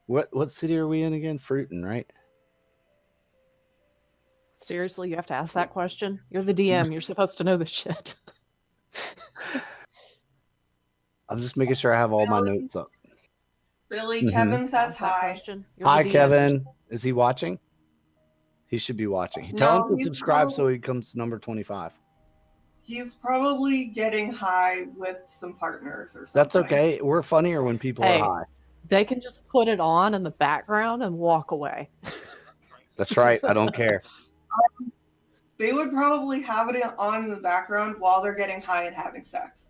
What city are we in again? Fruiton, right? Seriously, you have to ask that question? You're the DM. You're supposed to know the shit. I'm just making sure I have all my notes up. Billy, Kevin says Ask that hi. question. You're Hi, the DM. Kevin. Is he watching? He should be watching. Tell him to he's subscribe so probably- he comes number 25. He's probably getting high with some partners or something. That's okay. We're funnier when people Hey. are high. They can just put it on in the background and walk away. That's right. I don't care. They would probably have it on in the background while they're getting high and having sex.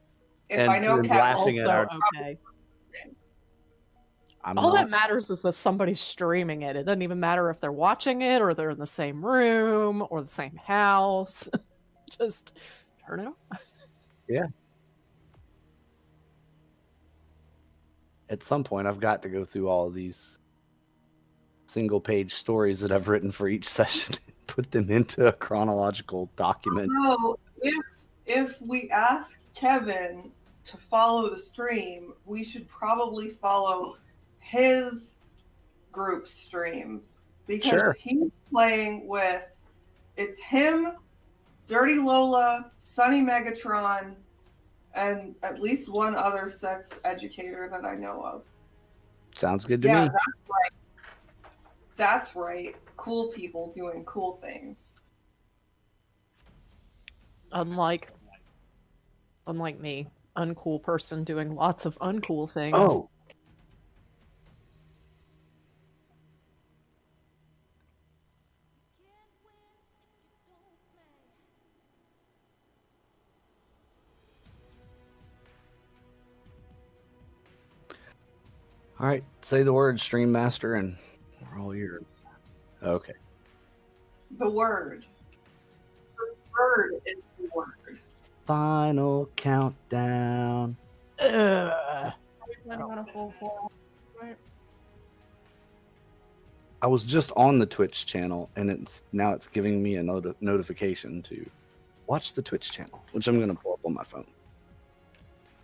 If And I know they're Kevin, laughing at Also, our. okay. I'm All not. that matters is that somebody's streaming it. It doesn't even matter if they're watching it or they're in the same room or the same house. Just turn it on. Yeah. At some point, I've got to go through all of these single-page stories that I've written for each session and put them into a chronological document. So if we ask Kevin to follow the stream, we should probably follow his group stream because Sure. he's playing with it's him, Dirty Lola, Sunny Megatron, and at least one other sex educator that I know of. Sounds good to Yeah, me. that's right. That's right. Cool people doing cool things. Unlike me, uncool person doing lots of uncool things. Oh. All right, say the word, Stream Master, and we're all yours. Okay. The word. The word is the word. Final countdown. Ugh. I was just on the Twitch channel, and it's giving me a notification to watch the Twitch channel, which I'm going to pull up on my phone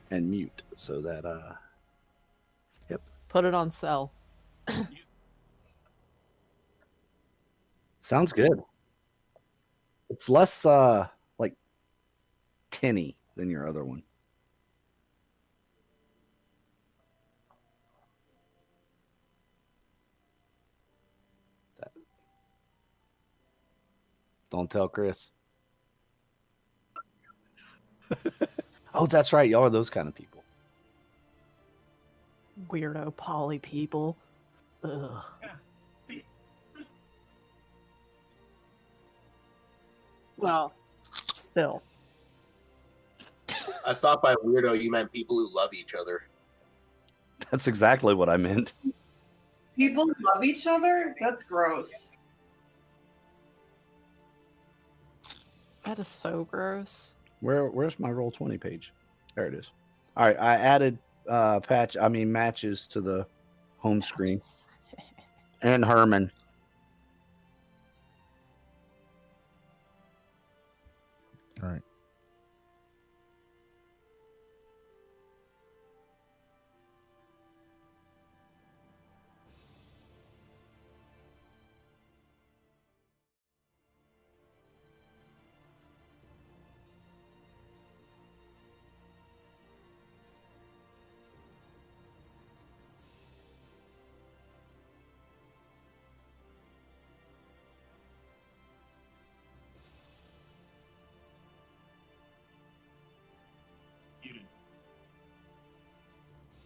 and mute so that Put it on cell. sounds good. It's less like tinny than your other one. Don't tell Chris. Oh, that's right. Y'all are those kind of people. Weirdo poly people. Ugh. Well, still. I thought by weirdo you meant people who love each other. That's exactly what I meant. People love each other? That's gross. That is so gross. Where's my Roll20 page? There it is. All right, I added matches to the home screen. And Herman. All right.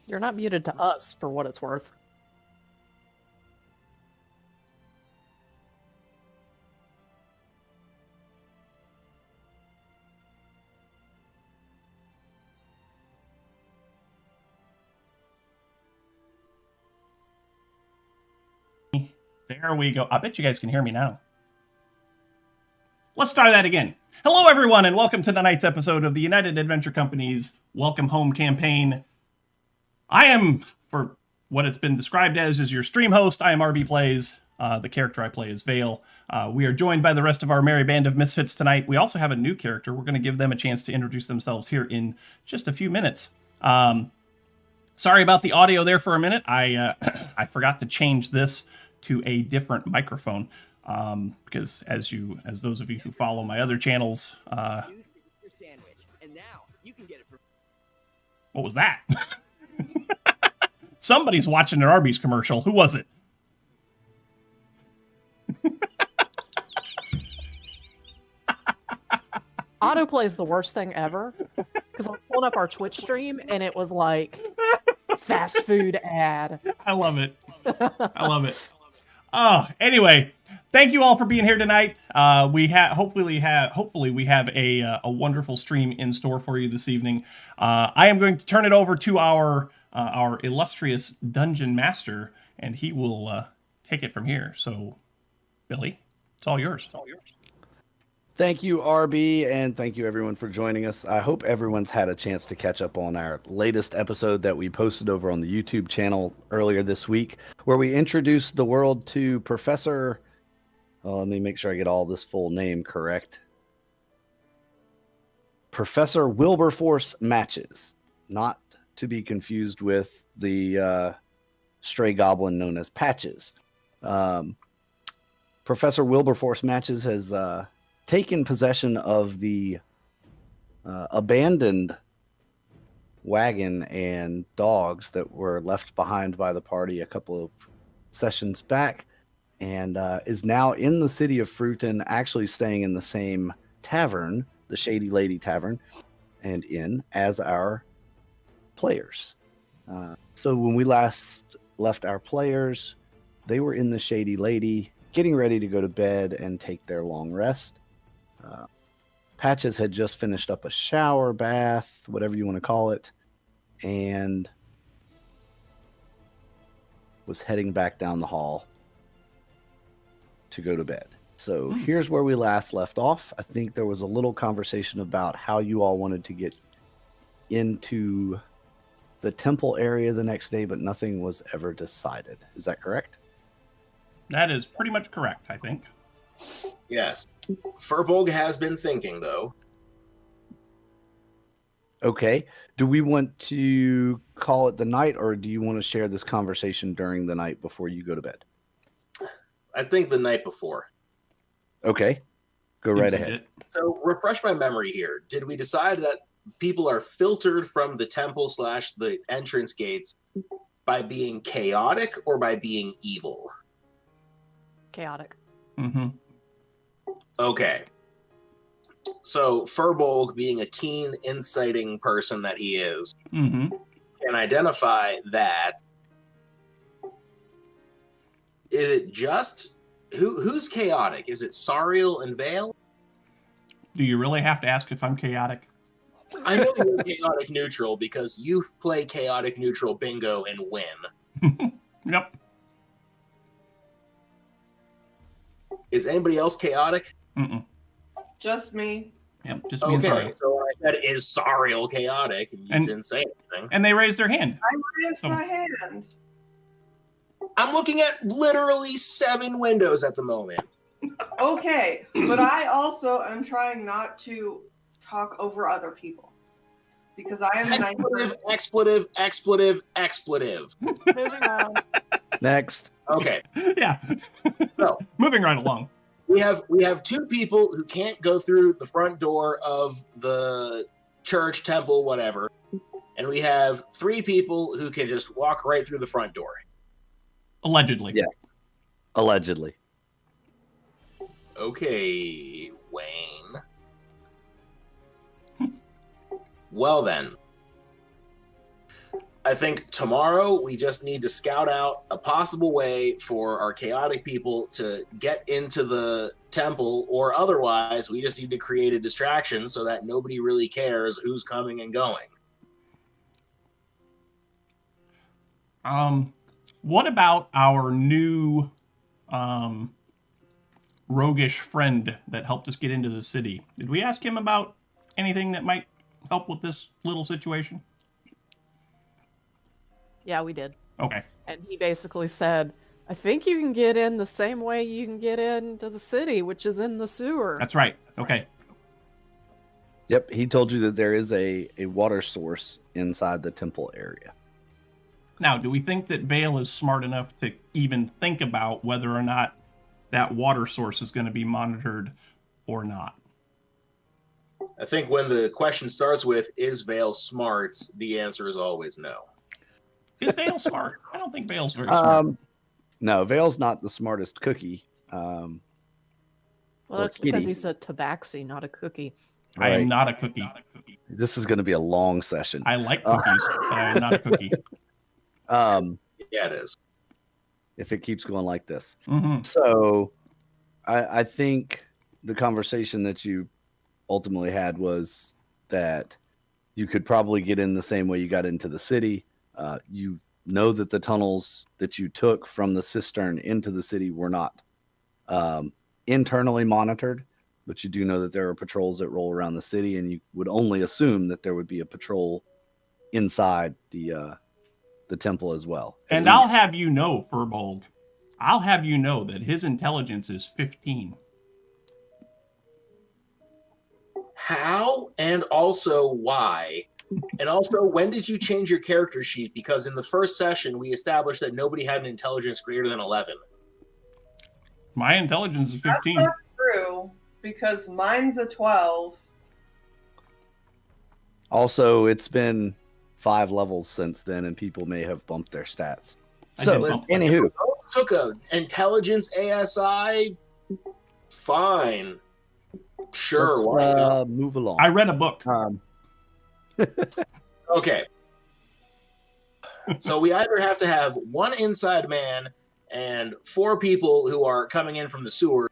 You're not muted to us, for what it's worth. There we go. I bet you guys can hear me now. Let's start that again. Hello, everyone, and welcome to tonight's episode of the United Adventure Company's Welcome Home campaign. I am, for what it's been described as, is your stream host. I am RB Plays. The character I play is Vale. We are joined by the rest of our merry band of misfits tonight. We also have a new character. We're going to give them a chance to introduce themselves here in just a few minutes. Sorry about the audio there for a minute. I I forgot to change this to a different microphone because as those of you who follow my other channels, what was that? Somebody's watching an Arby's commercial. Who was it? Autoplay is the worst thing ever because I was pulling up our Twitch stream and it was like fast food ad. I love it. I love it. Oh, anyway, thank you all for being here tonight. Hopefully we have a wonderful stream in store for you this evening. I am going to turn it over to our illustrious dungeon master, and he will take it from here. So, Billy, it's all yours. It's all yours. Thank you, RB, and thank you everyone for joining us. I hope everyone's had a chance to catch up on our latest episode that we posted over on the YouTube channel earlier this week, where we introduced the world to Professor... let me make sure I get all this full name correct. Professor Wilberforce Matches, not to be confused with the stray goblin known as Patches. Professor Wilberforce Matches has... taken possession of the abandoned wagon and dogs that were left behind by the party a couple of sessions back, and is now in the city of Fruiton, actually staying in the same tavern, the Shady Lady Tavern and Inn, as our players. So when we last left our players, they were in the Shady Lady, getting ready to go to bed and take their long rest. Patches had just finished up a shower, bath, whatever you want to call it, and was heading back down the hall to go to bed. So here's where we last left off. I think there was a little conversation about how you all wanted to get into the temple area the next day, but nothing was ever decided. Is that correct? That is pretty much correct, I think. Yes. Furbolg has been thinking, though. Okay. Do we want to call it the night, or do you want to share this conversation during the night before you go to bed? I think the night before. Okay. Go Seems right like ahead. it. So, refresh my memory here. Did we decide that people are filtered from the temple / the entrance gates by being chaotic or by being evil? Chaotic. Mm-hmm. Okay. So, Furbolg, being a keen, inciting person that he is, Mm-hmm. can identify that. Is it just... Who's chaotic? Is it Sariel and Vale? Do you really have to ask if I'm chaotic? I know you're chaotic neutral because you play chaotic neutral bingo and win. Yep. Is anybody else chaotic? Mm-mm. Just me. Yep. Just me and Okay, sorry. so I said, is Sariel chaotic? And you And- didn't say anything. And they raised their hand. I raised Oh. my hand. I'm looking at literally 7 windows at the moment. Okay, but I also am trying not to talk over other people because I am a nice person. Expletive. Moving on. Next. Okay, Yeah. so Moving right along. we have 2 people who can't go through the front door of the church, temple, whatever, and we have 3 people who can just walk right through the front door. Allegedly. Yeah. Allegedly. Okay, Wayne. Well then, I think tomorrow we just need to scout out a possible way for our chaotic people to get into the temple, or otherwise we just need to create a distraction so that nobody really cares who's coming and going. What about our new roguish friend that helped us get into the city? Did we ask him about anything that might help with this little situation? Yeah, we did. Okay. And he basically said, I think you can get in the same way you can get into the city, which is in the sewer. That's right. Okay. Yep. He told you that there is a water source inside the temple area. Now, do we think that Vale is smart enough to even think about whether or not that water source is going to be monitored or not? I think when the question starts with, is Vale smart? The answer is always no. Is Vale smart? I don't think Vale's very smart. No, Vale's not the smartest cookie. Well, Well, that's because Kitty. he's a tabaxi, not a cookie. I am right. not a cookie. This is going to be a long session. I like cookies, but I am not a cookie. Yeah, it is. If it keeps going like this. Hmm. So I think the conversation that you ultimately had was that you could probably get in the same way you got into the city. You know that the tunnels that you took from the cistern into the city were not internally monitored, but you do know that there are patrols that roll around the city, and you would only assume that there would be a patrol inside the temple as well. at And I'll least. have you know, Furbolg, I'll have you know that his intelligence is 15. How and also why? And also, when did you change your character sheet? Because in the first session, we established that nobody had an intelligence greater than 11. My intelligence is That's 15. not true, because mine's a 12. Also, it's been 5 levels since then, and people may have bumped their stats. I So, did bump anywho, Took a intelligence ASI. Fine. Sure, why not? move along. I read a book. Okay. So we either have to have one inside man and 4 people who are coming in from the sewer,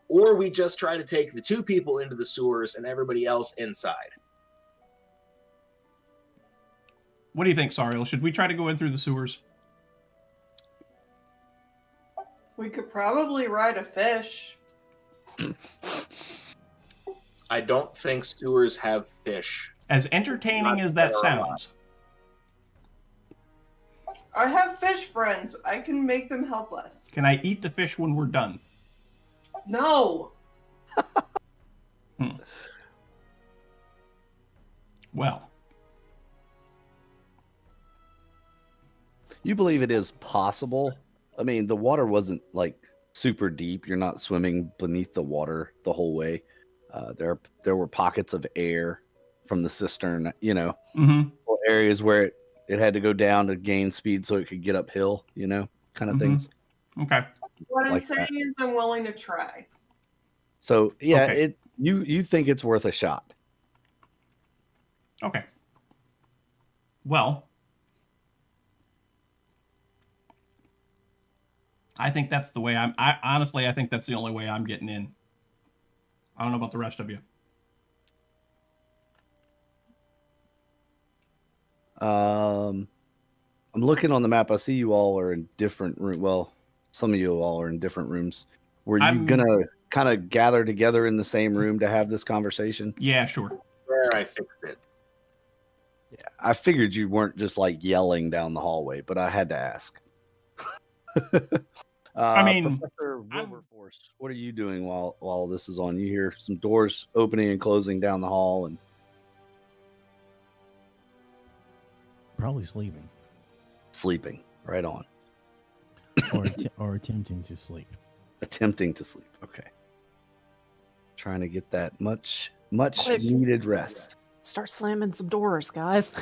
or we just try to take the 2 people into the sewers and everybody else inside. What do you think, Sariel? Should we try to go in through the sewers? We could probably ride a fish. I don't think sewers have fish. As entertaining as that sounds, I have fish friends. I can make them help us. can I eat the fish when we're done? No. Well, You believe it is possible? I mean, the water wasn't like super deep. You're not swimming beneath the water the whole way. There were pockets of air from the cistern, mm-hmm. areas where it had to go down to gain speed so it could get uphill, kind of Mhm. things. Okay. What I'm Like saying that. is I'm willing to try. So yeah, Okay. you think it's worth a shot. Okay. Well, I think that's the way honestly, I think that's the only way I'm getting in. I don't know about the rest of you. I'm looking on the map. I see you all are in different rooms. Well, some of you all are in different rooms. Were you I'm- gonna kind of gather together in the same room to have this conversation? Yeah, sure. There, I fixed it. Yeah, I figured you weren't just like yelling down the hallway, but I had to ask. I mean, Professor I'm- Wilberforce, what are you doing while this is on? You hear some doors opening and closing down the hall, and Probably sleeping sleeping. Right on, or attempting to sleep. attempting to sleep. Okay, trying to get that much Quick. needed rest. Start slamming some doors, guys.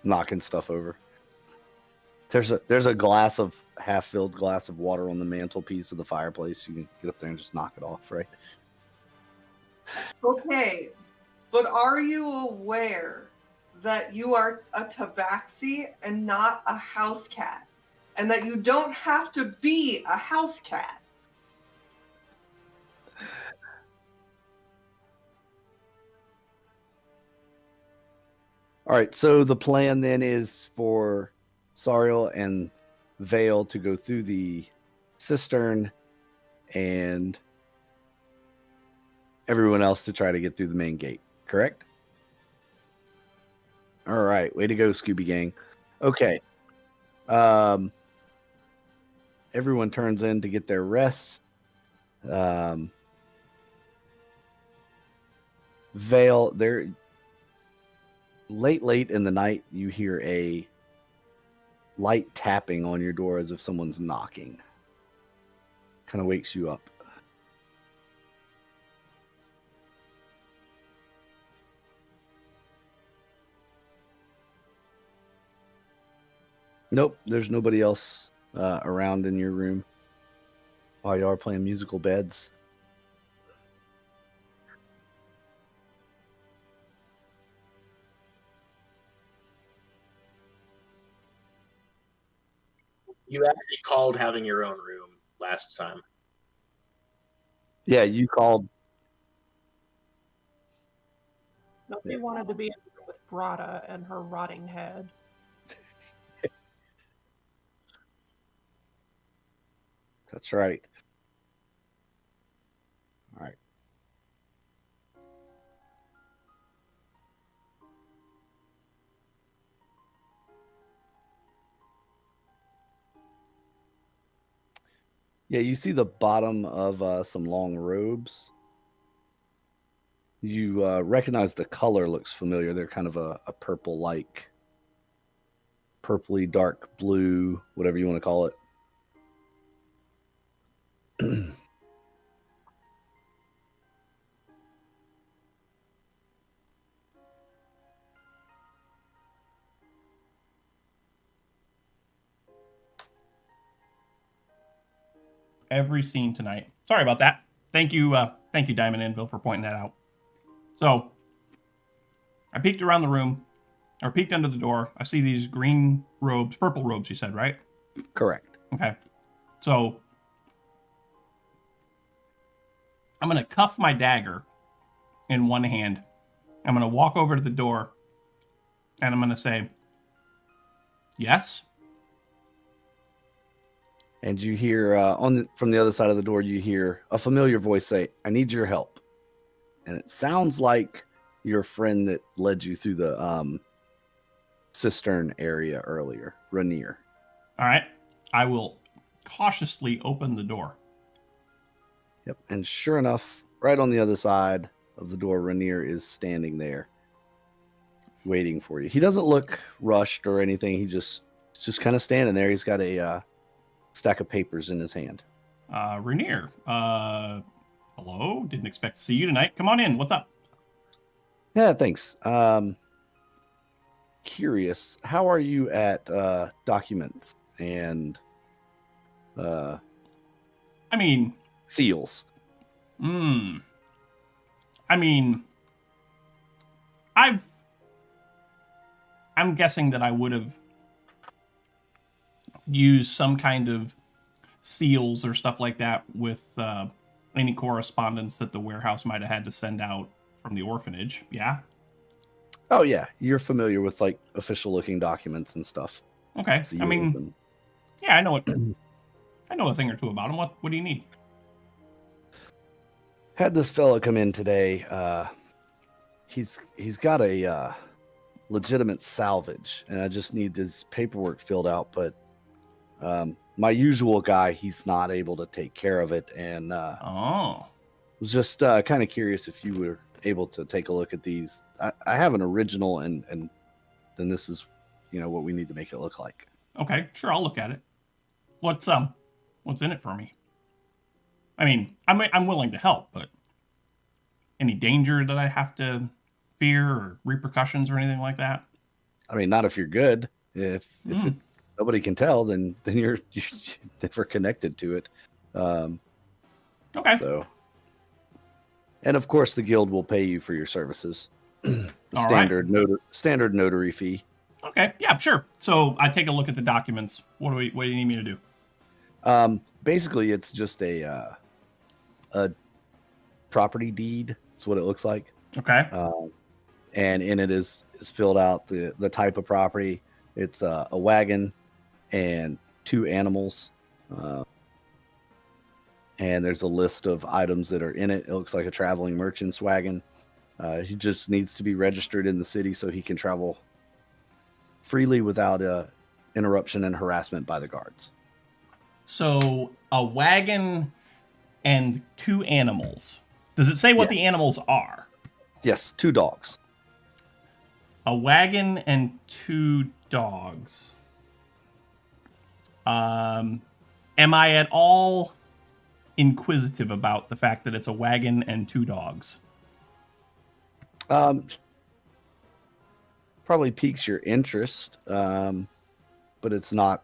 Knocking stuff over. There's a glass of half-filled glass of water on the mantelpiece of the fireplace. You can get up there and just knock it off, right? Okay. But are you aware that you are a tabaxi and not a house cat? And that you don't have to be a house cat? All right, so the plan then is for Sariel and Vale to go through the cistern and everyone else to try to get through the main gate, correct? All right, way to go, Scooby Gang. Okay. Everyone turns in to get their rest. Vale, there. Late in the night, you hear a light tapping on your door as if someone's knocking. Kind of wakes you up. Nope, there's nobody else around in your room while you are playing musical beds. You actually called having your own room last time. Yeah, you called. Nobody wanted to be in the room with Brada and her rotting head. That's right. All right. Yeah, you see the bottom of some long robes. You recognize the color looks familiar. They're kind of a purple-like, purpley dark blue, whatever you want to call it. Every scene tonight. Sorry about that. Thank you, Diamond Anvil, for pointing that out. So, I peeked around the room, or peeked under the door. I see these green robes, purple robes, you said, right? Correct. Okay. So, I'm going to cuff my dagger in one hand. I'm going to walk over to the door, and I'm going to say, yes? And you hear from the other side of the door, you hear a familiar voice say, "I need your help." And it sounds like your friend that led you through the cistern area earlier, Rainier. All right. I will cautiously open the door. Yep. And sure enough, right on the other side of the door, Rainier is standing there, waiting for you. He doesn't look rushed or anything. He's just kind of standing there. He's got a stack of papers in his hand. Rainier, hello? Didn't expect to see you tonight. Come on in. What's up? Yeah, thanks. Curious, how are you at documents and I mean, seals? I mean, I'm guessing that I would have used some kind of seals or stuff like that with any correspondence that the warehouse might have had to send out from the orphanage. Yeah. Oh yeah, you're familiar with like official looking documents and stuff. Okay. Seals I mean, and- yeah, I know it. I know a thing or two about them. What do you need? Had this fella come in today. He's got a legitimate salvage, and I just need this paperwork filled out. But my usual guy, he's not able to take care of it, and Oh. was just kind of curious if you were able to take a look at these. I have an original, and then this is, what we need to make it look like. Okay, sure, I'll look at it. What's in it for me? I mean, I'm willing to help, but any danger that I have to fear or repercussions or anything like that? I mean, not if you're good. If nobody can tell, then you're never connected to it. Okay. So, and of course, the guild will pay you for your services. All Standard notary fee. Okay, yeah, sure. So I take a look at the documents. What do you need me to do? Basically, it's just a property deed. That's what it looks like. Okay. And in it is filled out the type of property. It's a wagon and 2 animals. And there's a list of items that are in it. It looks like a traveling merchant's wagon. He just needs to be registered in the city so he can travel freely without interruption and harassment by the guards. So a wagon and 2 animals. Does it say what Yeah. the animals are? Yes, 2 dogs. A wagon and 2 dogs. Am I at all inquisitive about the fact that it's a wagon and 2 dogs? Probably piques your interest, but it's not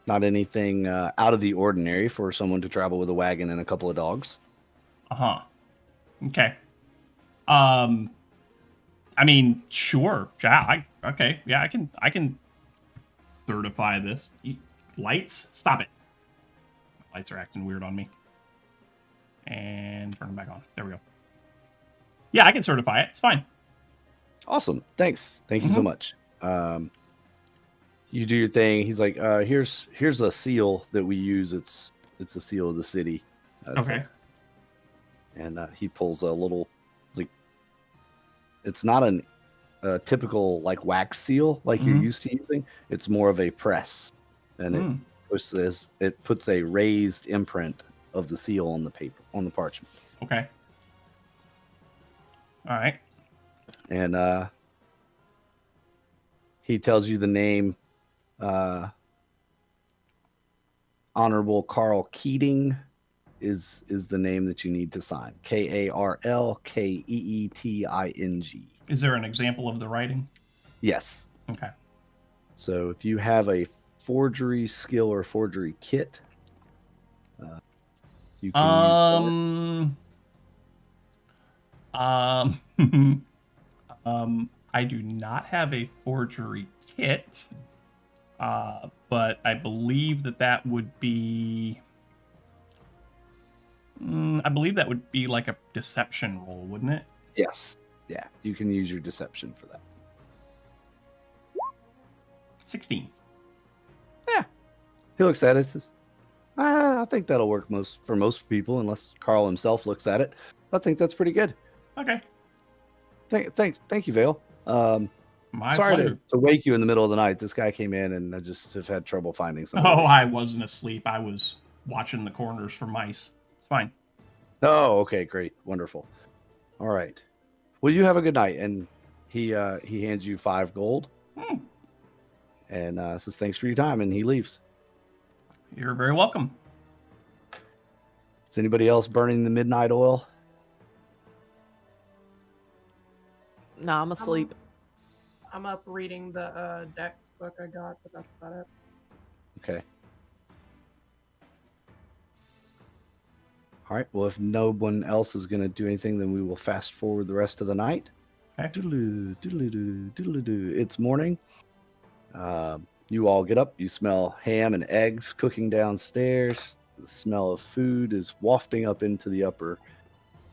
anything out of the ordinary for someone to travel with a wagon and a couple of dogs. Uh-huh. Okay. I mean, sure. Yeah, I can certify this. Lights? Stop it. Lights are acting weird on me. And turn them back on. There we go. Yeah, I can certify it. It's fine. Awesome. Thanks. Thank you so much. You do your thing. He's like, here's a seal that we use. It's a seal of the city. Okay. And he pulls a little, like, it's not a typical like wax seal like you're used to using. It's more of a press, and it puts a raised imprint of the seal on the paper, on the parchment. Okay. All right. And he tells you the name, Honorable Carl Keating is the name that you need to sign. KarlKeeting. Is there an example of the writing? Yes. Okay. So if you have a forgery skill or forgery kit, you can I do not have a forgery kit, but I believe that would be. I believe that would be like a deception roll, wouldn't it? Yes. Yeah, you can use your deception for that. 16. He looks at it and says, I think that'll work for most people, unless Carl himself looks at it. I think that's pretty good. Okay. Thank you, Vale. My Sorry pleasure. to wake you in the middle of the night. This guy came in, and I just have had trouble finding something. Oh, I wasn't asleep. I was watching the corners for mice. It's fine. Oh, okay, great, wonderful. All right. Well, you have a good night, and he hands you 5 gold, and says thanks for your time, and he leaves. You're very welcome. Is anybody else burning the midnight oil? Nah, I'm asleep. I'm up reading the Dex book I got, but that's about it. Okay. All right. Well, if no one else is going to do anything, then we will fast forward the rest of the night. Okay. Doodaloo, doodaloo, doodaloo. It's morning. You all get up. You smell ham and eggs cooking downstairs. The smell of food is wafting up into the upper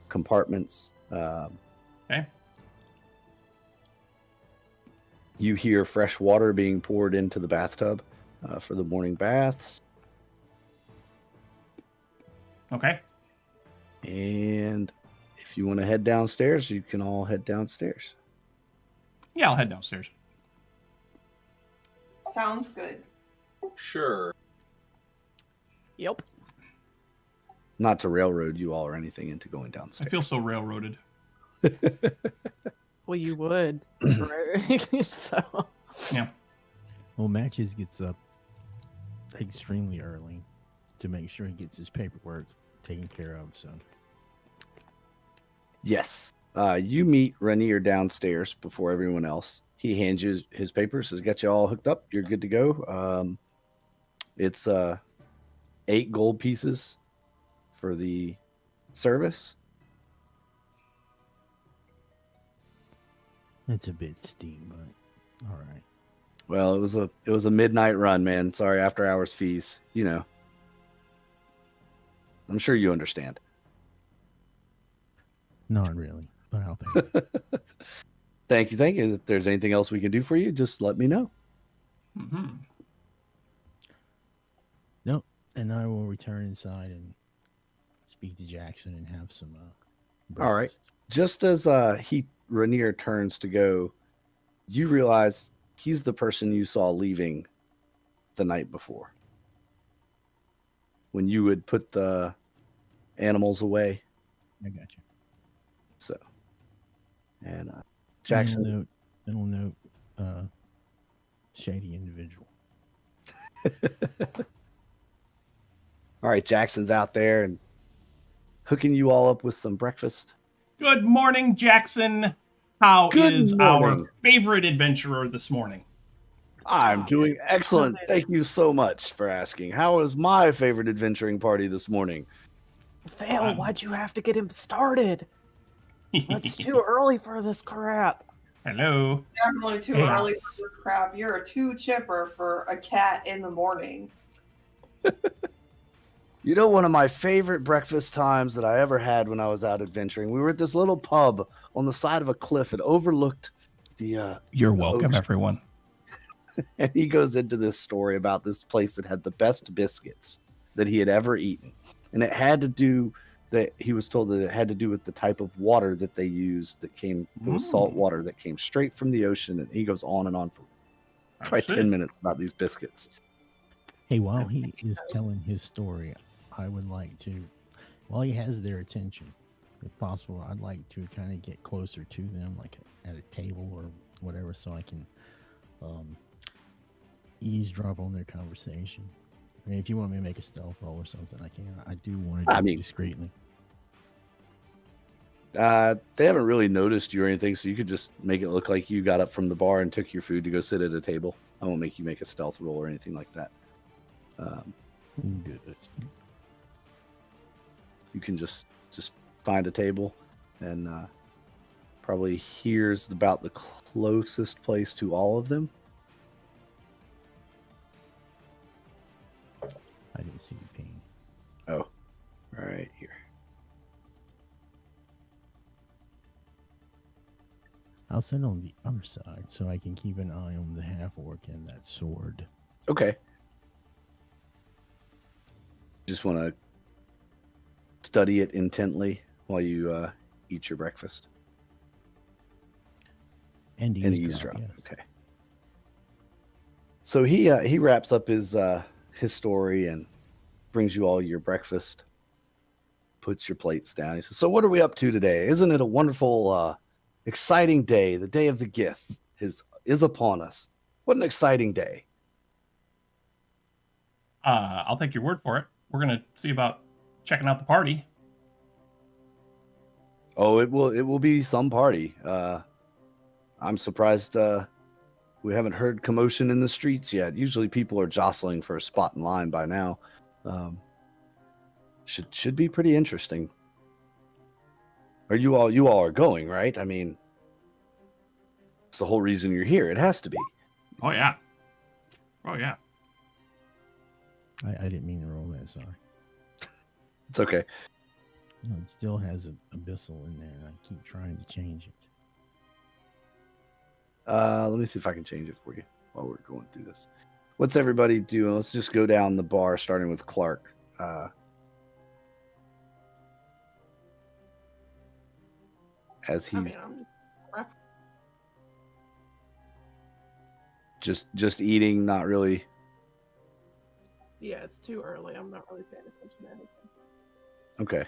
compartments. Okay. You hear fresh water being poured into the bathtub for the morning baths. Okay. And if you want to head downstairs, you can all head downstairs. Yeah, I'll head downstairs. Sounds good. Sure. Yep. Not to railroad you all or anything into going I downstairs. feel so railroaded. Well, you would. Right? So. Yeah. Well, Matches gets up extremely early to make sure he gets his paperwork taken care of. So Yes. You meet Rainier downstairs before everyone else. He hands you his papers, says, got you all hooked up. You're good to go. It's 8 gold pieces for the service. it's a bit steep, but all right. Well, it was a midnight run, man. Sorry, after hours fees. You know. I'm sure you understand. Not really, but I'll pay. Thank you. If there's anything else we can do for you, just let me know. Mm-hmm. Nope. And I will return inside and speak to Jackson and have some All right. breakfast. Just as Rainier turns to go, you realize he's the person you saw leaving the night before. When you would put the animals away I got you. So, and Jackson. Mental note, shady individual. All right, Jackson's out there and hooking you all up with some breakfast. Good morning, Jackson. How is Good our morning. favorite adventurer this morning? I'm doing excellent. Thank you so much for asking. How is my favorite adventuring party this morning? Vale, why'd you have to get him started? That's too early for this crap. Hello. Definitely too early for this crap. You're too chipper for a cat in the morning. You know, one of my favorite breakfast times that I ever had when I was out adventuring, we were at this little pub on the side of a cliff. It overlooked the You're the welcome, ocean. everyone. And he goes into this story about this place that had the best biscuits that he had ever eaten. And it had to do that he was told that it had to do with the type of water that they used that came, it was salt water that came straight from the ocean. And he goes on and on for probably 10 minutes about these biscuits. Hey, while he is telling his story, I would like to, while he has their attention, if possible, I'd like to kind of get closer to them, like at a table or whatever, so I can eavesdrop on their conversation. I mean, if you want me to make a stealth roll or something, I can. I do want to do it discreetly. They haven't really noticed you or anything, so you could just make it look like you got up from the bar and took your food to go sit at a table. I won't make you make a stealth roll or anything like that. Good. You can just find a table, and probably here's about the closest place to all of them. I didn't see the ping. Oh, right here. I'll sit on the other side so I can keep an eye on the half-orc and that sword. Okay. Just want to study it intently while you eat your breakfast. And eavesdrop, yes. Okay. So he wraps up his story and brings you all your breakfast, puts your plates down. He says, "So what are we up to today? Isn't it a wonderful, exciting day? The day of the gift is upon us. What an exciting day." I'll take your word for it. We're gonna see about checking out the party. Oh, it will be some party. I'm surprised we haven't heard commotion in the streets yet. Usually people are jostling for a spot in line by now. Should be pretty interesting. Are you all are going, right? I mean, it's the whole reason you're here. It has to be. Oh yeah. I didn't mean to roll that, sorry. It's okay. No, it still has a abyssal in there, and I keep trying to change it. Let me see if I can change it for you while we're going through this. What's everybody doing? Let's just go down the bar, starting with Clark. As he's just eating, not really. Yeah, it's too early. I'm not really paying attention to anything. Okay.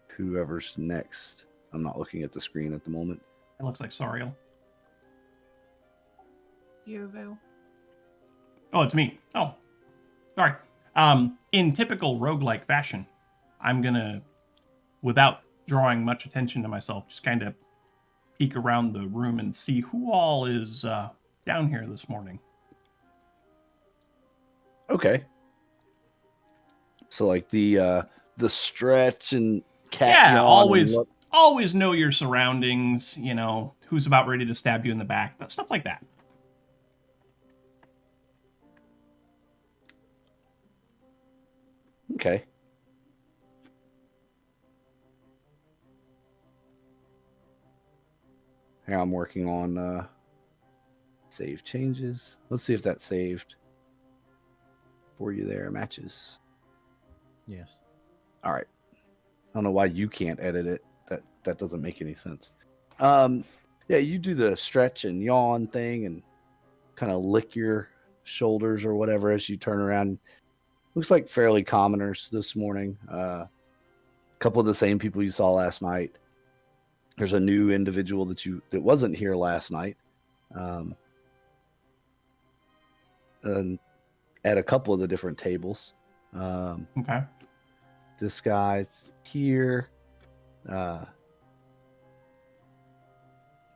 Whoever's next. I'm not looking at the screen at the moment. It looks like Sariel. You, Vale. Oh, it's me. Oh, sorry. In typical roguelike fashion, I'm gonna, without drawing much attention to myself, just kind of peek around the room and see who all is down here this morning. Okay. So like the stretch and cat. Yeah, yawn and always know your surroundings. You know who's about ready to stab you in the back, but stuff like that. Okay. Here I'm working on save changes. Let's see if that saved for you there. Matches. Yes. All right. I don't know why you can't edit it. That doesn't make any sense. Yeah, you do the stretch and yawn thing and kind of lick your shoulders or whatever as you turn around. looks like fairly commoners this morning. A couple of the same people you saw last night. There's a new individual that wasn't here last night, and at a couple of the different tables. Okay. This guy's here.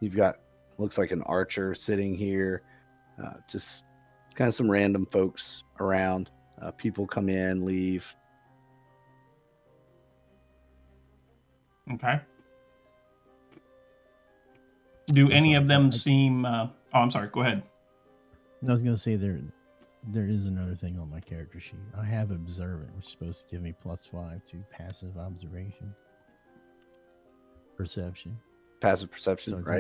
You've got, looks like an archer sitting here. Just kind of some random folks around. People come in, leave. Okay. Do any sorry, of them I- seem? Oh, I'm sorry. Go ahead. I was gonna say there is another thing on my character sheet. I have observant, which is supposed to give me +5 to passive observation, perception. Passive perception, So it's right?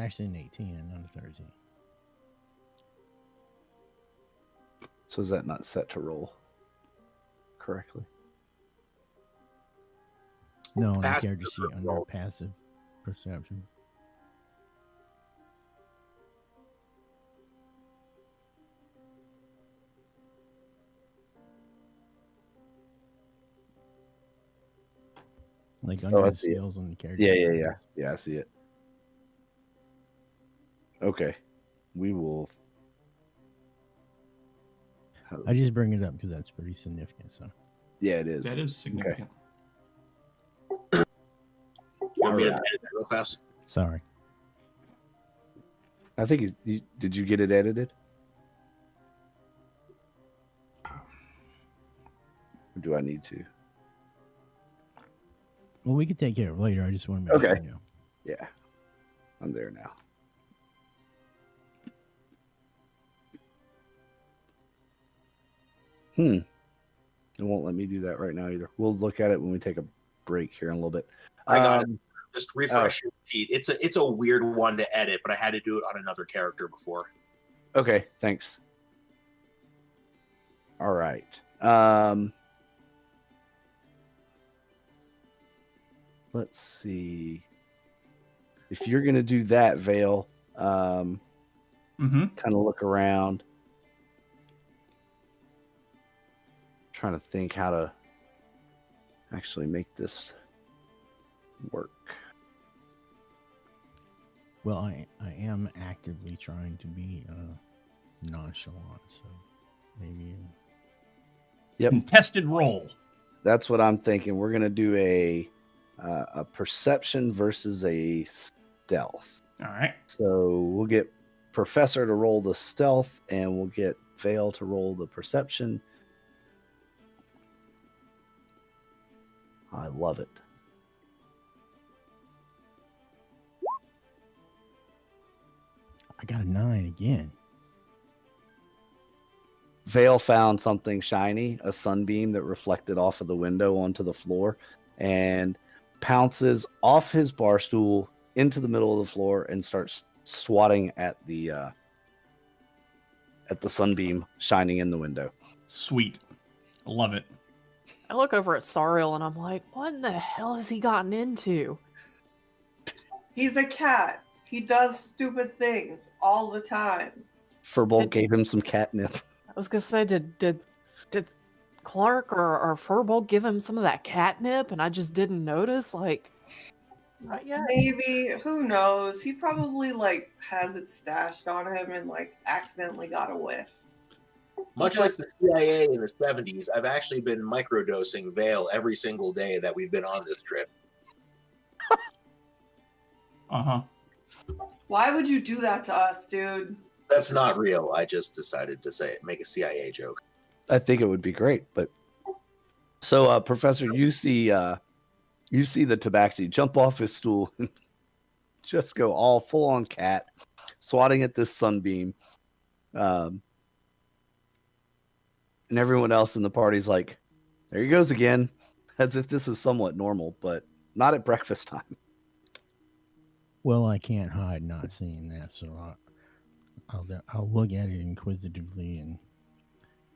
actually an 18 and not a 13. So is that not set to roll correctly? No, on the Passive character sheet under roll. passive perception. Like under I the see it. skills on the character Yeah, sheet. yeah, yeah. Yeah, I see it. Okay. We will. I just bring it up because that's pretty significant. So Yeah, it is. That is significant. You want me to Alright. edit that real fast? sorry. I think did you get it edited? Or do I need to? Well, we could take care of it later. I just want to make Okay. sure you know. Yeah. I'm there now. It won't let me do that right now either. We'll look at it when we take a break here in a little bit. I got it. Just refresh Oh. your sheet. It's a weird one to edit, but I had to do it on another character before. Okay, thanks. All right. Let's see. If you're gonna do that, Vale, Mm-hmm. kind of look around. Trying to think how to actually make this work. Well, I am actively trying to be nonchalant, so maybe. Yep. Contested roll. That's what I'm thinking. We're gonna do a perception versus a stealth. All right. So we'll get Professor to roll the stealth, and we'll get Vale to roll the perception. I love it. I got a 9 again. Vale found something shiny, a sunbeam that reflected off of the window onto the floor, and pounces off his bar stool into the middle of the floor and starts swatting at the sunbeam shining in the window. Sweet. Love it. I look over at Sariel and I'm like, what in the hell has he gotten into? He's a cat. He does stupid things all the time. Furbolg gave him some catnip. I was gonna say, did Clark or Furbolg give him some of that catnip and I just didn't notice? Like, Not yet. Maybe, who knows? He probably like has it stashed on him and like accidentally got a whiff. Much like the CIA in the 70s, I've actually been microdosing Vale every single day that we've been on this trip. Uh-huh. Why would you do that to us, dude? That's not real. I just decided to say it, make a CIA joke. I think it would be great, but so Professor, you see the Tabaxi jump off his stool and just go all full on cat, swatting at this sunbeam. And everyone else in the party's like, there he goes again, as if this is somewhat normal, but not at breakfast time. Well, I can't hide not seeing that, so I'll look at it inquisitively and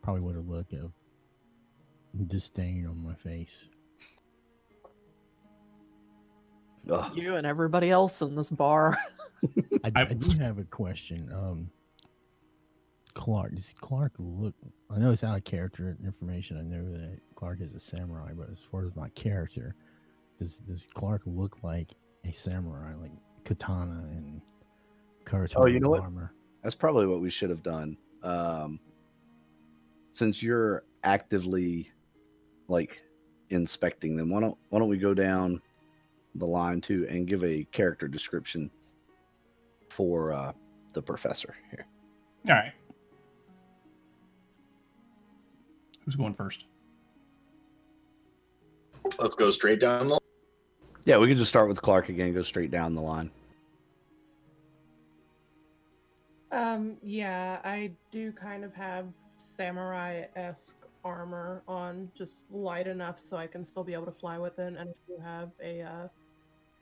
probably with a look of disdain on my face. Ugh. you and everybody else in this bar. I do have a question. Clark. Does Clark look? I know it's out of character information. I know that Clark is a samurai, but as far as my character, does Clark look like a samurai, like katana and Karuto Oh, you know what? armor? That's probably what we should have done. Since you're actively like inspecting them, why don't we go down the line too and give a character description for the professor here. All right. Who's going first? Let's go straight down the. Yeah, we could just start with Clark again and go straight down the line. Yeah, I do kind of have samurai-esque armor on, just light enough so I can still be able to fly with it, and I do have a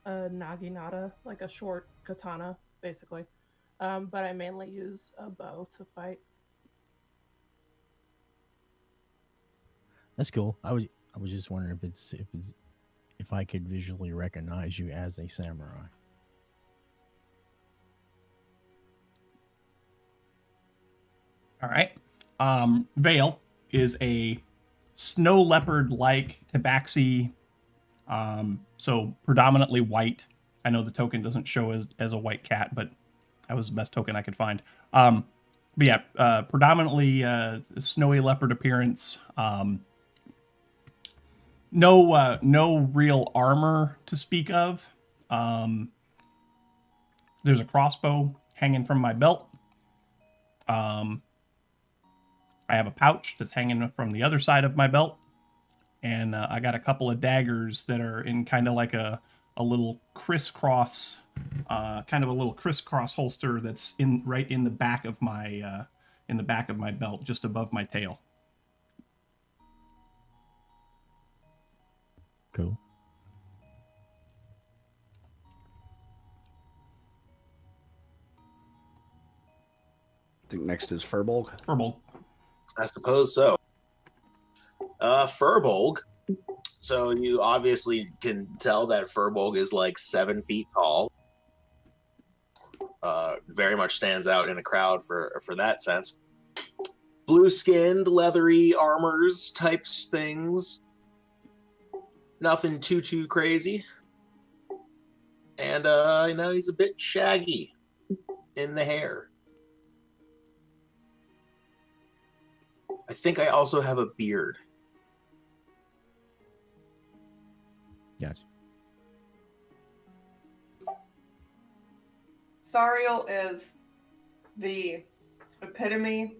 naginata, like a short katana, basically. But I mainly use a bow to fight. That's cool. I was just wondering if I could visually recognize you as a samurai. All right. Vale is a snow leopard-like tabaxi, so predominantly white. I know the token doesn't show as a white cat, but that was the best token I could find. But yeah, predominantly snowy leopard appearance. No real armor to speak of. There's a crossbow hanging from my belt. I have a pouch that's hanging from the other side of my belt. And I got a couple of daggers that are in kind of like a little crisscross, holster that's right in the back of my belt, just above my tail. Cool. I think next is Furbolg. Furbolg. I suppose so. Furbolg. So you obviously can tell that Furbolg is like 7 feet tall. Very much stands out in a crowd for that sense. Blue-skinned, leathery armors types things. Nothing too crazy. And I know he's a bit shaggy in the hair. I think I also have a beard. Gotcha. Sariel is the epitome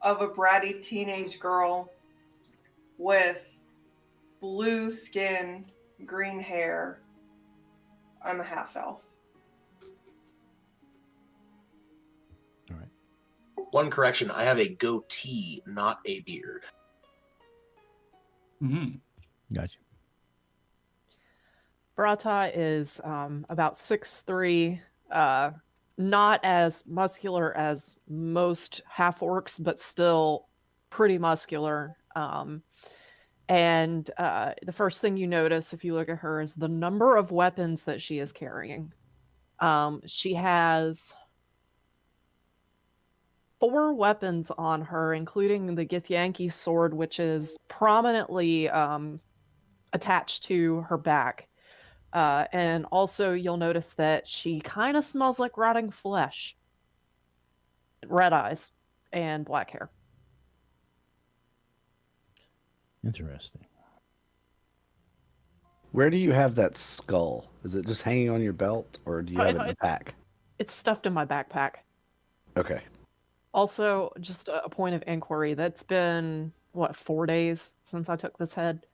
of a bratty teenage girl with blue skin, green hair. I'm a half elf. All right. One correction, I have a goatee, not a beard. Mm-hmm. Gotcha. Brata is about 6'3", not as muscular as most half orcs, but still pretty muscular. And the first thing you notice if you look at her is the number of weapons that she is carrying. She has 4 weapons on her, including the Githyanki sword, which is prominently attached to her back. And also you'll notice that she kind of smells like rotting flesh. Red eyes and black hair. Interesting. Where do you have that skull? Is it just hanging on your belt, or do you have it in the pack? It's stuffed in my backpack. Okay. Also, just a point of inquiry. That's been, 4 days since I took this head?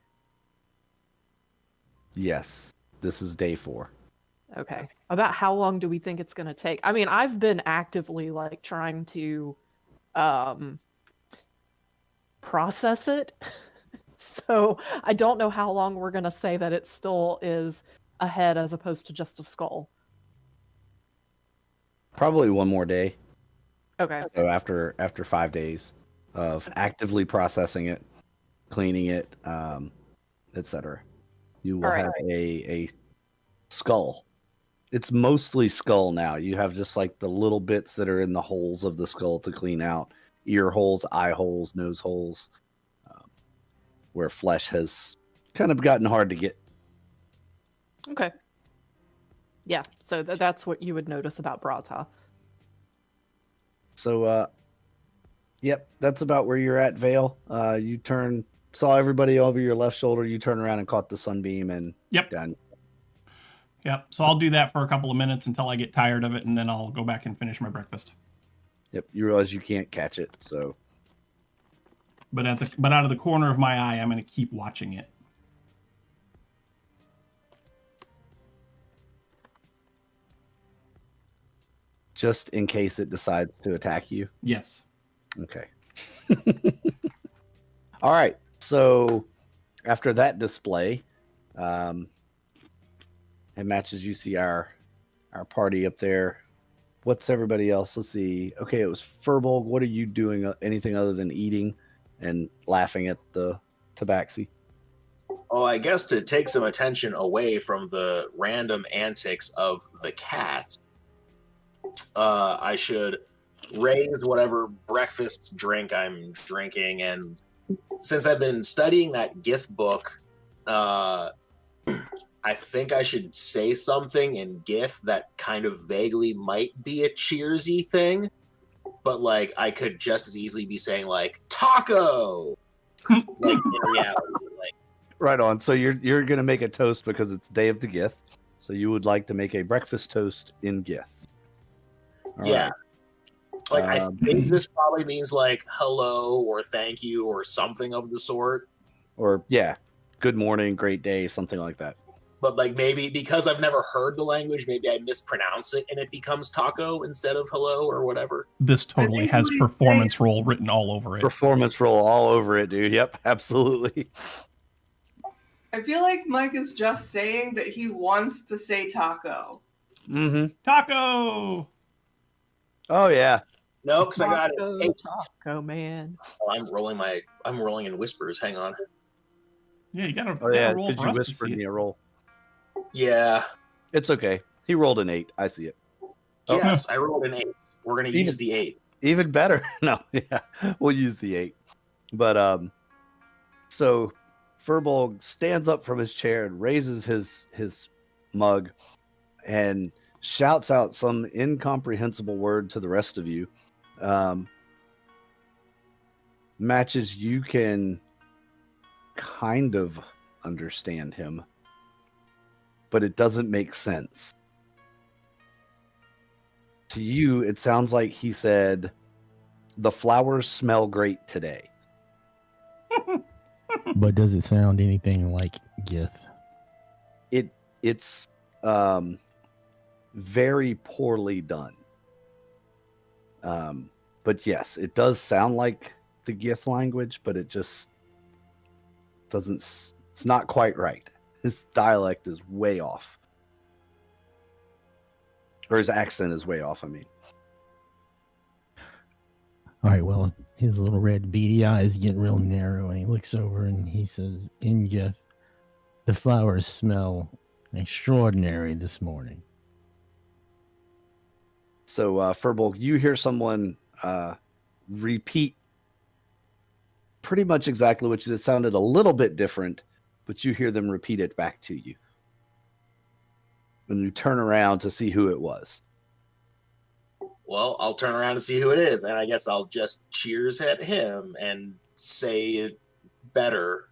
Yes. This is day 4. Okay. About how long do we think it's going to take? I mean, I've been actively, trying to process it. So I don't know how long we're going to say that it still is a head as opposed to just a skull. Probably one more day. Okay. So after 5 days of actively processing it, cleaning it, etc., you will All right. have a skull it's mostly skull now. You have just like the little bits that are in the holes of the skull to clean out, ear holes, eye holes, nose holes, where flesh has kind of gotten hard to get. Okay. Yeah, so that's what you would notice about Brata. So, yep, that's about where you're at, Vale. You saw everybody over your left shoulder. You turn around and caught the sunbeam, and Yep. done. Yep. So I'll do that for a couple of minutes until I get tired of it, and then I'll go back and finish my breakfast. Yep, you realize you can't catch it, so But out of the corner of my eye, I'm going to keep watching it. just in case it decides to attack you. Yes. Okay. All right. So after that display, it matches. You see our party up there. What's everybody else? Let's see. Okay, it was Furbolg. What are you doing? Anything other than eating and laughing at the tabaxi? Oh, I guess to take some attention away from the random antics of the cat, I should raise whatever breakfast drink I'm drinking. And since I've been studying that Gith book, I think I should say something in Gith that kind of vaguely might be a cheersy thing, but like I could just as easily be saying like taco, like in reality. Like, right on. So you're gonna make a toast because it's Day of the Gith. So you would like to make a breakfast toast in Gith. All yeah. right. Like I think this probably means like hello or thank you or something of the sort. Or yeah, good morning, great day, something like that. But like maybe because I've never heard the language, maybe I mispronounce it and it becomes taco instead of hello or whatever. This totally think has we performance role written all over it. Performance roll all over it, dude. Yep, absolutely. I feel like Mike is just saying that he wants to say taco. Mm-hmm. Taco! Oh yeah. No, because I got it. Taco, Hey, taco, man. oh, I'm rolling in whispers. Hang on. Yeah, you gotta, Oh yeah. roll Did for you us to whisper see me it. a roll? Yeah. It's okay. He rolled an 8. I see it. Oh. Yes, I rolled an 8. We're gonna use the 8. Even better. No, yeah, we'll use the 8. But so Furbolg stands up from his chair and raises his mug and shouts out some incomprehensible word to the rest of you. Matches, you can kind of understand him, but it doesn't make sense. To you, it sounds like he said, "The flowers smell great today." But does it sound anything like Gith? It's very poorly done. But yes, it does sound like the Gith language, but it just doesn't. It's not quite right. His dialect is way off, or his accent is way off. I mean. All right, well, his little red beady eyes get real narrow, and he looks over and he says, "In Gith, the flowers smell extraordinary this morning." So, Furbolg, you hear someone repeat pretty much exactly what you said. It sounded a little bit different, but you hear them repeat it back to you. When you turn around to see who it was. Well, I'll turn around to see who it is, and I guess I'll just cheers at him and say it better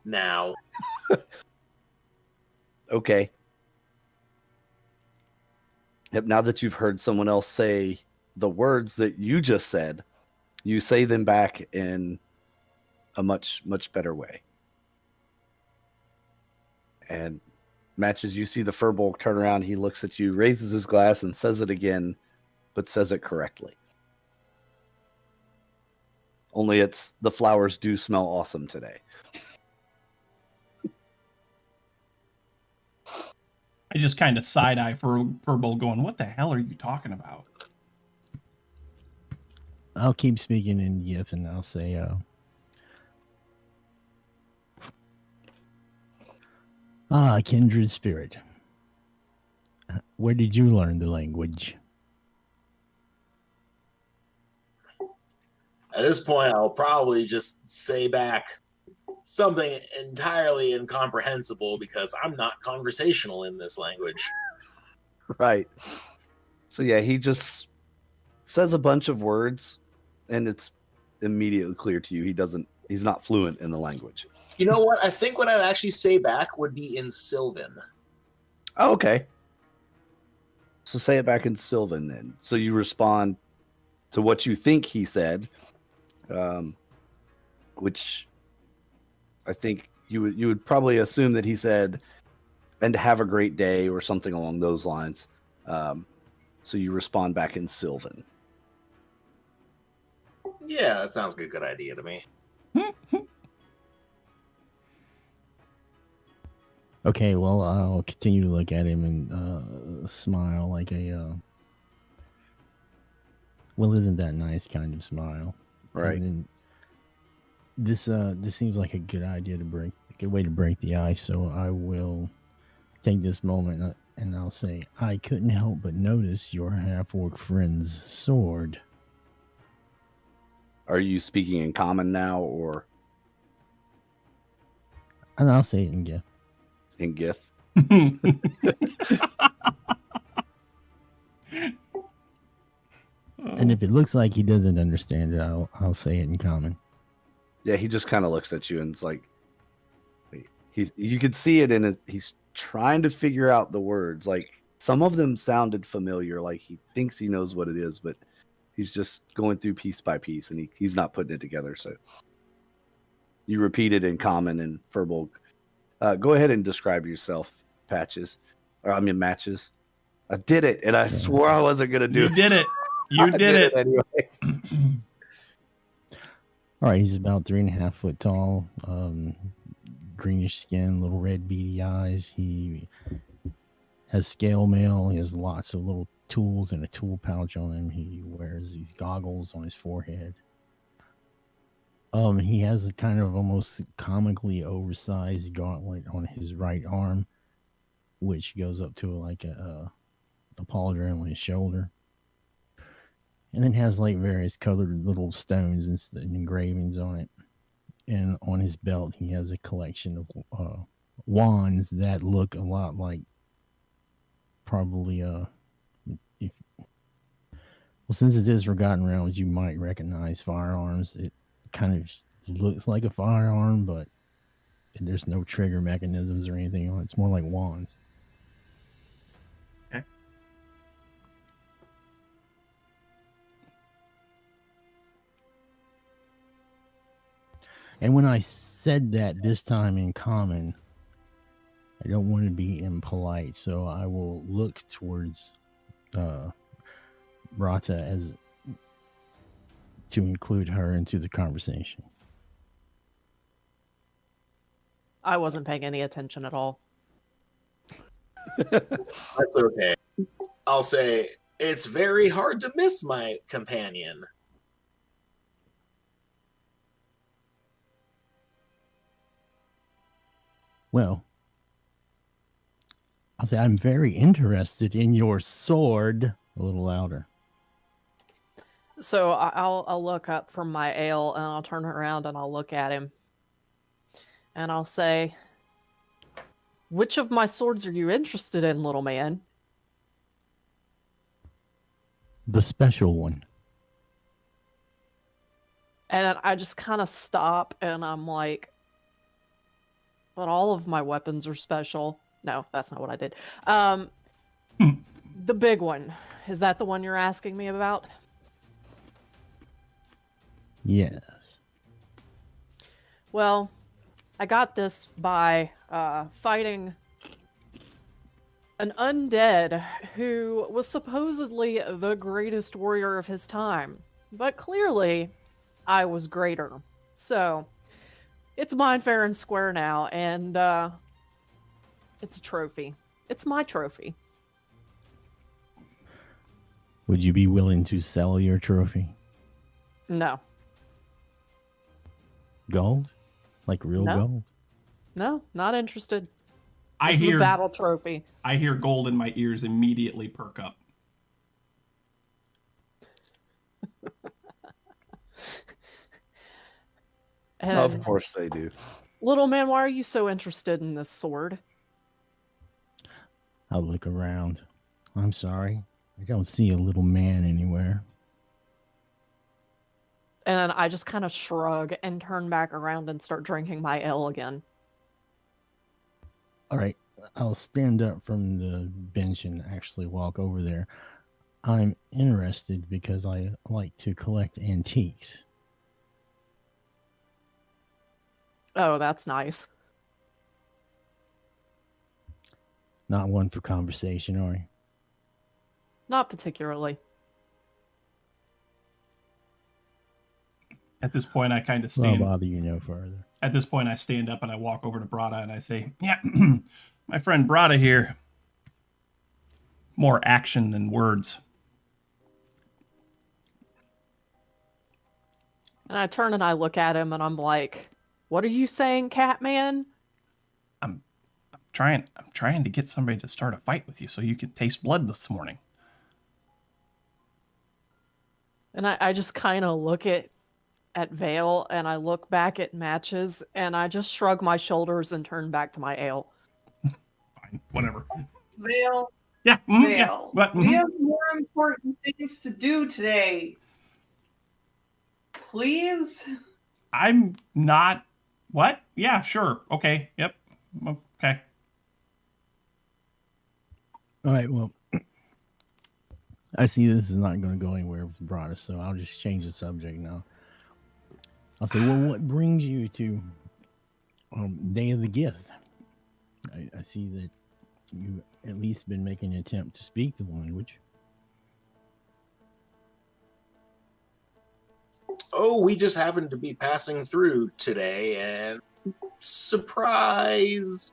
now. Okay. Yep, now that you've heard someone else say the words that you just said, you say them back in a much, much better way. And matches, you see the Furbolg turn around, he looks at you, raises his glass, and says it again, but says it correctly. Only it's the flowers do smell awesome today. I just kind of side-eye Furbolg going, what the hell are you talking about? I'll keep speaking in Gith, and I'll say, kindred spirit. Where did you learn the language? At this point, I'll probably just say back something entirely incomprehensible because I'm not conversational in this language. Right. So yeah, he just says a bunch of words, and it's immediately clear to you he's not fluent in the language. You know what? I think what I'd actually say back would be in Sylvan. Oh, okay. So say it back in Sylvan then. So you respond to what you think he said, which I think you would probably assume that he said, "And have a great day" or something along those lines. So you respond back in Sylvan. Yeah, that sounds like a good idea to me. Okay, well, I'll continue to look at him and smile like a, well, isn't that nice kind of smile. Right. And then this seems like a good idea a good way to break the ice, so I will take this moment and I'll say, I couldn't help but notice your half-orc friend's sword. Are you speaking in common now or And I'll say it in gift. in GIF? And if it looks like he doesn't understand it, I'll say it in common. Yeah, he just kind of looks at you and it's like, you could see it in it. He's trying to figure out the words. Like some of them sounded familiar, like he thinks he knows what it is, but he's just going through piece by piece and he's not putting it together. So you repeat it in common and Furbolg. Go ahead and describe yourself, Matches. I did it, and I swore I wasn't gonna do You it. did it. You I did it. anyway. All right, he's about 3.5 foot tall, greenish skin, little red beady eyes. He has scale mail. He has lots of little tools and a tool pouch on him. He wears these goggles on his forehead. He has a kind of almost comically oversized gauntlet on his right arm, which goes up to like a pauldron on his shoulder. And then has like various colored little stones and engravings on it. And on his belt, he has a collection of wands that look a lot like probably since it is Forgotten Realms, you might recognize firearms. It kind of looks like a firearm, but there's no trigger mechanisms or anything on it. It's more like wands. Okay. And when I said that this time in common, I don't want to be impolite, so I will look towards Rata as to include her into the conversation. I wasn't paying any attention at all. That's okay. I'll say, it's very hard to miss my companion. Well, I'll say I'm very interested in your sword. A little louder. So I'll look up from my ale and I'll turn around and I'll look at him. And I'll say, which of my swords are you interested in, little man? The special one. And I just kind of stop and I'm like, but all of my weapons are special. No, that's not what I did. The big one. Is that the one you're asking me about? Yes. Well, I got this by fighting an undead who was supposedly the greatest warrior of his time. But clearly, I was greater. So, it's mine fair and square now, and it's a trophy. It's my trophy. Would you be willing to sell your trophy? No. Gold? Like real No. gold? No, not interested. I This is hear a battle trophy. I hear gold in my ears immediately perk up. And Of course they do. little man, why are you so interested in this sword? I'll look around. I'm sorry. I don't see a little man anywhere. And I just kind of shrug and turn back around and start drinking my ale again. All right. I'll stand up from the bench and actually walk over there. I'm interested because I like to collect antiques. Oh, that's nice. Not one for conversation, are you? Not particularly. At this point, I kind of Well, I'll stand. bother you no further. At this point, I stand up and I walk over to Brada and I say, "Yeah, my friend Brada here. More action than words." And I turn and I look at him and I'm like, "What are you saying, Catman?" I'm trying to get somebody to start a fight with you so you can taste blood this morning. And I just kind of look at Vale and I look back at Matches and I just shrug my shoulders and turn back to my ale. Fine, whatever. Vale, Yeah, yeah. Vale, What? we have more important things to do today. Please? I'm not. What? Yeah, sure. Okay. Yep. Okay. All right, well, I see this is not going to go anywhere with Brada, so I'll just change the subject now. I'll say, well, what brings you to Day of the Gift? I see that you've at least been making an attempt to speak the language. Oh, we just happened to be passing through today, and surprise!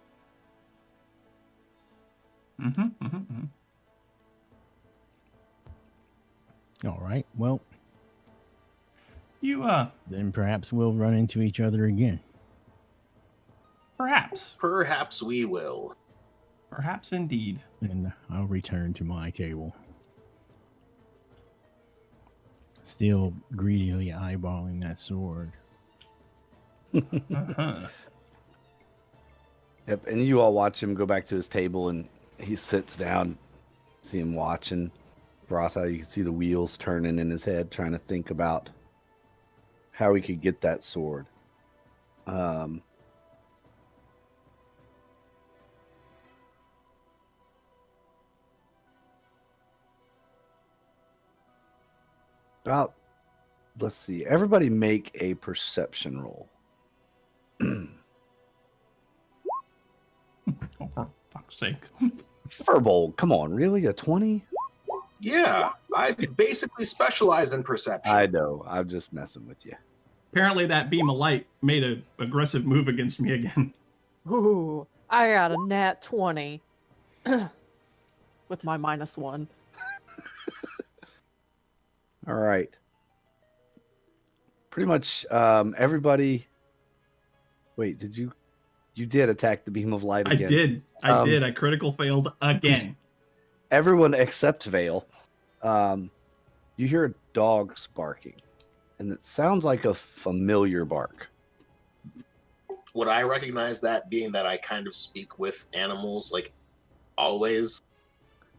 All right, well, You, then perhaps we'll run into each other again. perhaps. Perhaps we will. Perhaps indeed. And I'll return to my table. Still greedily eyeballing that sword. Uh-huh. Yep, and you all watch him go back to his table, and he sits down. See him watching Brata. You can see the wheels turning in his head, trying to think about how he could get that sword. Let's see. Everybody make a perception roll. Oh, for fuck's sake. Furbold, come on, really? A 20? Yeah, I basically specialize in perception. I know. I'm just messing with you. Apparently that beam of light made an aggressive move against me again. Ooh, I got a nat 20 with my -1. All right. Pretty much everybody. Wait, did you? You did attack the beam of light I again. did. I did. I critical failed again. Everyone except Vale. You hear dogs barking, and it sounds like a familiar bark. Would I recognize that, being that I kind of speak with animals, like, always?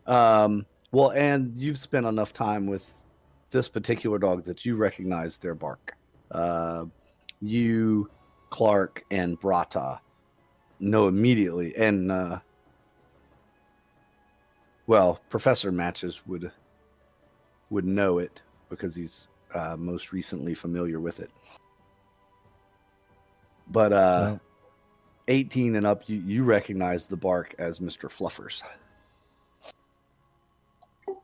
Well, and you've spent enough time with this particular dog that you recognize their bark. You, Clark, and Brata know immediately, and well, Professor Matches would know it because he's most recently familiar with it. But So, 18 and up, you recognize the bark as Mr. Fluffers.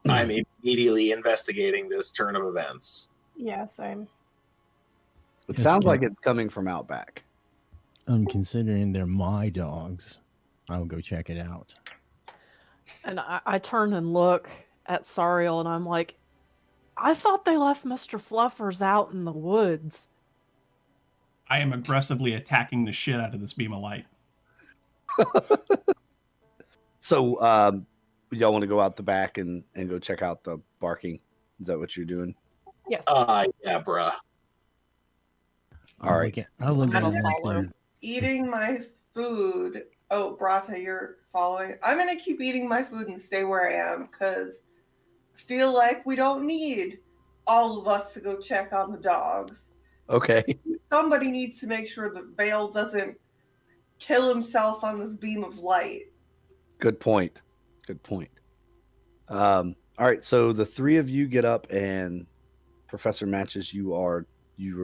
I'm immediately investigating this turn of events. Yeah, same. It Yes, sounds yeah. like it's coming from out back. considering they're my dogs, I'll go check it out. And I turn and look at Sariel and I'm like, I thought they left Mr. Fluffers out in the woods. I am aggressively attacking the shit out of this beam of light. So, y'all want to go out the back and go check out the barking? Is that what you're doing? Yes. Yeah, bruh. All right. I'll look at I'll him. follow. Eating my food. Oh, Brata, you're following. I'm gonna keep eating my food and stay where I am because I feel like we don't need all of us to go check on the dogs. Okay. Somebody needs to make sure that Vale doesn't kill himself on this beam of light. Good point. Good point. All right. So the three of you get up, and Professor Matches, you were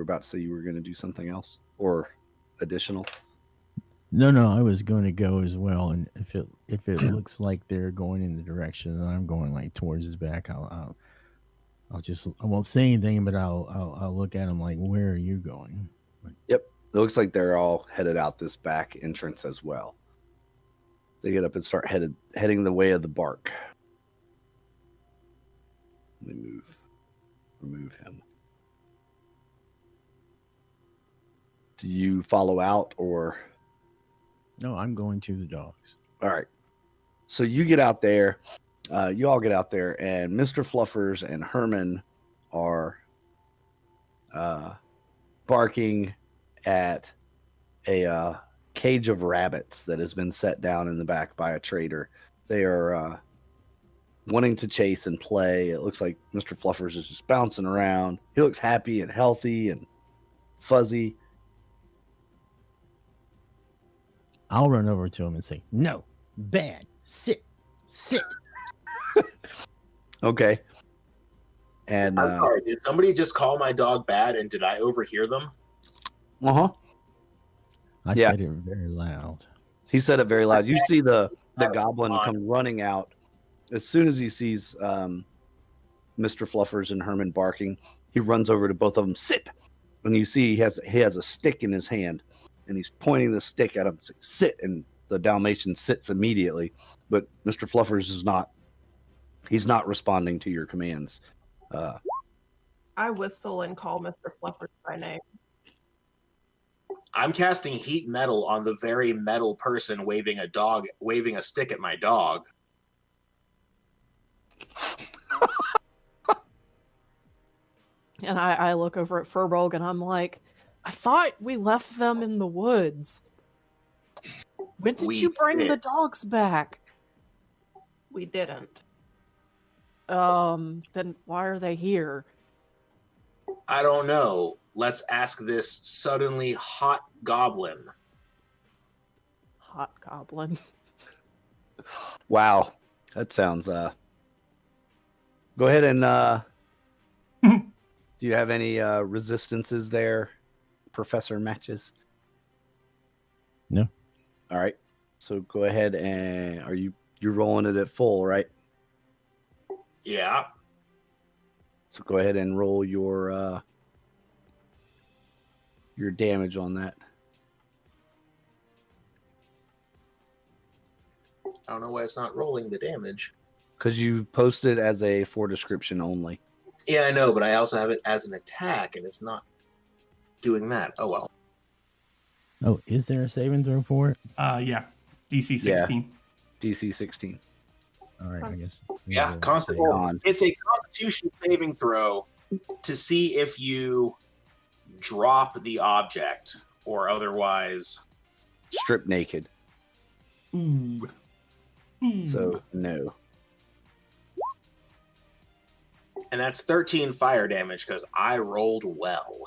about to say you were going to do something else or additional. No, I was going to go as well, and if it looks like they're going in the direction that I'm going, like towards the back, I won't say anything, but I'll look at them like, where are you going? Yep. It looks like they're all headed out this back entrance as well. They get up and start heading the way of the bark. Let me remove him. Do you follow out or? No, I'm going to the dogs. All right. So you get out there. You all get out there, and Mr. Fluffers and Herman are barking at a cage of rabbits that has been set down in the back by a trader. They are wanting to chase and play. It looks like Mr. Fluffers is just bouncing around. He looks happy and healthy and fuzzy. I'll run over to him and say, no, bad, sit. Okay. And I'm sorry, did somebody just call my dog bad, and did I overhear them? I Yeah. said it very loud. He said it very loud. You see the goblin come running out. As soon as he sees Mr. Fluffers and Herman barking, he runs over to both of them. Sit! And you see he has a stick in his hand, and he's pointing the stick at him. Sit! And the Dalmatian sits immediately. But Mr. Fluffers is not. He's not responding to your commands. I whistle and call Mr. Fluffers by name. I'm casting heat metal on the very metal person waving a stick at my dog. And I look over at Furbolg and I'm like, I thought we left them in the woods. When did We you bring did. the dogs back? We didn't. Then why are they here? I don't know. Let's ask this suddenly hot goblin. Hot goblin. Wow. That sounds Go ahead and do you have any resistances there, Professor Matches? No. All right. So go ahead and you're rolling it at full, right? Yeah. So go ahead and roll your damage on that. I don't know why it's not rolling the damage. Because you posted as a for description only. Yeah, I know, but I also have it as an attack, and it's not doing that. Oh, well. Oh, is there a saving throw for it? Yeah. DC 16. DC 16. All right, I guess. Yeah, Con. it's a Constitution saving throw to see if you drop the object or otherwise. Strip naked. Ooh. So no. And that's 13 fire damage because I rolled well.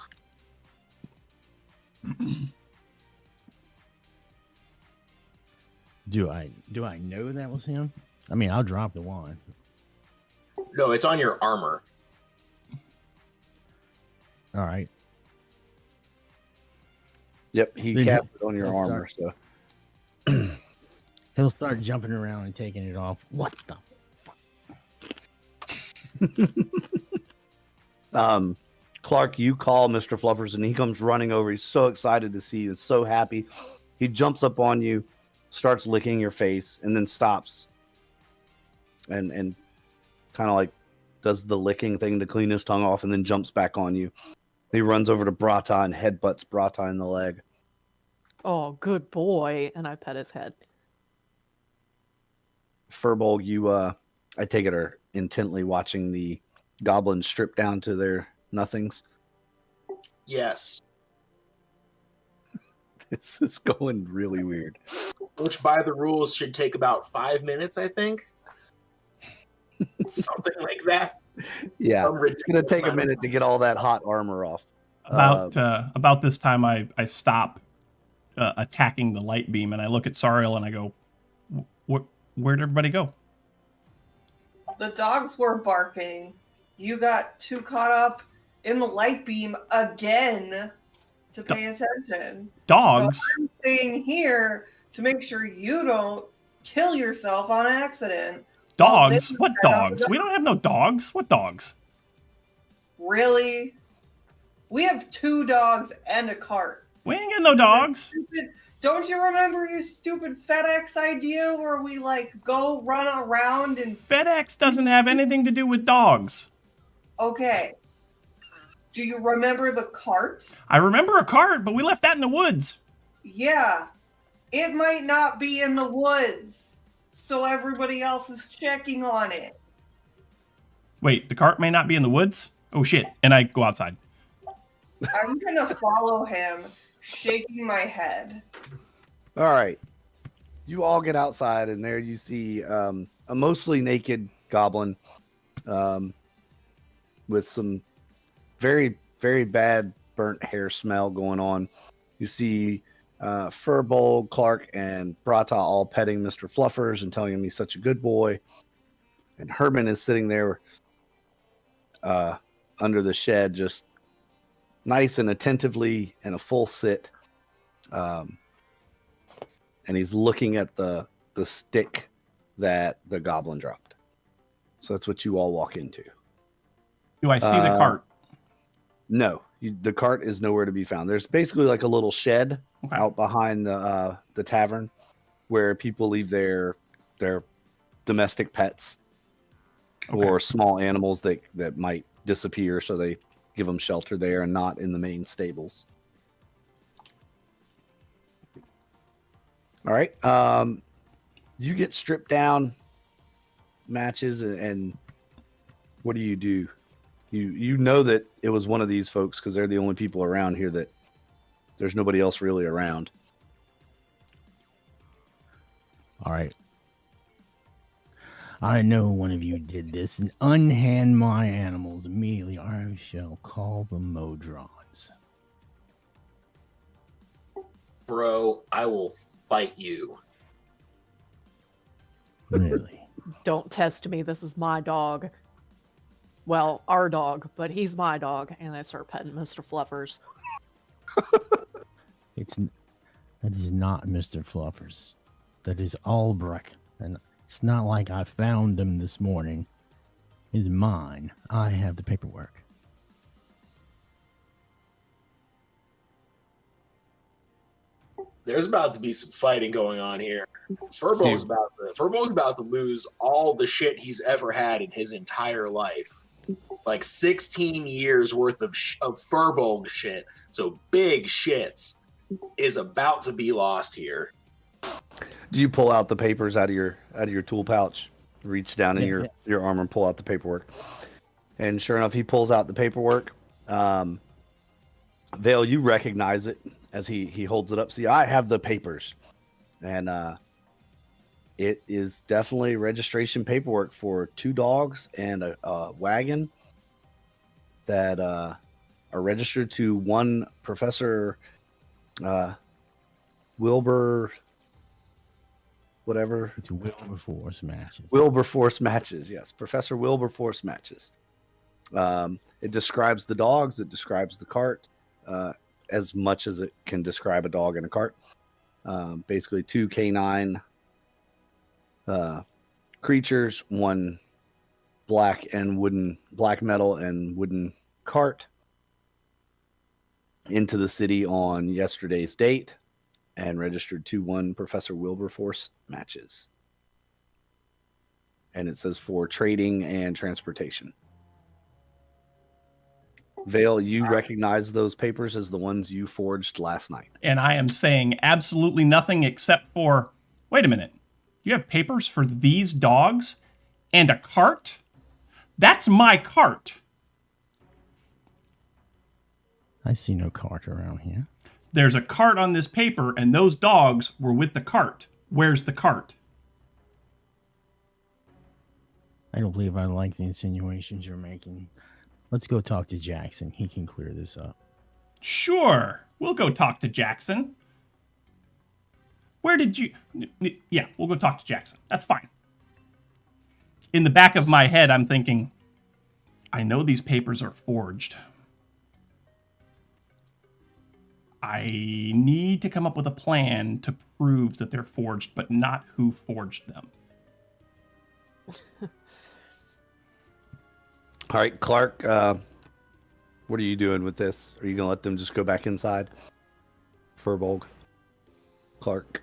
Do I know that was him? I mean, I'll drop the wand. No, it's on your armor. All right. Yep, he Then capped it on your he'll armor. So He'll start jumping around and taking it off. What the? Clark, you call Mr. Fluffers, and he comes running over. He's so excited to see you. He's so happy. He jumps up on you, starts licking your face, and then stops. And kind of like does the licking thing to clean his tongue off, and then jumps back on you. He runs over to Brata and headbutts Brata in the leg. Oh, good boy. And I pet his head. Furbolg, you I take it are intently watching the goblins strip down to their nothings. Yes. This is going really weird. Which by the rules should take about 5 minutes, I think. Something like that. Yeah, Some it's gonna ridiculous take a amount of- minute to get all that hot armor off. About this time, I stop attacking the light beam, and I look at Sariel and I go, "Where'd everybody go?" The dogs were barking. You got too caught up in the light beam again to pay attention. Dogs? So I'm staying here to make sure you don't kill yourself on accident. Dogs? they- What dogs? We don't have no dogs. What dogs? Really? We have 2 dogs and a cart. We ain't got no dogs. Don't you remember your stupid FedEx idea where we go run around and FedEx doesn't have anything to do with dogs. okay. Do you remember the cart? I remember a cart, but we left that in the woods. Yeah. It might not be in the woods. So everybody else is checking on it. Wait, the cart may not be in the woods? Oh shit. And I go outside. I'm gonna follow him, shaking my head. All right, you all get outside, and there you see a mostly naked goblin with some very, very bad burnt hair smell going on. You see Furbolg, Clark, and Brata all petting Mr. Fluffers and telling him he's such a good boy. And Herman is sitting there under the shed, just nice and attentively in a full sit. And he's looking at the stick that the goblin dropped. So that's what you all walk into. Do I see the cart? No, the cart is nowhere to be found. There's basically like a little shed Okay. out behind the tavern where people leave their domestic pets Okay. or small animals that might disappear, so they give them shelter there and not in the main stables. All right. You get stripped down matches, and what do? You know that it was one of these folks because they're the only people around here that there's nobody else really around. All right. I know one of you did this, and unhand my animals immediately, or I shall call the Modrons. Bro, I will fight you. Really? Don't test me. This is my dog. Well, our dog, but he's my dog. And I start petting Mr. Fluffers. That is not Mr. Fluffers. That is Albrecht. And it's not like I found him this morning. He's mine. I have the paperwork. There's about to be some fighting going on here. Furbolg's about to lose all the shit he's ever had in his entire life. Like 16 years worth of Furbolg shit. So big shits is about to be lost here. Do you pull out the papers out of your tool pouch, reach down in Yeah, your armor and pull out the paperwork? And sure enough, he pulls out the paperwork. Vale, you recognize it as he holds it up. See, I have the papers, and it is definitely registration paperwork for 2 dogs and a wagon that are registered to one Professor Wilbur, whatever. It's Wilberforce matches. Wilberforce matches, yes. Professor Wilberforce matches. It describes the dogs. It describes the cart as much as it can describe a dog in a cart. Basically, 2 canine creatures, 1 black metal and wooden cart into the city on yesterday's date and registered to 1 Professor Wilberforce matches. And it says for trading and transportation. Vale, you recognize those papers as the ones you forged last night. And I am saying absolutely nothing except for, wait a minute. You have papers for these dogs and a cart? That's my cart. I see no cart around here. There's a cart on this paper, and those dogs were with the cart. Where's the cart? I don't believe I like the insinuations you're making. Let's go talk to Jackson. He can clear this up. Sure. We'll go talk to Jackson. Where did you... Yeah, we'll go talk to Jackson. That's fine. In the back of my head, I'm thinking, I know these papers are forged. I need to come up with a plan to prove that they're forged, but not who forged them. All right, Clark, what are you doing with this? Are you going to let them just go back inside? Furbolg, Clark,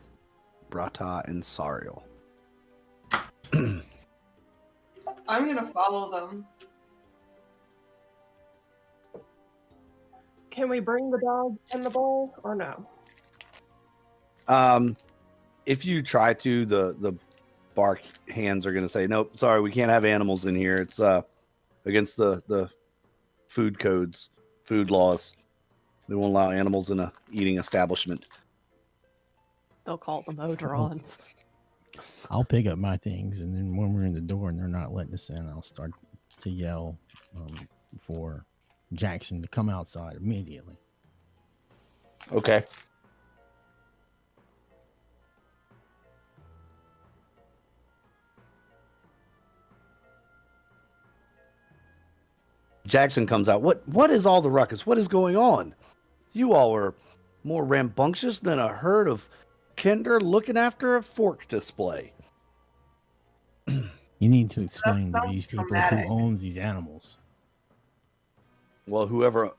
Brata, and Sariel. I'm gonna follow them. Can we bring the dog and the bowl or no? If you try to, the bark hands are going to say, nope, sorry, we can't have animals in here. It's against the food codes, food laws. They won't allow animals in a eating establishment. They'll call them Odorons. I'll pick up my things, and then when we're in the door and they're not letting us in, I'll start to yell for Jackson to come outside immediately. Okay. Jackson comes out. What is all the ruckus? What is going on? You all are more rambunctious than a herd of kinder looking after a fork display. You need to explain to sounds these people traumatic. who owns these animals. Well, whoever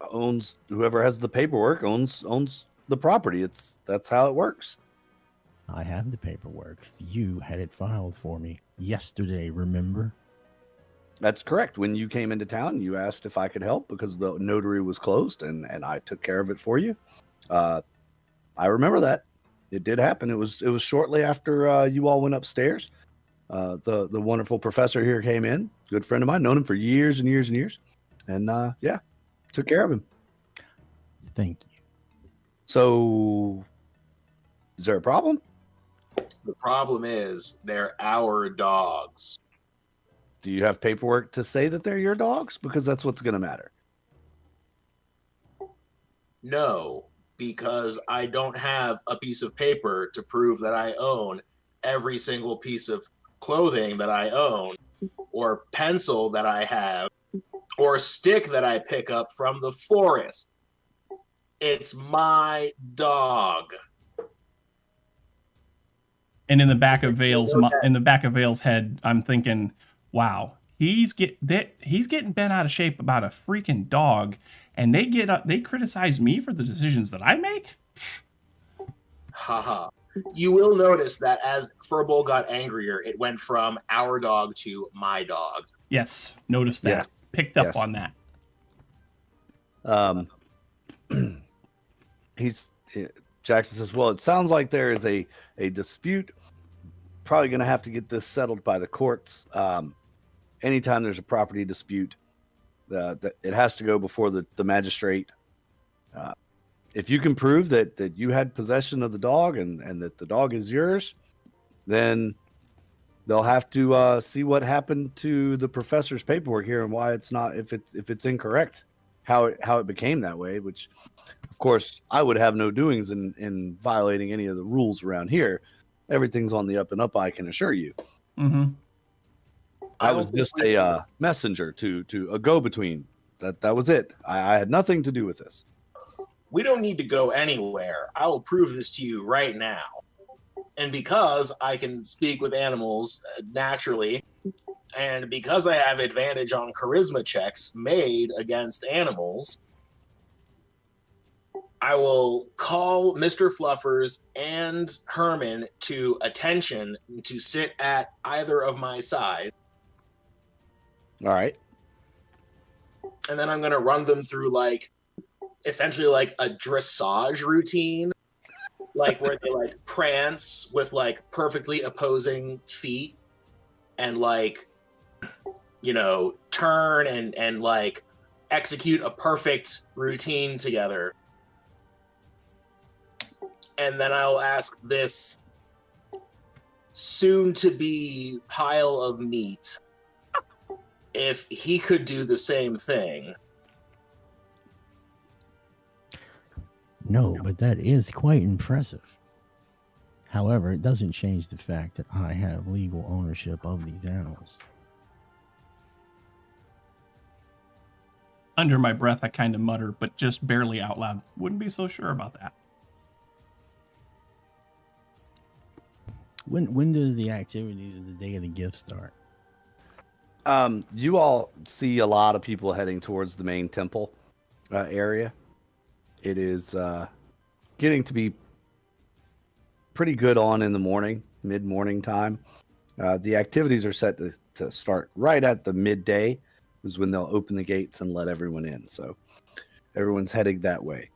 has the paperwork owns the property. That's how it works. I have the paperwork. You had it filed for me yesterday, remember? That's correct. When you came into town, you asked if I could help because the notary was closed, and I took care of it for you. I remember that. It did happen. It was shortly after you all went upstairs. The wonderful professor here came in, good friend of mine, known him for years and years and years, and yeah, took care of him. Thank you. So, is there a problem? The problem is they're our dogs. Do you have paperwork to say that they're your dogs? Because that's what's going to matter. No, because I don't have a piece of paper to prove that I own every single piece of clothing that I own, or pencil that I have, or stick that I pick up from the forest. It's my dog. And in the back of Vale's head, I'm thinking, wow, he's getting bent out of shape about a freaking dog, and they criticize me for the decisions that I make. Haha. You will notice that as Furbolg got angrier, it went from our dog to my dog. Yes, notice that. Yeah. Picked up Yes. on that. Jackson says, well, it sounds like there is a dispute. Probably going to have to get this settled by the courts. Anytime there's a property dispute, that it has to go before the magistrate. If you can prove that you had possession of the dog and that the dog is yours, then they'll have to see what happened to the professor's paperwork here and why it's not, if it's incorrect, how it became that way, which of course I would have no doings in violating any of the rules around here. Everything's on the up and up, I can assure you. Mm-hmm. I was just a messenger to a go-between. That was it. I had nothing to do with this. We don't need to go anywhere. I will prove this to you right now. And because I can speak with animals naturally, and because I have advantage on charisma checks made against animals, I will call Mr. Fluffers and Herman to attention to sit at either of my sides. All right. And then I'm going to run them through essentially like a dressage routine like where they like prance with like perfectly opposing feet and like, you know, turn and like execute a perfect routine together. And then I'll ask this soon to be pile of meat if he could do the same thing. No, but that is quite impressive. However, it doesn't change the fact that I have legal ownership of these animals. Under my breath, I kind of mutter, but just barely out loud. Wouldn't be so sure about that. When does the activities of the Day of the Gift start? You all see a lot of people heading towards the main temple area. It is getting to be pretty good on in the morning, mid-morning time. The activities are set to start right at the midday, is when they'll open the gates and let everyone in. So everyone's heading that way.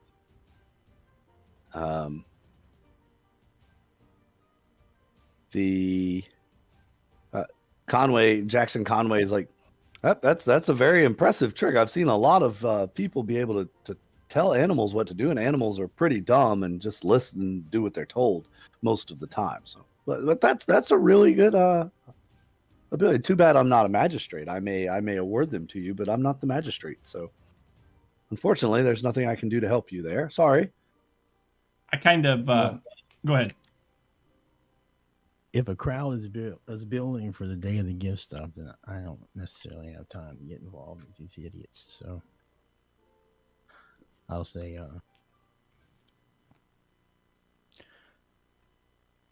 The Jackson Conway is like, that's a very impressive trick. I've seen a lot of people be able to tell animals what to do, and animals are pretty dumb and just listen and do what they're told most of the time. So, but that's a really good ability. Too bad I'm not a magistrate. I may award them to you, but I'm not the magistrate. So, unfortunately, there's nothing I can do to help you there. Sorry. I kind of go ahead. If a crowd is building for the Day of the Gift stuff, then I don't necessarily have time to get involved with these idiots. So I'll say,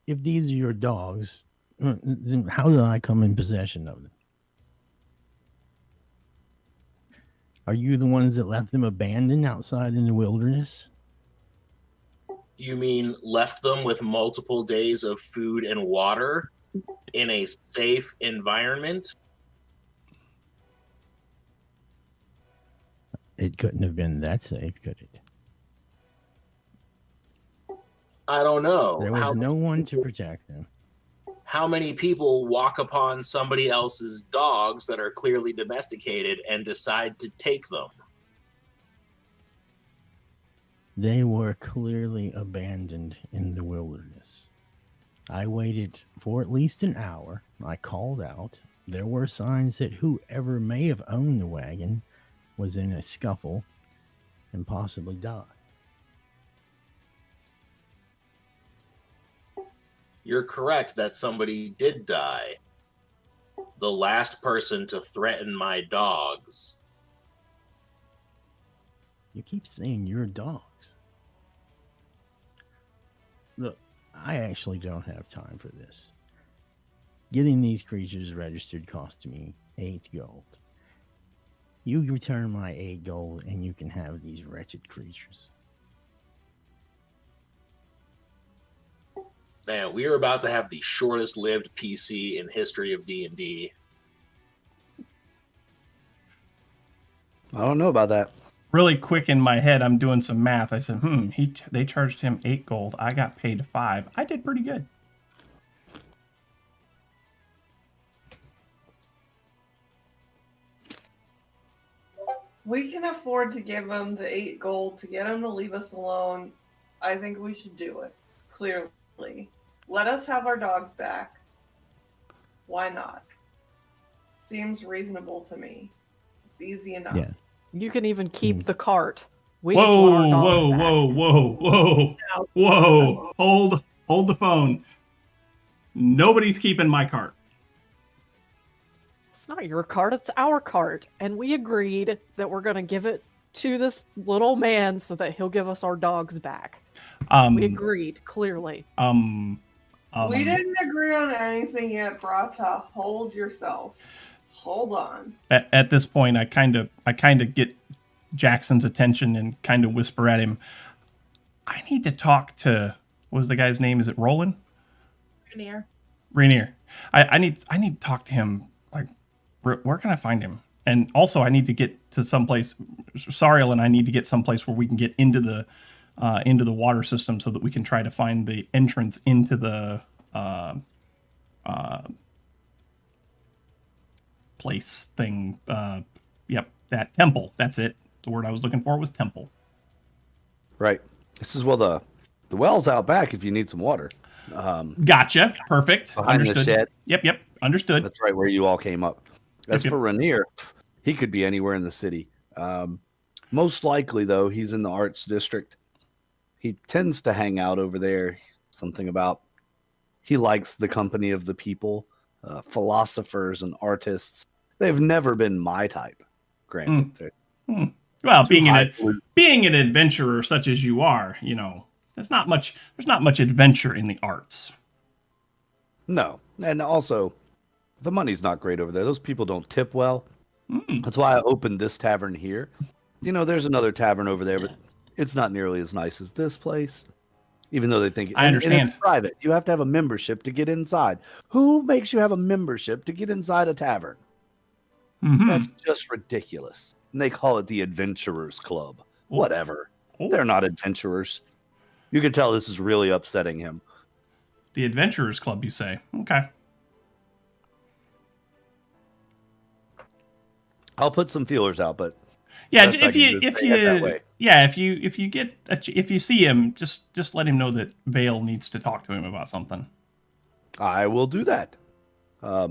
if these are your dogs, then how did I come in possession of them? Are you the ones that left them abandoned outside in the wilderness? You mean left them with multiple days of food and water in a safe environment? It couldn't have been that safe, could it? I don't know. There was no one to protect them. How many people walk upon somebody else's dogs that are clearly domesticated and decide to take them? They were clearly abandoned in the wilderness. I waited for at least an hour. I called out. There were signs that whoever may have owned the wagon was in a scuffle and possibly died. You're correct that somebody did die. The last person to threaten my dogs. You keep saying your dogs. Look, I actually don't have time for this. Getting these creatures registered cost me 8 gold. You return my 8 gold and you can have these wretched creatures. Man, we are about to have the shortest lived PC in history of D&D. I don't know about that. Really quick in my head, I'm doing some math. I said, they charged him 8 gold. I got paid 5. I did pretty good. We can afford to give him the 8 gold to get him to leave us alone. I think we should do it. Clearly. Let us have our dogs back. Why not? Seems reasonable to me. It's easy enough. Yeah. You can even keep the cart. We Whoa, just want our dogs whoa, back. whoa. Hold the phone. Nobody's keeping my cart. It's not your cart, it's our cart. And we agreed that we're going to give it to this little man so that he'll give us our dogs back. We agreed, clearly. We didn't agree on anything yet, Brata. Hold yourself. Hold on. At this point, I kind of get Jackson's attention and kind of whisper at him, I need to talk to, what was the guy's name? Is it Roland? Rainier. I need to talk to him. Like, where can I find him? And also, I need to get to someplace. Sariel and I need to get someplace where we can get into into the water system so that we can try to find the entrance into the place thing. Yep, that temple. That's it. The word I was looking for was temple. Right. This is the well's out back if you need some water. Gotcha. Perfect. Behind the Understood. shed. Yep. Understood. That's right where you all came up. As Yep. for Rainier, he could be anywhere in the city. Most likely, though, he's in the arts district. He tends to hang out over there. Something about he likes the company of the people, philosophers and artists. They've never been my type. Granted, Well, being highfalutin. being an adventurer such as you are, there's not much adventure in the arts. No, and also the money's not great over there. Those people don't tip well. Mm. That's why I opened this tavern here. There's another tavern over there, but it's not nearly as nice as this place. Even though they think I and understand. it's private. You have to have a membership to get inside. Who makes you have a membership to get inside a tavern? Mhm. That's just ridiculous. And they call it the Adventurers Club. Oh. Whatever. Oh. They're not adventurers. You can tell this is really upsetting him. The Adventurers Club, you say? Okay. I'll put some feelers out, but Yeah, best I can do is say it that way. if you see him, just let him know that Vale needs to talk to him about something. I will do that.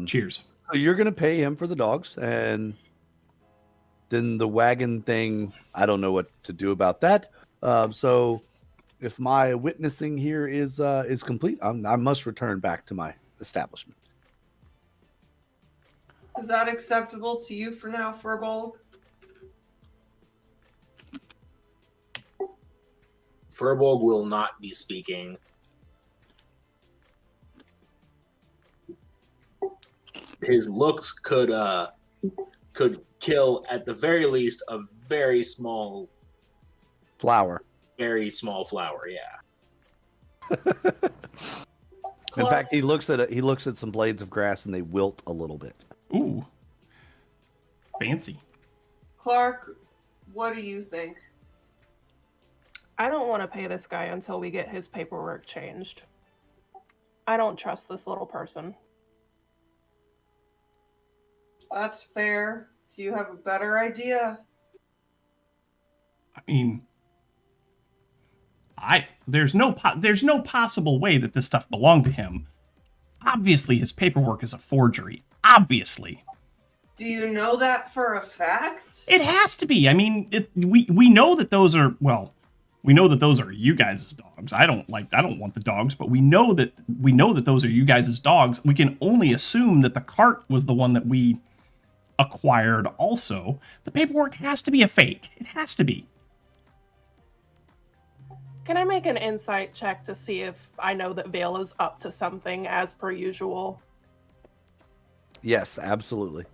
Cheers. So you're going to pay him for the dogs, and then the wagon thing, I don't know what to do about that. So if my witnessing here is complete, I must return back to my establishment. Is that acceptable to you for now, Furbolg? Furbolg will not be speaking. His looks could kill at the very least a very small Flower. flower. Yeah. In fact, he looks at some blades of grass and they wilt a little bit. Ooh. Fancy. Clark, what do you think? I don't want to pay this guy until we get his paperwork changed. I don't trust this little person. That's fair. Do you have a better idea? I mean, there's no possible way that this stuff belonged to him. Obviously, his paperwork is a forgery. Obviously. Do you know that for a fact? It has to be. I mean, we know that those are, we know that those are you guys' dogs. I don't want the dogs, but we know that those are you guys' dogs. We can only assume that the cart was the one that we acquired also. The paperwork has to be a fake. It has to be. Can I make an insight check to see if I know that Vale is up to something as per usual? Yes, absolutely.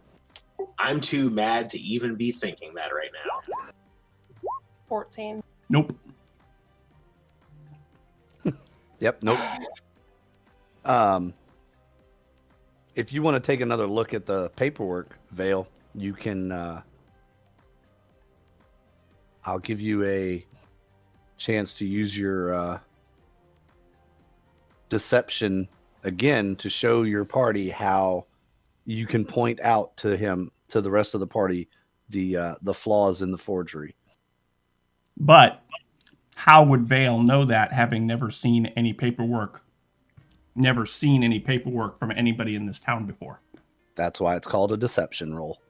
I'm too mad to even be thinking that right now. 14. Nope. Yep. Nope. If you want to take another look at the paperwork, Vale, you can. I'll give you a chance to use your deception again to show your party how you can point out to the rest of the party, the flaws in the forgery. But how would Vale know that, having never seen any paperwork from anybody in this town before? That's why it's called a deception roll.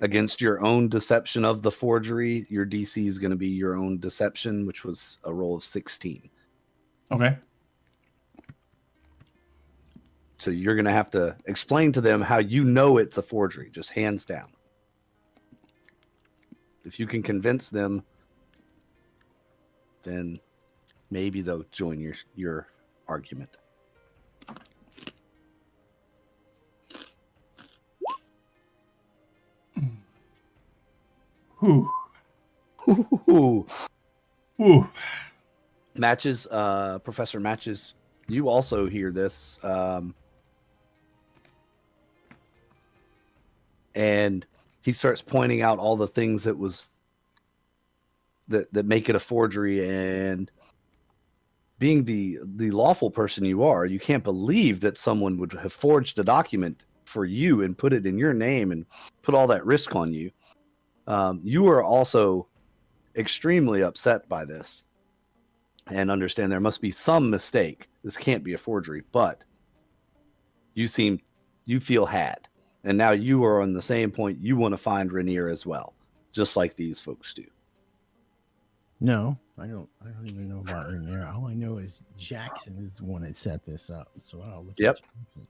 Against your own deception of the forgery, your DC is going to be your own deception, which was a roll of 16. Okay. So you're going to have to explain to them how you know it's a forgery, just hands down. If you can convince them, then maybe they'll join your argument. Whew. Ooh. Whew. Matches, Professor Matches, you also hear this. And he starts pointing out all the things that was that make it a forgery, and being the lawful person you are, you can't believe that someone would have forged a document for you and put it in your name and put all that risk on you. You are also extremely upset by this and understand there must be some mistake. This can't be a forgery, but you feel had, and now you are on the same point. You want to find Rainier as well, just like these folks do. No, I don't even know about Rainier. All I know is Jackson is the one that set this up. So I'll look Yep. at Jackson.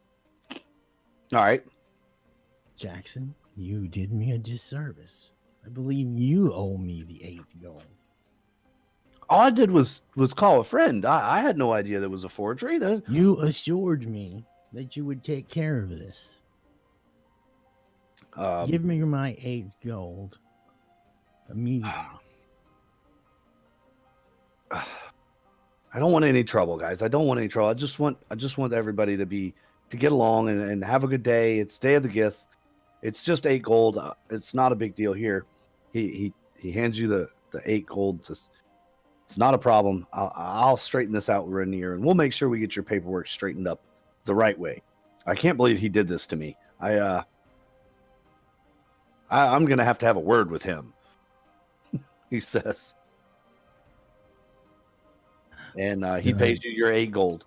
All right. Jackson, you did me a disservice. I believe you owe me the 8 gold. All I did was call a friend. I had no idea that was a forgery. You assured me that you would take care of this. Give me my 8 gold immediately. I don't want any trouble, guys. I don't want any trouble. I just want everybody to get along and have a good day. It's Day of the Gith. It's just 8 gold. It's not a big deal here. He hands you the 8 gold. It's not a problem. I'll straighten this out with Rainier, and we'll make sure we get your paperwork straightened up the right way. I can't believe he did this to me. I'm gonna have to have a word with him. He says, and he pays you your 8 gold.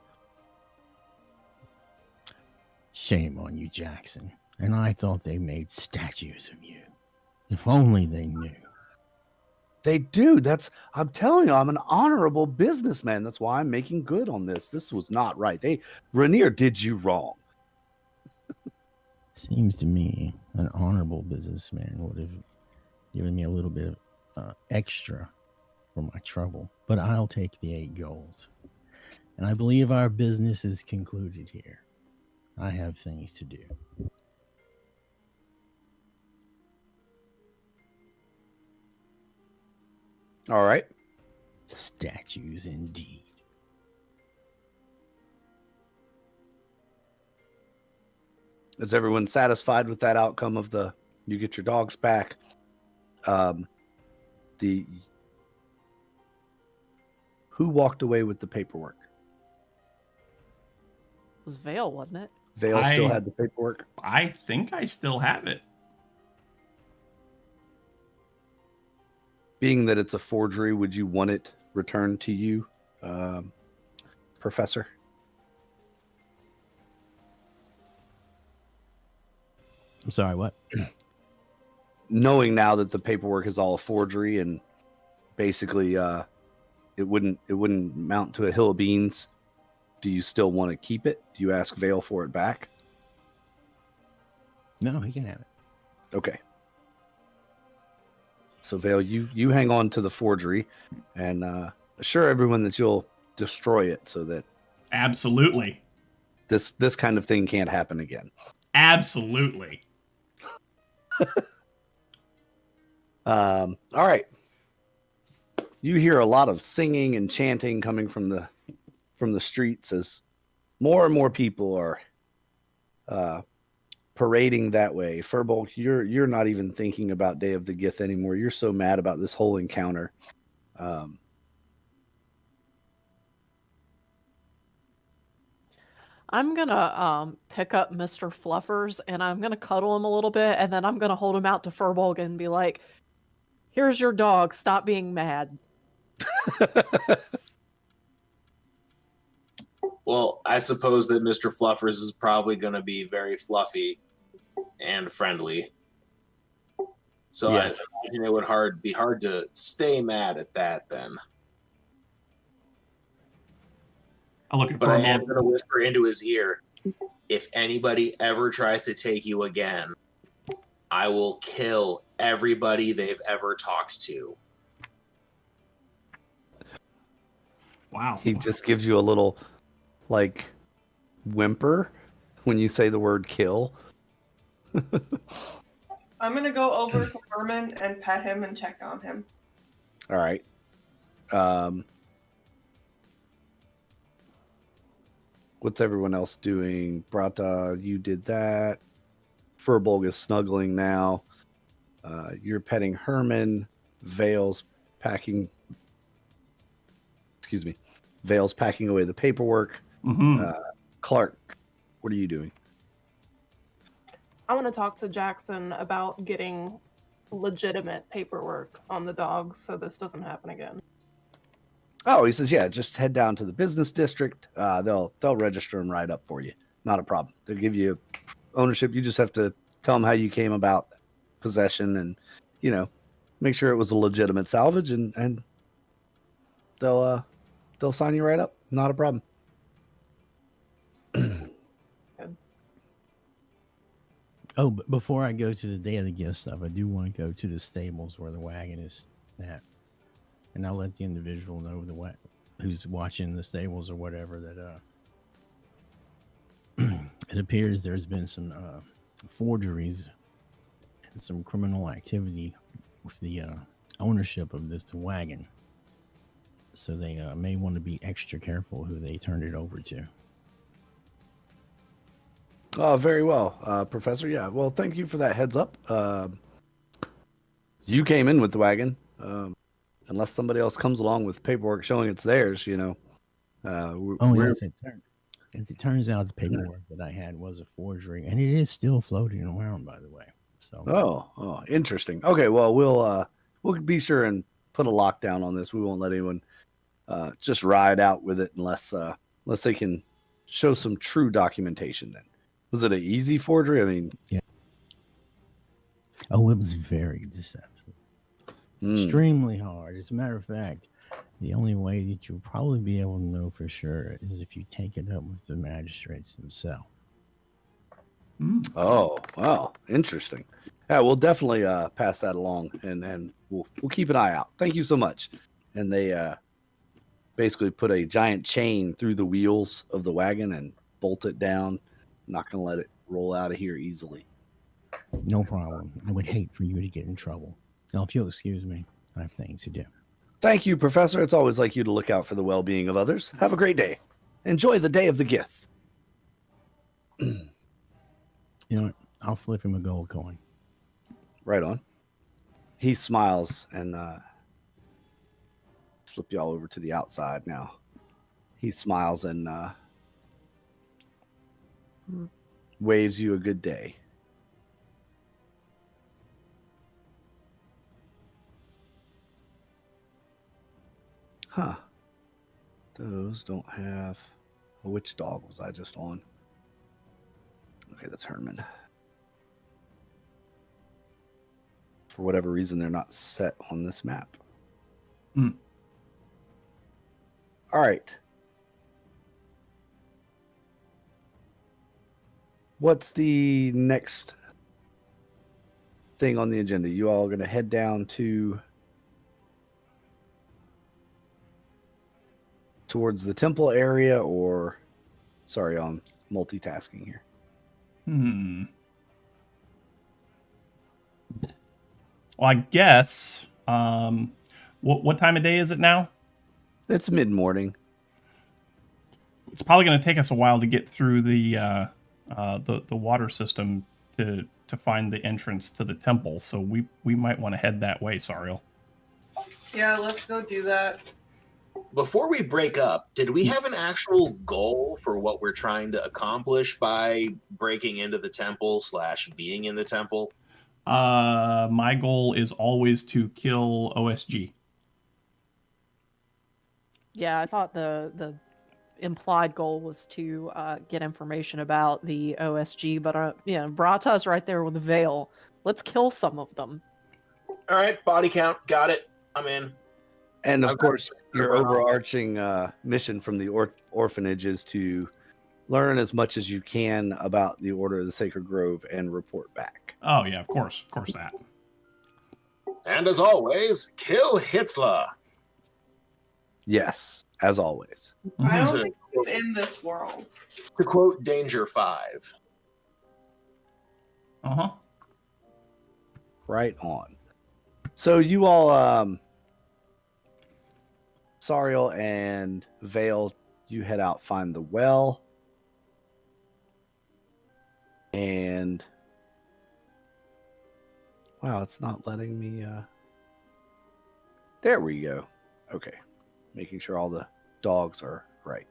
Shame on you, Jackson. And I thought they made statues of you. If only they knew. They do. I'm telling you, I'm an honorable businessman. That's why I'm making good on this. This was not right. Rainier did you wrong. Seems to me an honorable businessman would have given me a little bit of extra for my trouble. But I'll take the 8 gold. And I believe our business is concluded here. I have things to do. All right. Statues indeed. Is everyone satisfied with that outcome of you get your dogs back? Who walked away with the paperwork? It was Vale, wasn't it? Vale still had the paperwork. I think I still have it. Being that it's a forgery, would you want it returned to you, Professor? I'm sorry, what? Knowing now that the paperwork is all a forgery and basically it wouldn't mount to a hill of beans, do you still want to keep it? Do you ask Vale for it back? No, he can have it. Okay. So Vale, you hang on to the forgery and assure everyone that you'll destroy it so that Absolutely. this kind of thing can't happen again. Absolutely. All right. You hear a lot of singing and chanting coming from the streets as more and more people are parading that way. Firbolg, you're not even thinking about Day of the Gith anymore. You're so mad about this whole encounter. I'm gonna pick up Mr. Fluffers and I'm gonna cuddle him a little bit, and then I'm gonna hold him out to Firbolg and be like, "Here's your dog. Stop being mad." Well, I suppose that Mr. Fluffers is probably going to be very fluffy and friendly. So Yes. I imagine it would be hard to stay mad at that then. I'll look at But I am Firbolg. going to whisper into his ear, if anybody ever tries to take you again, I will kill everybody they've ever talked to. Wow. He just gives you a little like whimper when you say the word kill. I'm gonna go over to Herman and pet him and check on him. All right. What's everyone else doing? Brata, you did that. Firbolg is snuggling now. You're petting Herman. Vale's packing. Excuse me. Vale's packing away the paperwork. Mm-hmm. Clark, what are you doing? I want to talk to Jackson about getting legitimate paperwork on the dogs so this doesn't happen again. Oh, he says, yeah, just head down to the business district. They'll register them right up for you. Not a problem. They'll give you ownership. You just have to tell them how you came about possession and, make sure it was a legitimate salvage and they'll sign you right up. Not a problem. Oh, but before I go to the Day of the Gift stuff, I do want to go to the stables where the wagon is at. And I'll let the individual know who's watching the stables or whatever that it appears there's been some forgeries and some criminal activity with the ownership of this wagon. So they may want to be extra careful who they turned it over to. Oh, very well, Professor. Yeah, well, thank you for that heads up. You came in with the wagon. Unless somebody else comes along with paperwork showing it's theirs, As it turns out, the paperwork that I had was a forgery, and it is still floating around, by the way. So, Oh, interesting. Okay, well, we'll be sure and put a lockdown on this. We won't let anyone just ride out with it unless they can show some true documentation. Then, was it an easy forgery? I mean, yeah. Oh, it was very deceptive. Extremely hard. As a matter of fact, the only way that you'll probably be able to know for sure is if you take it up with the magistrates themselves. Oh, wow, interesting. Yeah, we'll definitely pass that along, and we'll keep an eye out. Thank you so much. And they basically put a giant chain through the wheels of the wagon and bolt it down. Not going to let it roll out of here easily. No problem. I would hate for you to get in trouble. Now, if you'll excuse me, I have things to do. Thank you, Professor. It's always like you to look out for the well-being of others. Have a great day. Enjoy the Day of the Gift. You know what? I'll flip him a gold coin. Right on. He smiles and flip you all over to the outside now. He smiles and waves you a good day. Huh. Those don't have... Which dog was I just on? Okay, that's Herman. For whatever reason, they're not set on this map. All right. What's the next thing on the agenda? You all going to head down towards the temple area, or... Sorry, I'm multitasking here. Well, I guess. What time of day is it now? It's mid-morning. It's probably going to take us a while to get through the water system to find the entrance to the temple. So we might want to head that way, Sariel. Yeah, let's go do that. Before we break up, did we have an actual goal for what we're trying to accomplish by breaking into the temple / being in the temple? My goal is always to kill OSG. Yeah, I thought the implied goal was to get information about the OSG, but Brata's right there with the veil. Let's kill some of them. All right, body count, got it. I'm in. And of course, your overarching mission from the orphanage is to learn as much as you can about the Order of the Sacred Grove and report back. Oh yeah, of course that. And as always, kill Hitzler. Yes, as always. I don't think he's in this world. To quote Danger 5. Right on. So you all, Sariel and Vale, you head out, find the well. And wow, it's not letting me There we go. Okay. Making sure all the dogs are right.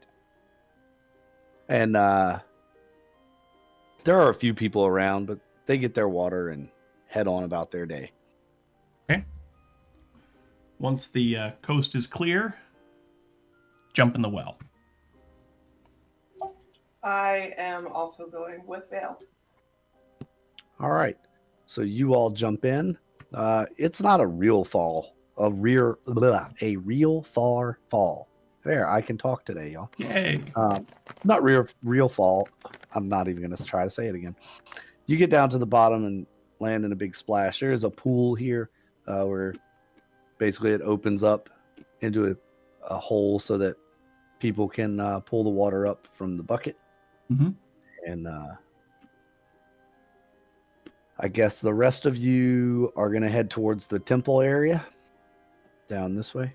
And there are a few people around, but they get their water and head on about their day. Okay. Once the coast is clear, jump in the well. I am also going with Vale. All right. So you all jump in. It's not a real fall. A real far fall. There, I can talk today, y'all. Yay. Not real fall. I'm not even going to try to say it again. You get down to the bottom and land in a big splash. There is a pool here where basically it opens up into a hole so that people can pull the water up from the bucket. Mm-hmm. And I guess the rest of you are going to head towards the temple area down this way.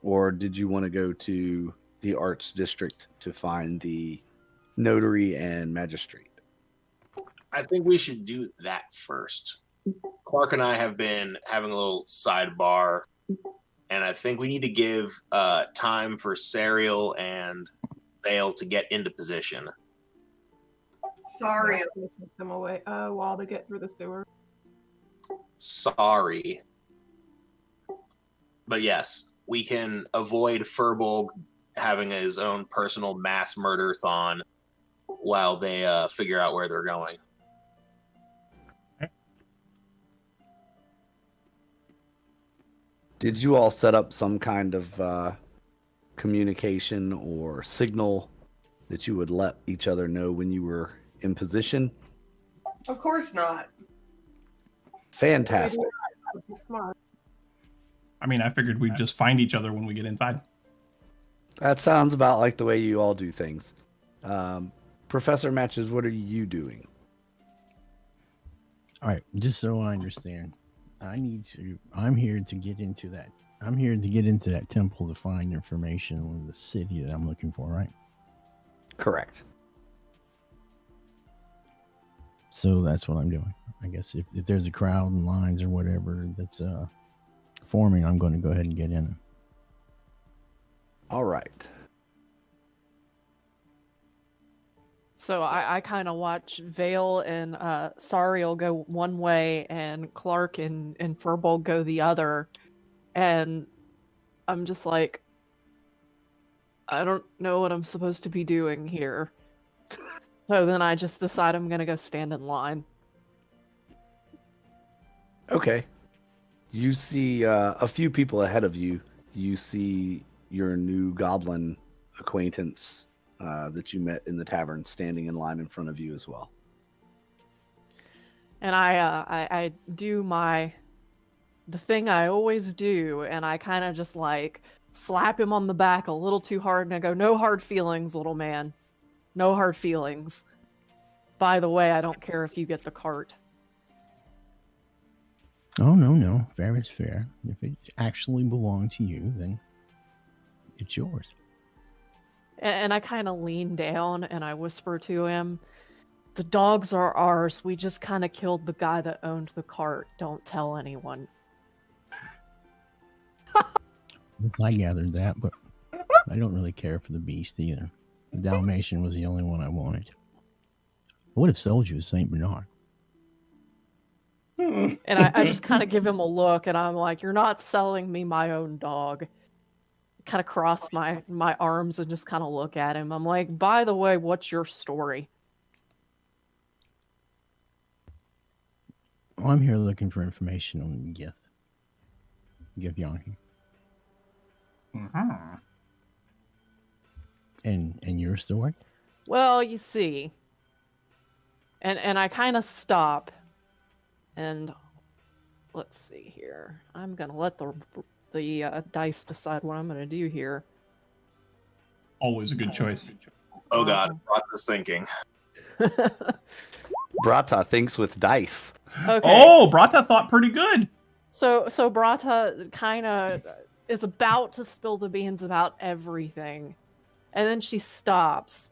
Or did you want to go to the arts district to find the notary and magistrate? I think we should do that first. Clark and I have been having a little sidebar, and I think we need to give time for Sariel and Vale to get into position. Sorry. Take them away a while to get through the sewer. Sorry. But yes, we can avoid Furbolg having his own personal mass murder-thon while they figure out where they're going. Did you all set up some kind of communication or signal that you would let each other know when you were in position? Of course not. Fantastic. Smart. I mean, I figured we'd just find each other when we get inside. That sounds about like the way you all do things. Professor Matches, what are you doing? All right, just so I understand, I'm here to get into that temple to find information on the city that I'm looking for, right? Correct. So that's what I'm doing. I guess if there's a crowd and lines or whatever that's forming, I'm going to go ahead and get in. All right. So I kind of watch Vale and Sariel go one way and Clark and Furbolg go the other. And I'm just like, I don't know what I'm supposed to be doing here. So then I just decide I'm going to go stand in line. Okay. You see a few people ahead of you. You see your new goblin acquaintance that you met in the tavern standing in line in front of you as well. And I do the thing I always do, and I kind of just like slap him on the back a little too hard, and I go, "No hard feelings, little man. No hard feelings. By the way, I don't care if you get the cart." Oh, no. Fair is fair. If it actually belonged to you, then it's yours. And I kind of lean down and I whisper to him, "The dogs are ours. We just kind of killed the guy that owned the cart. Don't tell anyone." I gathered that, but I don't really care for the beast either. The Dalmatian was the only one I wanted. I would have sold you a St. Bernard. And I just kind of give him a look, and I'm like, "You're not selling me my own dog." Kind of cross my arms and just kind of look at him. I'm like, "By the way, what's your story?" Well, I'm here looking for information on Gith Yankee. Mm-hmm. And your story? Well, you see. And I kind of stop. And let's see here. I'm going to let the dice decide what I'm going to do here. Always a good choice. Oh God, Roth's thinking. Brata thinks with dice. Okay. Oh, Brata thought pretty good. So Brata kind of is about to spill the beans about everything. And then she stops.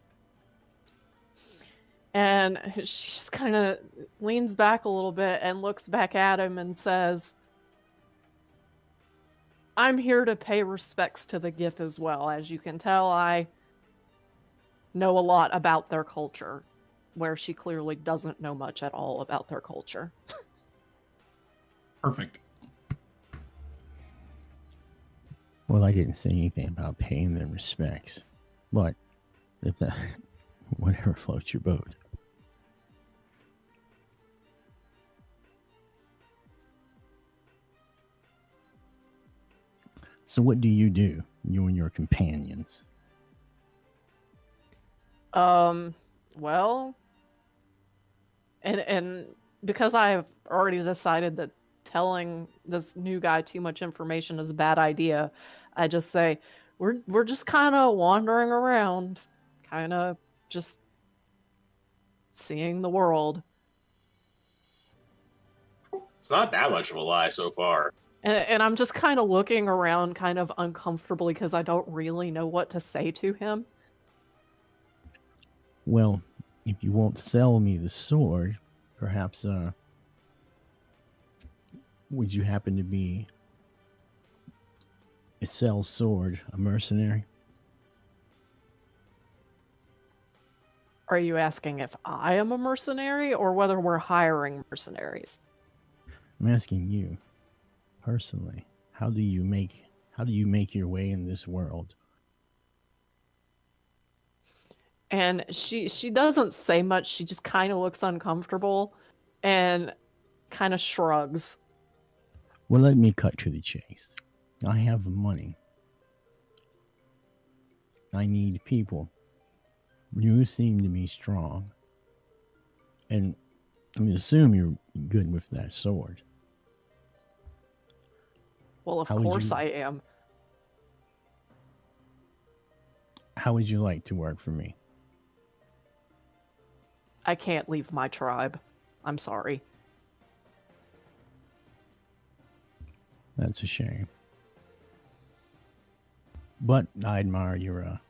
And she just kind of leans back a little bit and looks back at him and says, I'm here to pay respects to the Gith as well. As you can tell, I know a lot about their culture, where she clearly doesn't know much at all about their culture. Perfect. Well, I didn't say anything about paying them respects, but if that, whatever floats your boat. So what do, you and your companions? Well, and because I have already decided that telling this new guy too much information is a bad idea, I just say we're just kind of wandering around, kind of just seeing the world. It's not that much of a lie so far. And I'm just kind of looking around kind of uncomfortably because I don't really know what to say to him. Well, if you won't sell me the sword, perhaps would you happen to be a sell sword, a mercenary? Are you asking if I am a mercenary or whether we're hiring mercenaries? I'm asking you personally. How do you make your way in this world? And she doesn't say much. She just kind of looks uncomfortable and kind of shrugs. Well, let me cut to the chase. I have money. I need people. You seem to be strong. And I mean, assume you're good with that sword. Well, of How would course you- I am. How would you like to work for me? I can't leave my tribe. I'm sorry. That's a shame. But I admire your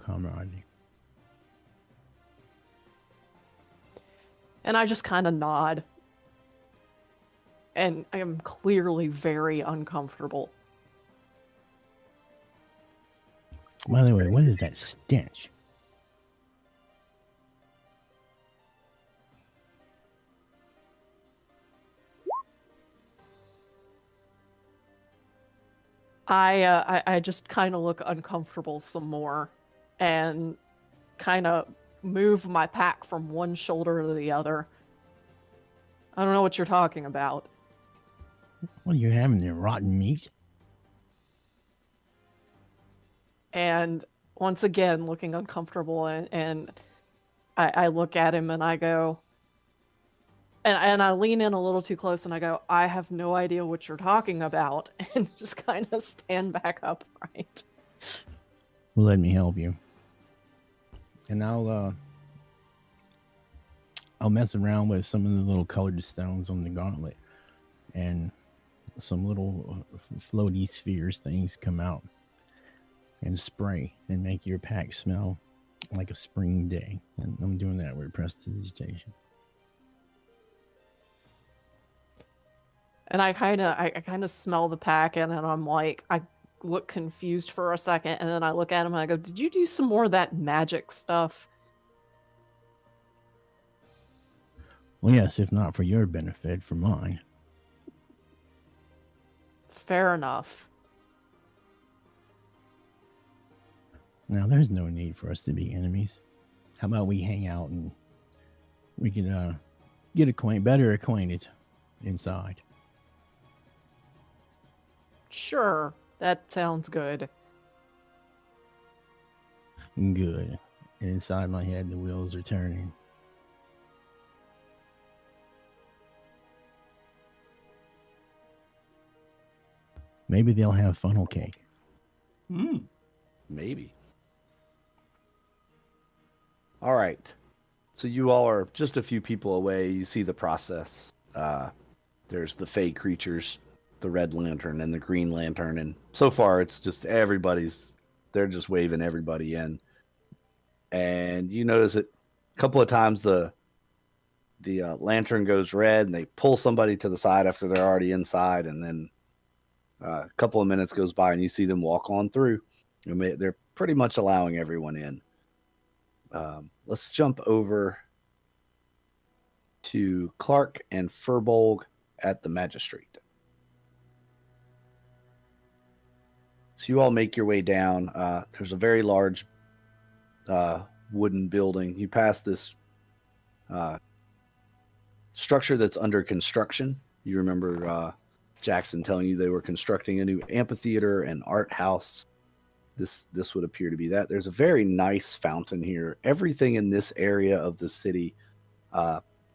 camaraderie. And I just kind of nod. And I am clearly very uncomfortable. By the way, what is that stench? I just kind of look uncomfortable some more and kind of move my pack from one shoulder to the other. I don't know what you're talking about. What are you having there? Rotten meat? And once again, looking uncomfortable, and I look at him and I go, and I lean in a little too close and I go, I have no idea what you're talking about, and just kind of stand back upright. Well, let me help you. And I'll mess around with some of the little colored stones on the gauntlet, and some little floaty spheres things come out and spray and make your pack smell like a spring day. And I'm doing that with prestidigitation. And I kind of smell the pack, and I'm like, I look confused for a second, and then I look at him and I go, did you do some more of that magic stuff? Well, yes, if not for your benefit, for mine. Fair enough. Now, there's no need for us to be enemies. How about we hang out and we can get better acquainted inside? Sure, that sounds good. Good. And inside my head, the wheels are turning. Maybe they'll have funnel cake. Maybe. All right. So you all are just a few people away. You see the process. There's the Fey creatures, the Red Lantern, and the Green Lantern. And so far, it's just they're just waving everybody in. And you notice it a couple of times the lantern goes red and they pull somebody to the side after they're already inside. And then A couple of minutes goes by and you see them walk on through. And they're pretty much allowing everyone in. Let's jump over to Clark and Furbolg at the magistrate. So you all make your way down. There's a very large wooden building. You pass this structure that's under construction. You remember Jackson telling you they were constructing a new amphitheater and art house. This would appear to be that. There's a very nice fountain here. Everything in this area of the city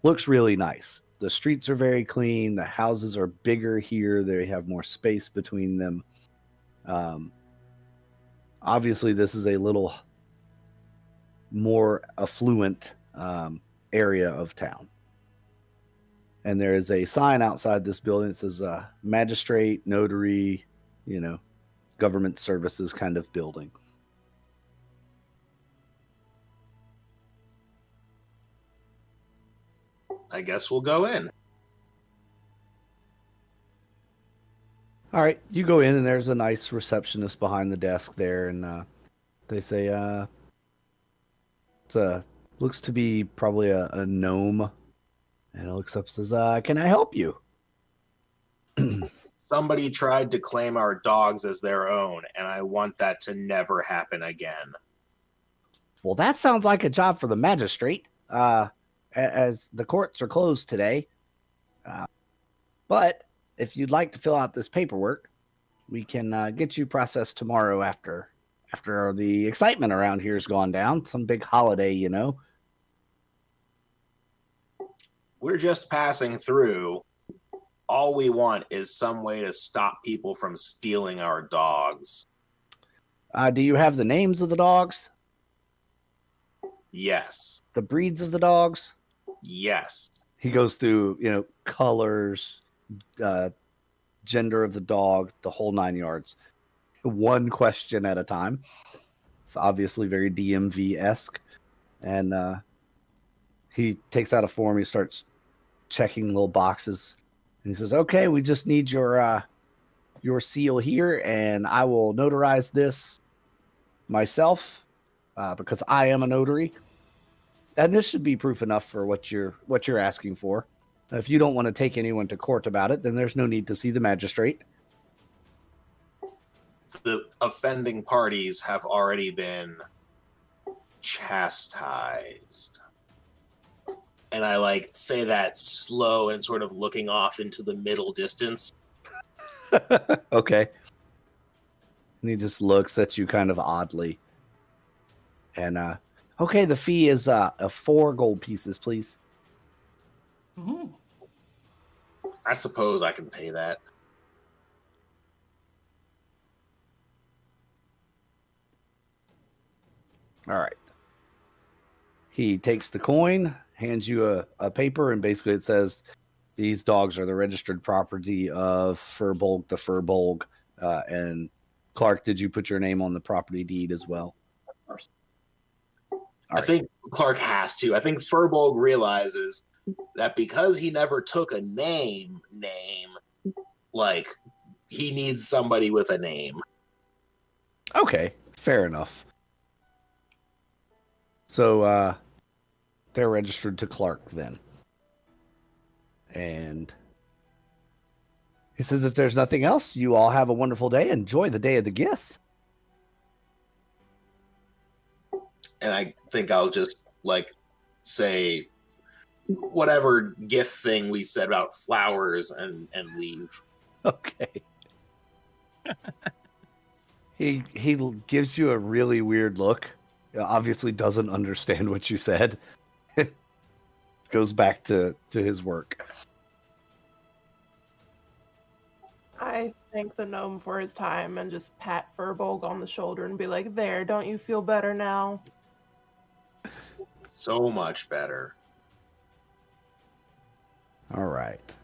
looks really nice. The streets are very clean. The houses are bigger here. They have more space between them. Obviously, this is a little more affluent area of town. And there is a sign outside this building that says magistrate, notary, government services kind of building. I guess we'll go in. All right, you go in and there's a nice receptionist behind the desk there, and they say, looks to be probably a gnome, and it looks up and says, can I help you? Somebody tried to claim our dogs as their own, and I want that to never happen again. Well, that sounds like a job for the magistrate, as the courts are closed today. But if you'd like to fill out this paperwork, we can get you processed tomorrow after the excitement around here's gone down. Some big holiday, We're just passing through. All we want is some way to stop people from stealing our dogs. Do you have the names of the dogs? Yes. The breeds of the dogs? Yes. He goes through, colors, gender of the dog, the whole 9 yards. One question at a time. It's obviously very DMV-esque. And he takes out a form. He starts checking little boxes. And he says, okay, we just need your seal here, and I will notarize this myself because I am a notary. And this should be proof enough for what you're asking for. If you don't want to take anyone to court about it, then there's no need to see the magistrate. The offending parties have already been chastised. And I say that slow and sort of looking off into the middle distance. Okay. And he just looks at you kind of oddly. And okay, the fee is 4 gold pieces, please. Mm-hmm. I suppose I can pay that. All right. He takes the coin, hands you a paper, and basically it says these dogs are the registered property of Furbolg the Furbolg. And Clark, did you put your name on the property deed as well? Of course. I think Clark has to. I think Furbolg realizes that because he never took a name, he needs somebody with a name. Okay, fair enough. So they're registered to Clark then. And he says, if there's nothing else, you all have a wonderful day. Enjoy the day of the Gith. And I think I'll just say whatever gift thing we said about flowers and leave. Okay. He gives you a really weird look. Obviously doesn't understand what you said. Goes back to his work. I thank the gnome for his time and just pat Furbolg on the shoulder and be like, there, don't you feel better now? So much better. All right.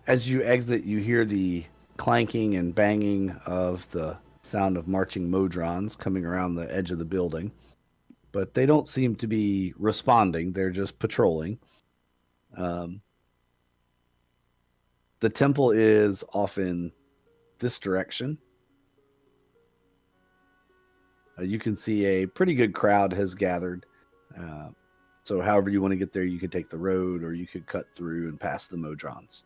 As you exit, you hear the clanking and banging of the sound of marching Modrons coming around the edge of the building. But they don't seem to be responding. They're just patrolling. The temple is off in this direction, you can see a pretty good crowd has gathered. So however you want to get there, you could take the road or you could cut through and pass the Modrons.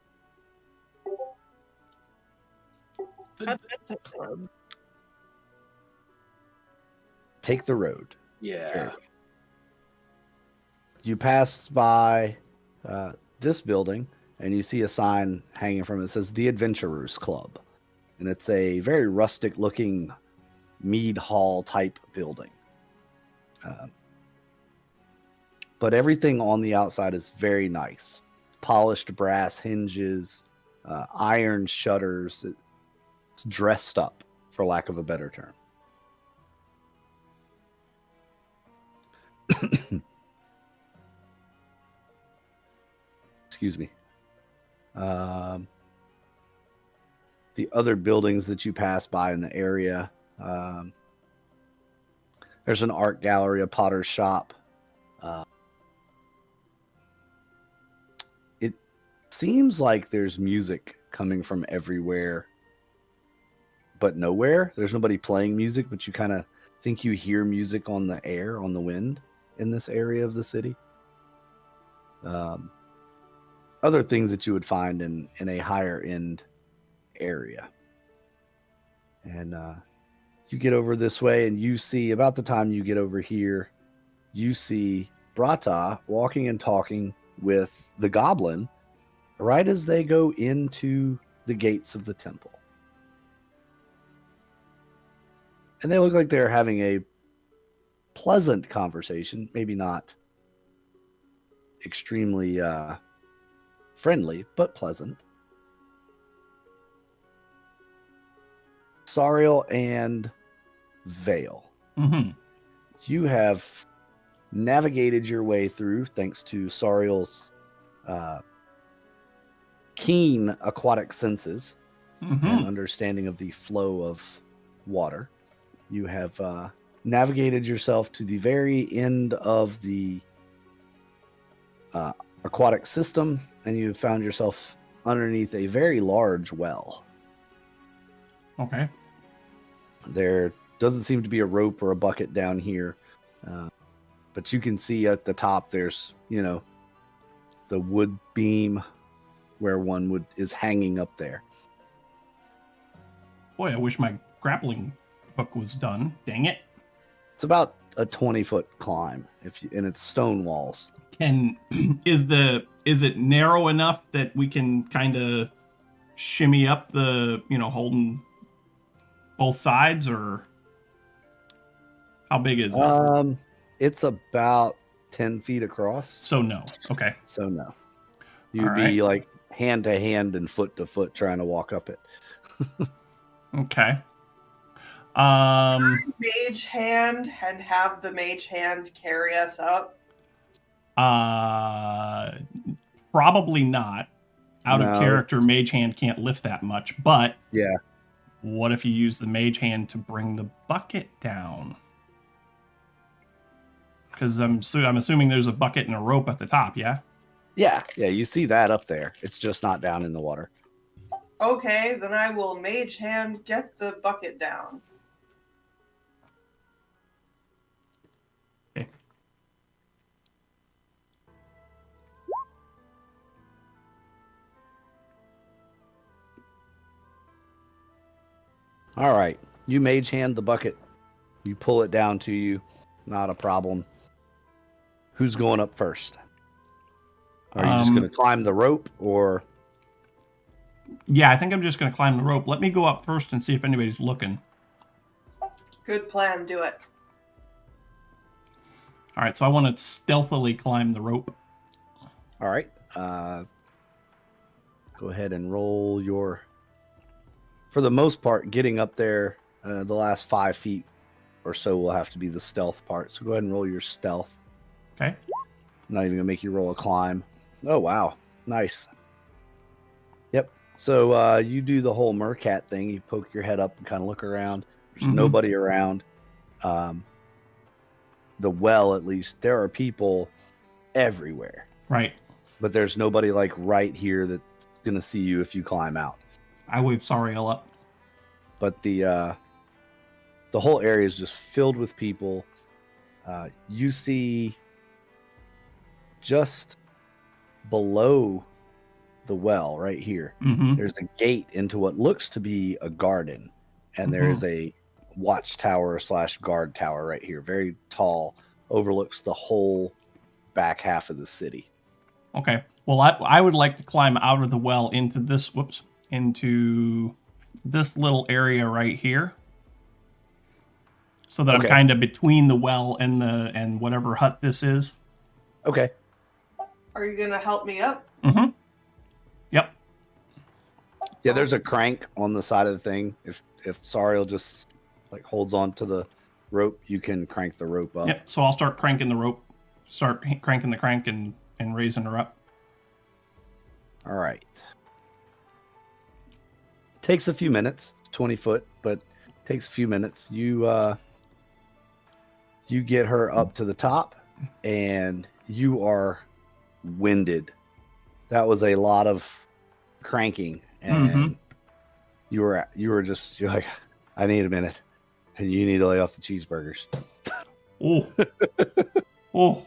That's a club. Take the road. Yeah. Sure. You pass by this building and you see a sign hanging from it that says The Adventurers Club. And it's a very rustic looking mead hall type building. But everything on the outside is very nice. Polished brass hinges, iron shutters. It's dressed up, for lack of a better term. Excuse me. The other buildings that you pass by in the area, there's an art gallery, a potter's shop. It seems like there's music coming from everywhere, but nowhere. There's nobody playing music, but you kind of think you hear music on the air, on the wind in this area of the city. Other things that you would find in a higher end area. And you get over this way and you see, about the time you get over here, you see Brata walking and talking with the goblin right as they go into the gates of the temple. And they look like they're having a pleasant conversation, maybe not extremely friendly, but pleasant. Sariel and Vale. Mm-hmm. You have navigated your way through, thanks to Sariel's keen aquatic senses and understanding of the flow of water. You have navigated yourself to the very end of the aquatic system, and you found yourself underneath a very large well. Okay. There doesn't seem to be a rope or a bucket down here, but you can see at the top there's, the wood beam where one is hanging up there. Boy, I wish my grappling hook was done. Dang it. It's about a 20-foot climb, and it's stone walls. Is it narrow enough that we can kind of shimmy up the, holding both sides, or how big is it? It's about 10 feet across. So no. Okay. So no. You'd All be right. like hand to hand and foot to foot trying to walk up it. Okay. Mage hand and have the mage hand carry us up. Probably not. Out No, of character, mage hand can't lift that much, but Yeah. what if you use the mage hand to bring the bucket down? Because I'm assuming there's a bucket and a rope at the top, yeah? Yeah, you see that up there. It's just not down in the water. Okay, then I will mage hand get the bucket down. Okay. All right. You mage hand the bucket. You pull it down to you. Not a problem. Who's going up first? Are you just going to climb the rope, or? Yeah, I think I'm just going to climb the rope. Let me go up first and see if anybody's looking. Good plan, do it. All right, so I want to stealthily climb the rope. All right. Go ahead and roll your. For the most part, getting up there, the last 5 feet or so will have to be the stealth part. So go ahead and roll your stealth. Okay. I'm not even gonna make you roll a climb. Oh wow, nice. Yep. So you do the whole mercat thing. You poke your head up and kind of look around. There's nobody around. The well, at least, there are people everywhere. Right. But there's nobody like right here that's gonna see you if you climb out. I wave Sariel up. but the whole area is just filled with people. You see just below the well right here, Mm-hmm. there's a gate into what looks to be a garden, and there is a watchtower / guard tower right here, very tall, overlooks the whole back half of the city. Okay. Well, I would like to climb out of the well into this. Into this little area right here, so that I'm Okay. kind of between the well and whatever hut this is. Okay. Are you gonna help me up? Mm-hmm. Yep. Yeah, there's a crank on the side of the thing. If Sariel just like holds on to the rope, you can crank the rope up. Yep. So I'll start cranking the rope, start cranking the crank and raising her up. All right. Takes a few minutes. It's 20 foot, but takes a few minutes. You get her up to the top, and you are winded. That was a lot of cranking, and you're like, I need a minute, and you need to lay off the cheeseburgers. Oh. Oh.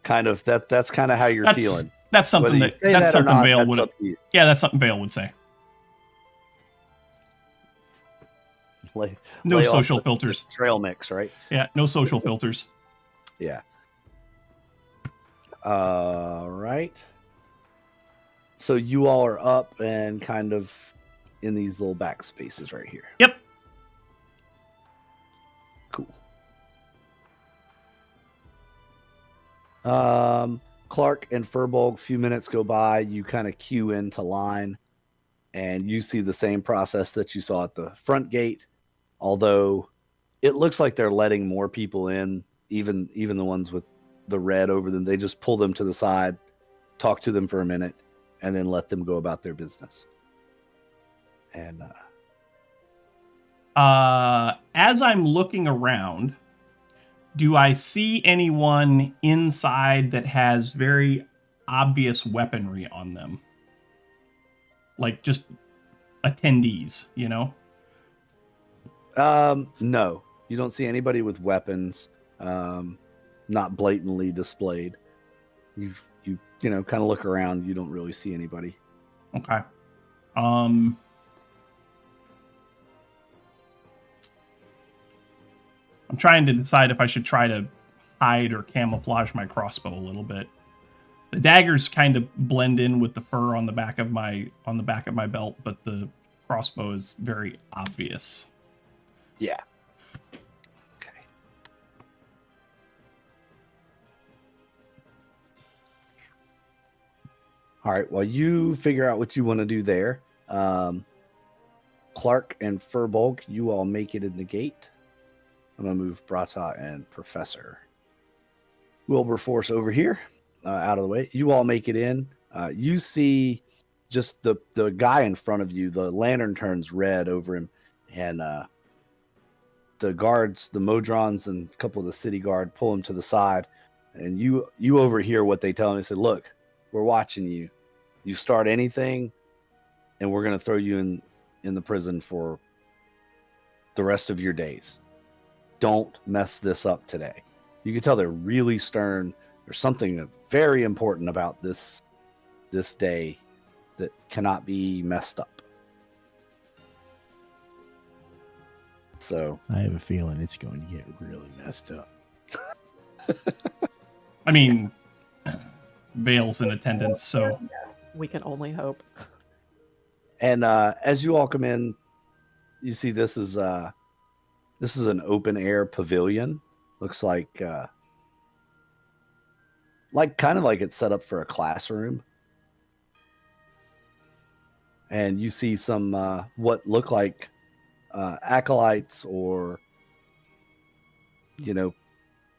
Kind of that's kind of how you're feeling. That's something Whether you say that's that or something not, Vale that's would. up to you. Yeah, that's something Vale would say. No Lay off social the filters. trail mix, right? Yeah, no social filters. Yeah. All right. So you all are up and kind of in these little back spaces right here. Yep. Cool. Clark and Furbolg, a few minutes go by. You kind of queue into line, and you see the same process that you saw at the front gate. Although it looks like they're letting more people in, even the ones with the red over them. They just pull them to the side, talk to them for a minute, and then let them go about their business. And as I'm looking around, do I see anyone inside that has very obvious weaponry on them? Like just attendees, you know? no, you don't see anybody with weapons, not blatantly displayed. You kind of look around. You don't really see anybody. Okay. I'm trying to decide if I should try to hide or camouflage my crossbow a little bit. The daggers kind of blend in with the fur on the back of my belt, but the crossbow is very obvious. Yeah. Okay. All right. Well, you figure out what you want to do there. Clark and Furbolg, you all make it in the gate. I'm going to move Brata and Professor Wilberforce over here, out of the way. You all make it in. You see just the guy in front of you. The lantern turns red over him, and the guards, the Modrons, and a couple of the city guard pull him to the side, and you overhear what they tell him. They said, "Look, we're watching you. You start anything, and we're going to throw you in the prison for the rest of your days. Don't mess this up today." You can tell they're really stern. There's something very important about this day that cannot be messed up. So I have a feeling it's going to get really messed up. I mean, Vale's in attendance, so We can only hope. And as you all come in, you see this is an open air pavilion. Looks like kind of like it's set up for a classroom. And you see some what look like acolytes or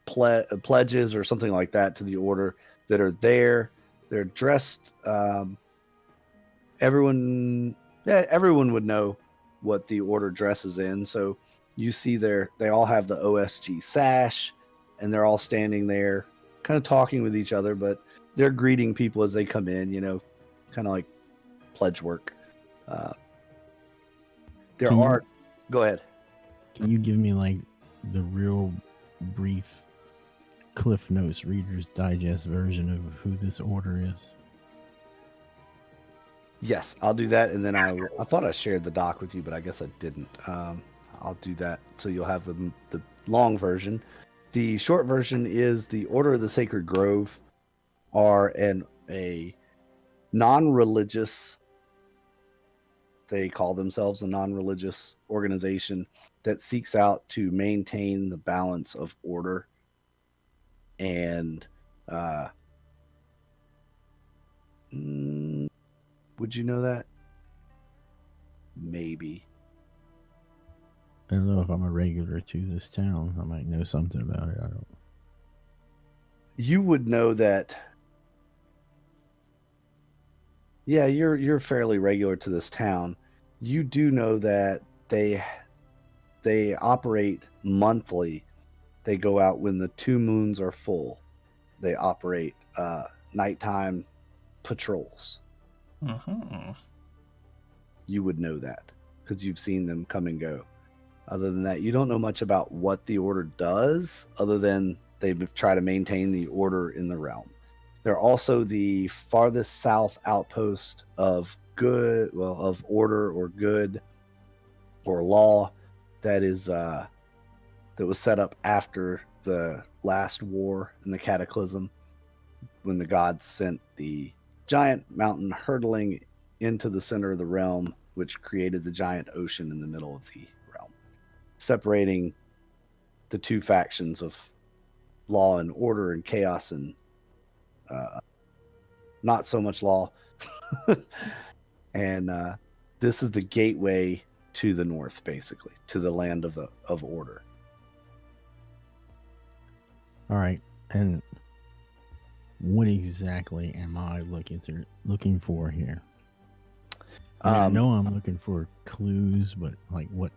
pledges or something like that to the order that are there. They're dressed. Everyone would know what the order dresses in. So you see they all have the OSG sash, and they're all standing there kind of talking with each other, but they're greeting people as they come in, kind of like pledge work. There Can you- are Go ahead. Can you give me like the real brief Cliff Notes Reader's Digest version of who this order is? Yes, I'll do that, and then I thought I shared the doc with you, but I guess I didn't. I'll do that, so you'll have the long version. The short version is the Order of the Sacred Grove are a non-religious. They call themselves a non-religious organization that seeks out to maintain the balance of order and would you know that? Maybe. I don't know if I'm a regular to this town. I might know something about it. I don't. You would know that. Yeah, you're fairly regular to this town. You do know that they operate monthly. They go out when the 2 moons are full. They operate nighttime patrols. Uh-huh. You would know that because you've seen them come and go. Other than that, you don't know much about what the order does, other than they try to maintain the order in the realm. They're also the farthest south outpost of of order or good or law that was set up after the last war in the Cataclysm, when the gods sent the giant mountain hurtling into the center of the realm, which created the giant ocean in the middle of the realm, separating the two factions of law and order and chaos and not so much law. And this is the gateway to the north, basically, to the land of order. All right, and what exactly am I looking for here? I know I'm looking for clues, but like what?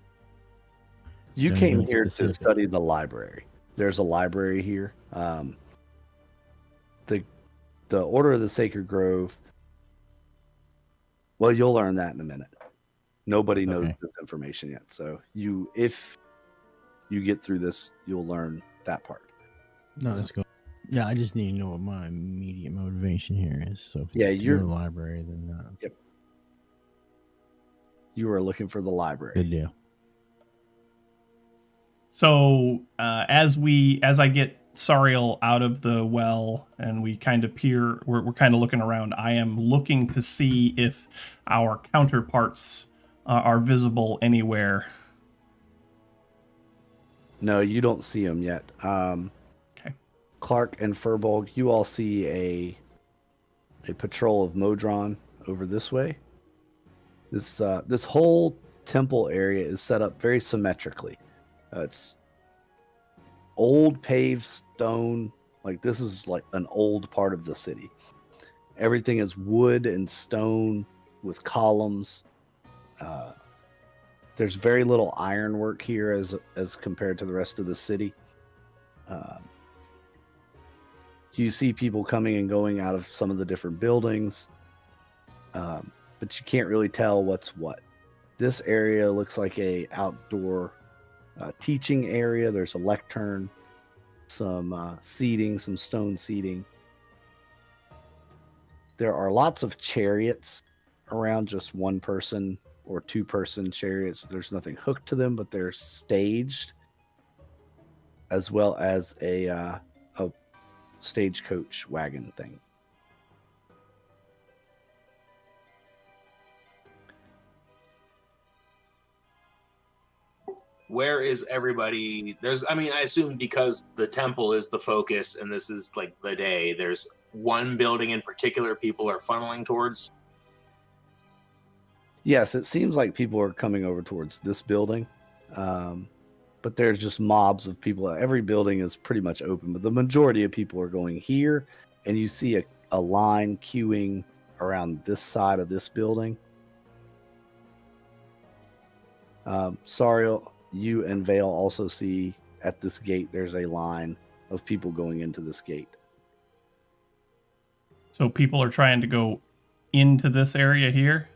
You Is there came anything here to specific? study the library. There's a library here. The Order of the Sacred Grove. Well, you'll learn that in a minute. Nobody knows Okay. this information yet. So if you get through this, you'll learn that part. No, let's go. Yeah, I just need to know what my immediate motivation here is. So if it's Yeah, to go to you're- the library, then You are looking for the library. good deal. So as I get Sariel out of the well and we kind of we're kind of looking around. I am looking to see if our counterparts are visible anywhere. No, you don't see them yet. Okay. Clark and Furbolg, you all see a patrol of Modron over this way. This whole temple area is set up very symmetrically. It's old paved stone. Like, this is like an old part of the city. Everything is wood and stone with columns. There's very little ironwork here as compared to the rest of the city. You see people coming and going out of some of the different buildings, but you can't really tell what's what. This area looks like a outdoor teaching area. There's a lectern, some seating, some stone seating. There are lots of chariots around, just one person or two person chariots. There's nothing hooked to them, but they're staged, as well as a stagecoach wagon thing. Where is everybody? I assume because the temple is the focus and this is like the day, there's one building in particular people are funneling towards. Yes, it seems like people are coming over towards this building, but there's just mobs of people. Every building is pretty much open, but the majority of people are going here, and you see a line queuing around this side of this building. Sariel, you and Vale also see at this gate there's a line of people going into this gate. So people are trying to go into this area here.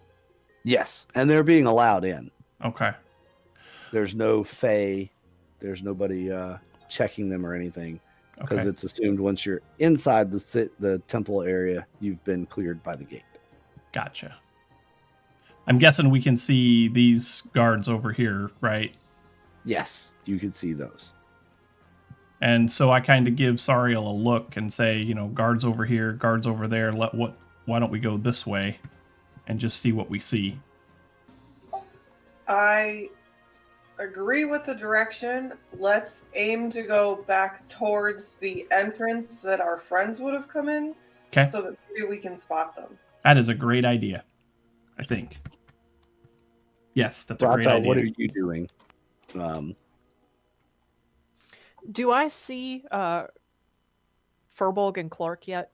Yes, and they're being allowed in. Okay. There's no Fae. There's nobody checking them or anything, because Okay. it's assumed once you're inside the temple area, you've been cleared by the gate. Gotcha. I'm guessing we can see these guards over here, right? Yes, you can see those. And so I kind of give Sariel a look and say, guards over here, guards over there. Why don't we go this way and just see what we see? I agree with the direction. Let's aim to go back towards the entrance that our friends would have come in. Okay. So that maybe we can spot them. That is a great idea, I think. Yes, that's a great Rata, idea. what are you doing? Do I see Furbolg and Clark yet?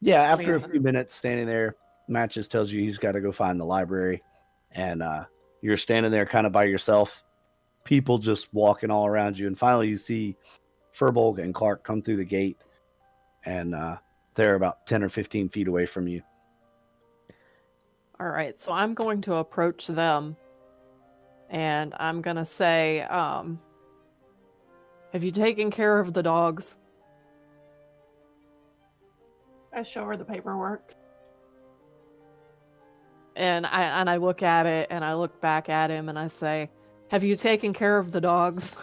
Yeah, after a mean- few minutes standing there, Matches tells you he's got to go find the library, and you're standing there kind of by yourself. People just walking all around you, and finally you see Furbolg and Clark come through the gate, and they're about 10 or 15 feet away from you. All right, so I'm going to approach them, and I'm going to say, have you taken care of the dogs? I show her the paperwork. And I look at it, and I look back at him, and I say, have you taken care of the dogs?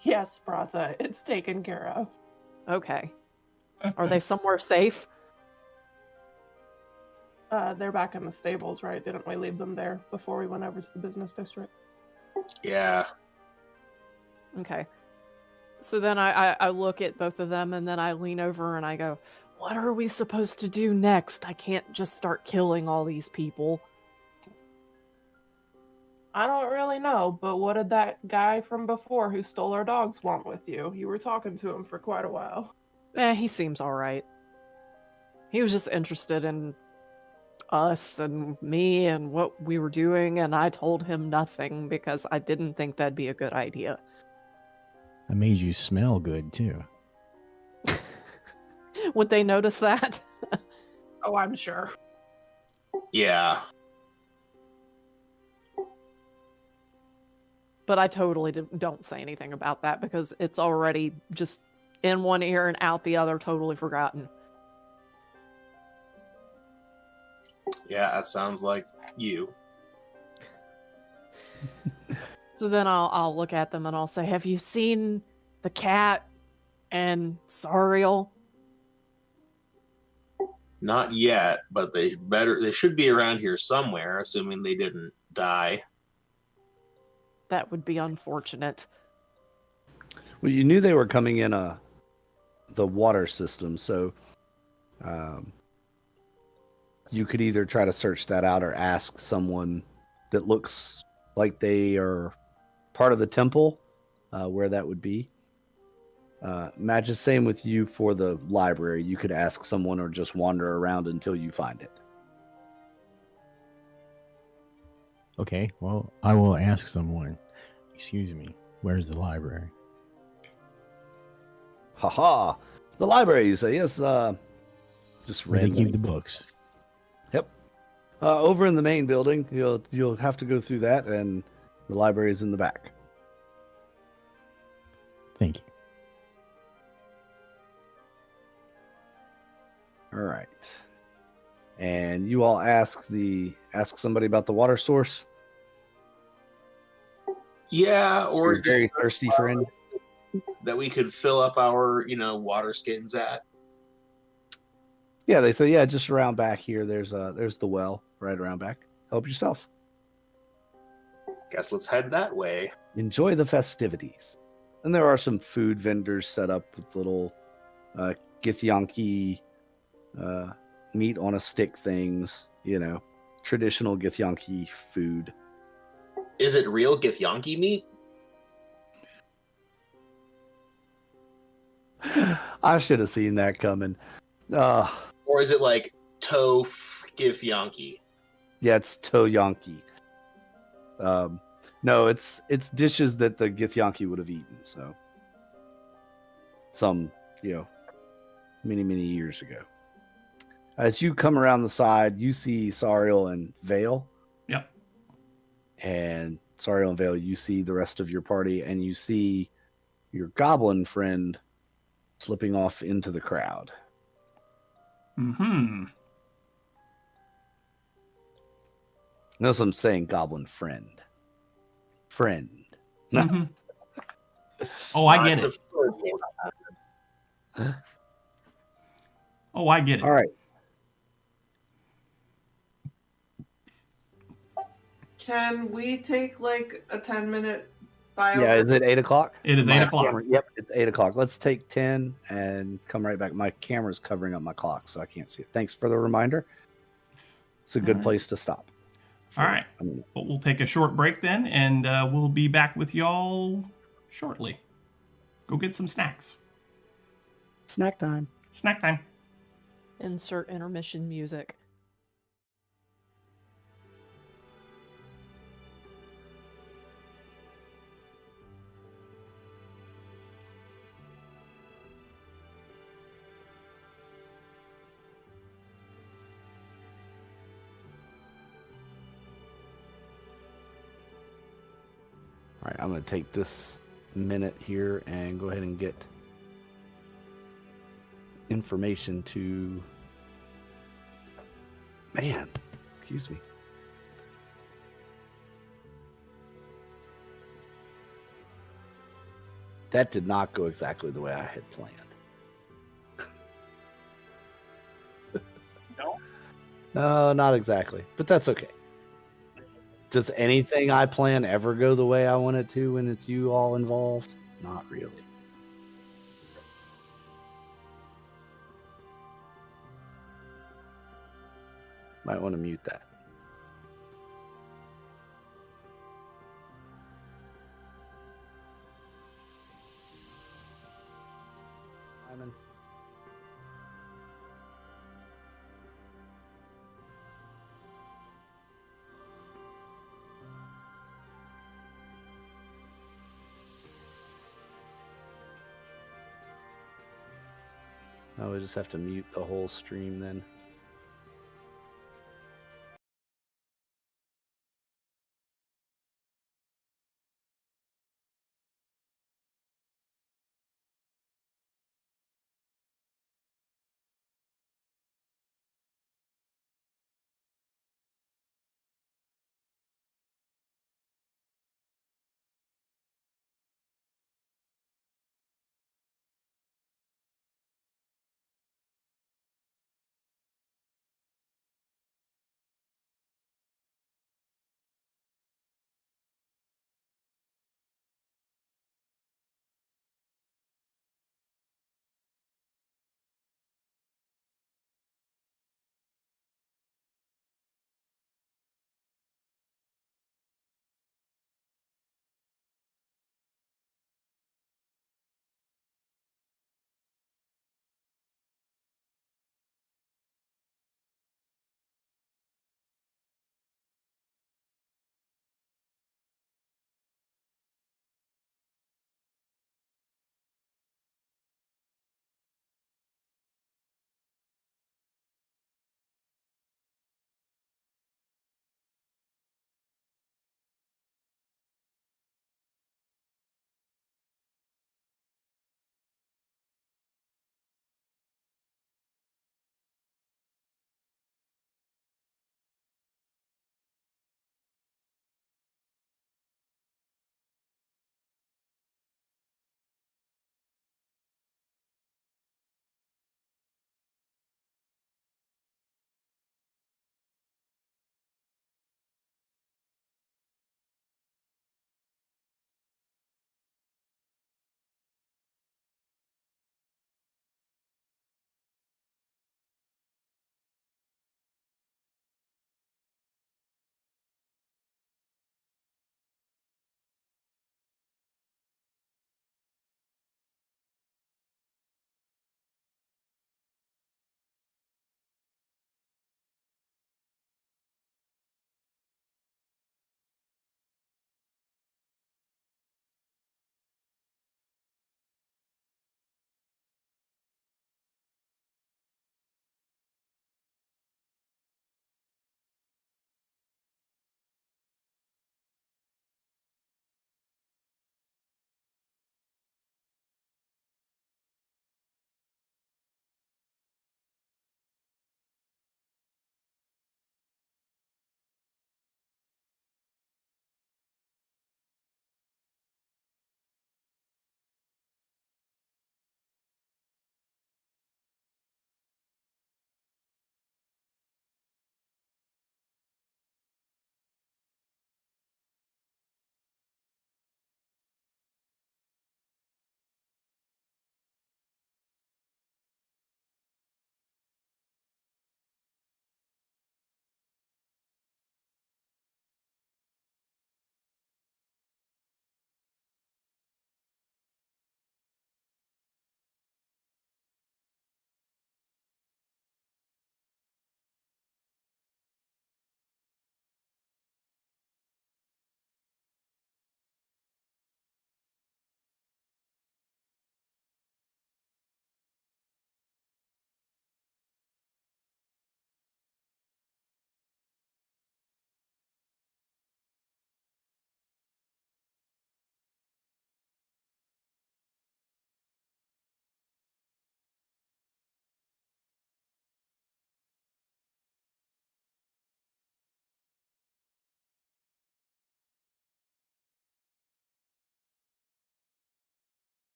Yes, Brata, it's taken care of. Okay. Are they somewhere safe? They're back in the stables, right? Didn't we leave them there before we went over to the business district? Yeah. Okay. So then I look at both of them, and then I lean over and I go, what are we supposed to do next? I can't just start killing all these people. I don't really know, but what did that guy from before who stole our dogs want with you? You were talking to him for quite a while. He seems alright. He was just interested in us and me and what we were doing, and I told him nothing because I didn't think that'd be a good idea. I made you smell good too. Would they notice that? Oh, I'm sure. Yeah. But I totally don't say anything about that because it's already just in one ear and out the other, totally forgotten. Yeah, that sounds like you. So then I'll look at them and I'll say, have you seen the cat and Sariel? Not yet, but they should be around here somewhere, assuming they didn't die. That would be unfortunate. Well, you knew they were coming in the water system, so you could either try to search that out or ask someone that looks like they are part of the temple, where that would be. Matt, same with you for the library. You could ask someone or just wander around until you find it. Okay, well, I will ask someone. Excuse me, where's the library? Haha, the library. You say yes. Just Where they randomly. keep the books. Yep. Over in the main building. You'll have to go through that, and the library is in the back. Thank you. All right. And you all ask somebody about the water source. Yeah, or Your very thirsty friend. that we could fill up our, water skins at. Yeah, they say, yeah, just around back here. There's the well right around back. Help yourself. Guess let's head that way. Enjoy the festivities. And there are some food vendors set up with little Githyanki meat on a stick things, traditional Githyanki food. Is it real Githyanki meat? I should have seen that coming. Or is it like Tof Githyanki? Yeah, it's Toyanki. No, it's dishes that the Githyanki would have eaten. So some, many, many years ago. As you come around the side, you see Sariel and Vale. Yep. And Sariel Vale, you see the rest of your party, and you see your goblin friend slipping off into the crowd. Mm-hmm. Notice I'm saying goblin friend. Friend. No. Mm-hmm. Oh, I get Not it. to- Oh, I get it. All right. Can we take like a 10-minute bio? Yeah, is it 8 o'clock? It is My 8 o'clock. Yep, it's 8 o'clock. Let's take 10 and come right back. My camera's covering up my clock, so I can't see it. Thanks for the reminder. It's a good right. place to stop. All right. But we'll take a short break then, and we'll be back with y'all shortly. Go get some snacks. Snack time. Snack time. Insert intermission music. All right, I'm going to take this minute here and go ahead and get information to... Man, excuse me. That did not go exactly the way I had planned. No? No, not exactly, but that's okay. Does anything I plan ever go the way I want it to when it's you all involved? Not really. Might want to mute that. Simon. I would just have to mute the whole stream then.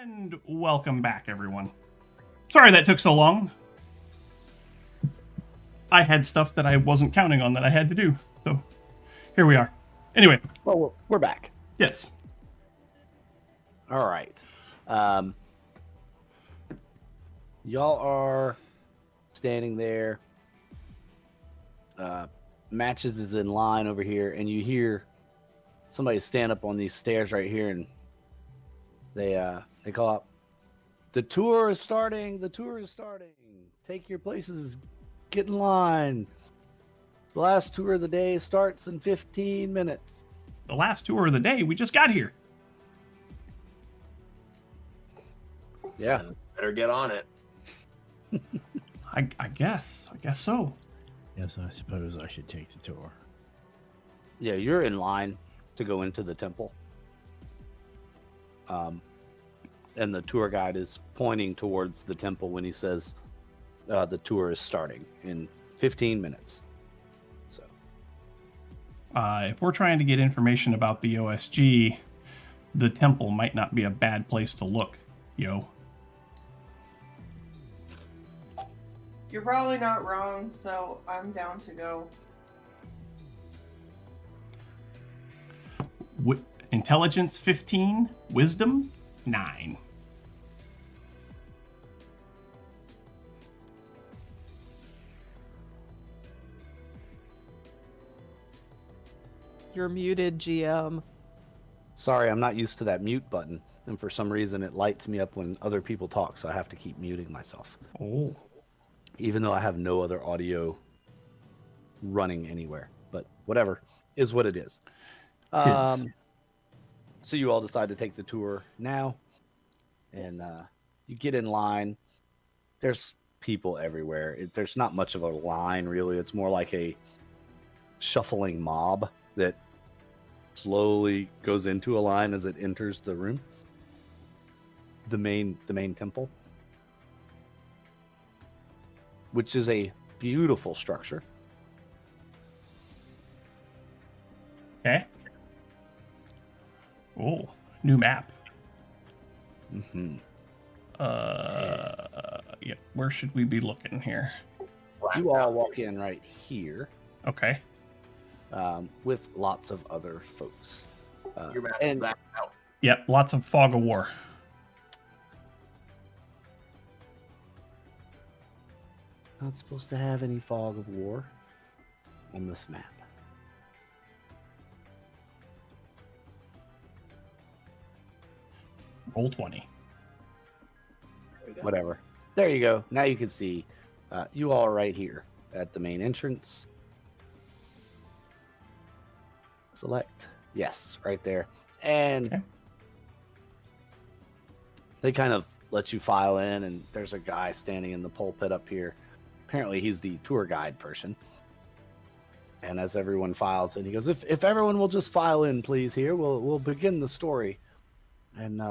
And welcome back, everyone. Sorry that took so long. I had stuff that I wasn't counting on that I had to do, so here we are. Anyway, Well, we're back. yes. All right. Y'all are standing there. Matches is in line over here, and you hear somebody stand up on these stairs right here, and they call out, "The tour is starting! The tour is starting! Take your places, get in line. The last tour of the day starts in 15 minutes." The last tour of the day, we just got here. Yeah. Better get on it. I guess so. Yes, I suppose I should take the tour. Yeah, you're in line to go into the temple. And the tour guide is pointing towards the temple when he says the tour is starting in 15 minutes. So, If we're trying to get information about the OSG, the temple might not be a bad place to look, yo. You're probably not wrong, so I'm down to go. Intelligence 15, wisdom 9. You're muted, GM. sorry, I'm not used to that mute button. And for some reason, it lights me up when other people talk, so I have to keep muting myself. Oh. Even though I have no other audio running anywhere. But whatever, is what it is. So you all decide to take the tour now. And you get in line. There's people everywhere. There's not much of a line, really. It's more like a shuffling mob that slowly goes into a line as it enters the room. The main temple, which is a beautiful structure. Okay. Oh, new map. Mm-hmm. Yeah, where should we be looking here? You all walk in right here Okay. with lots of other folks. Your map's and back out. Yep, lots of fog of war. not supposed to have any fog of war on this map. Roll 20. Whatever. There you go. Now you can see you all are right here at the main entrance. Select. Yes, right there. And Okay. they kind of let you file in, and there's a guy standing in the pulpit up here. Apparently he's the tour guide person. And as everyone files in, he goes, if everyone will just file in, please, here, we'll begin the story. And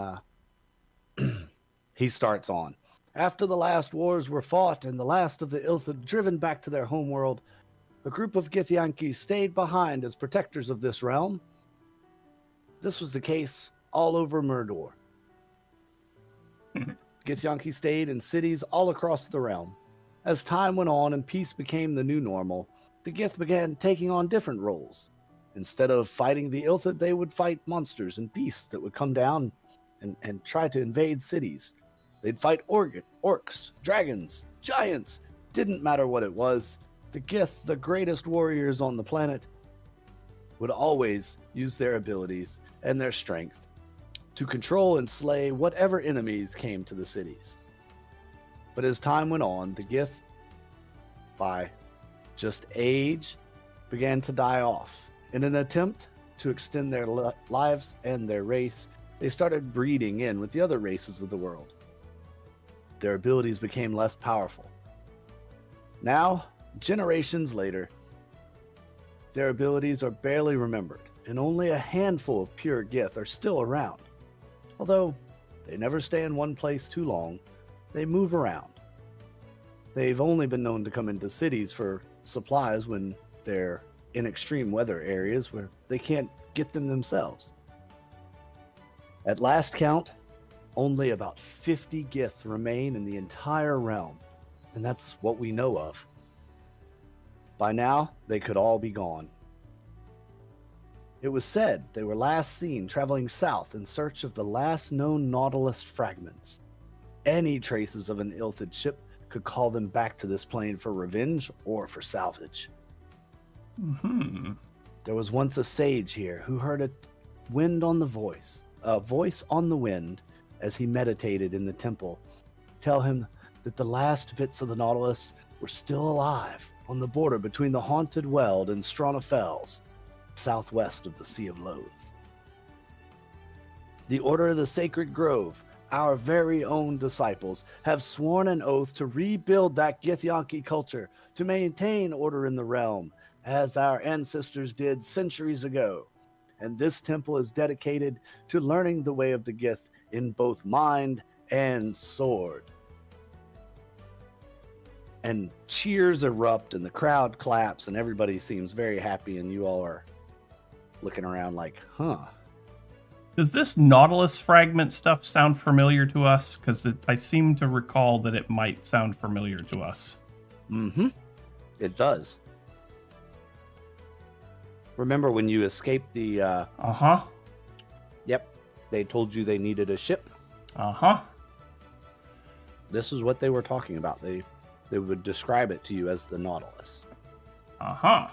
he starts on. After the last wars were fought and the last of the Ilthid driven back to their homeworld, a group of Githyanki stayed behind as protectors of this realm. This was the case all over Mordor. Githyanki stayed in cities all across the realm. As time went on and peace became the new normal, the Gith began taking on different roles. Instead of fighting the Ilthid, they would fight monsters and beasts that would come down and try to invade cities. They'd fight orcs, dragons, giants. Didn't matter what it was. The Gith, the greatest warriors on the planet, would always use their abilities and their strength to control and slay whatever enemies came to the cities. But as time went on, the Gith, by just age, began to die off. In an attempt to extend their lives and their race, they started breeding in with the other races of the world. Their abilities became less powerful. Now, generations later, their abilities are barely remembered, and only a handful of pure Gith are still around. Although they never stay in one place too long, they move around. They've only been known to come into cities for supplies when they're in extreme weather areas where they can't get them themselves. At last count, only about 50 Gith remain in the entire realm, and that's what we know of. By now, they could all be gone. It was said they were last seen traveling south in search of the last known Nautilus fragments. Any traces of an Ilthid ship could call them back to this plane for revenge or for salvage. There was once a sage here who heard a voice on the wind as he meditated in the temple, tell him that the last bits of the Nautilus were still alive on the border between the Haunted Weld and Strana Fells, southwest of the Sea of Loath. The Order of the Sacred Grove, our very own disciples, have sworn an oath to rebuild that Githyanki culture, to maintain order in the realm, as our ancestors did centuries ago. And this temple is dedicated to learning the way of the Gith in both mind and sword. And cheers erupt, and the crowd claps, and everybody seems very happy, and you all are looking around like, huh. Does this Nautilus fragment stuff sound familiar to us? Because I seem to recall that it might sound familiar to us. Mm-hmm. It does. Remember when you escaped the... Uh-huh. Yep. They told you they needed a ship. Uh-huh. This is what they were talking about. They would describe it to you as the Nautilus. Uh-huh.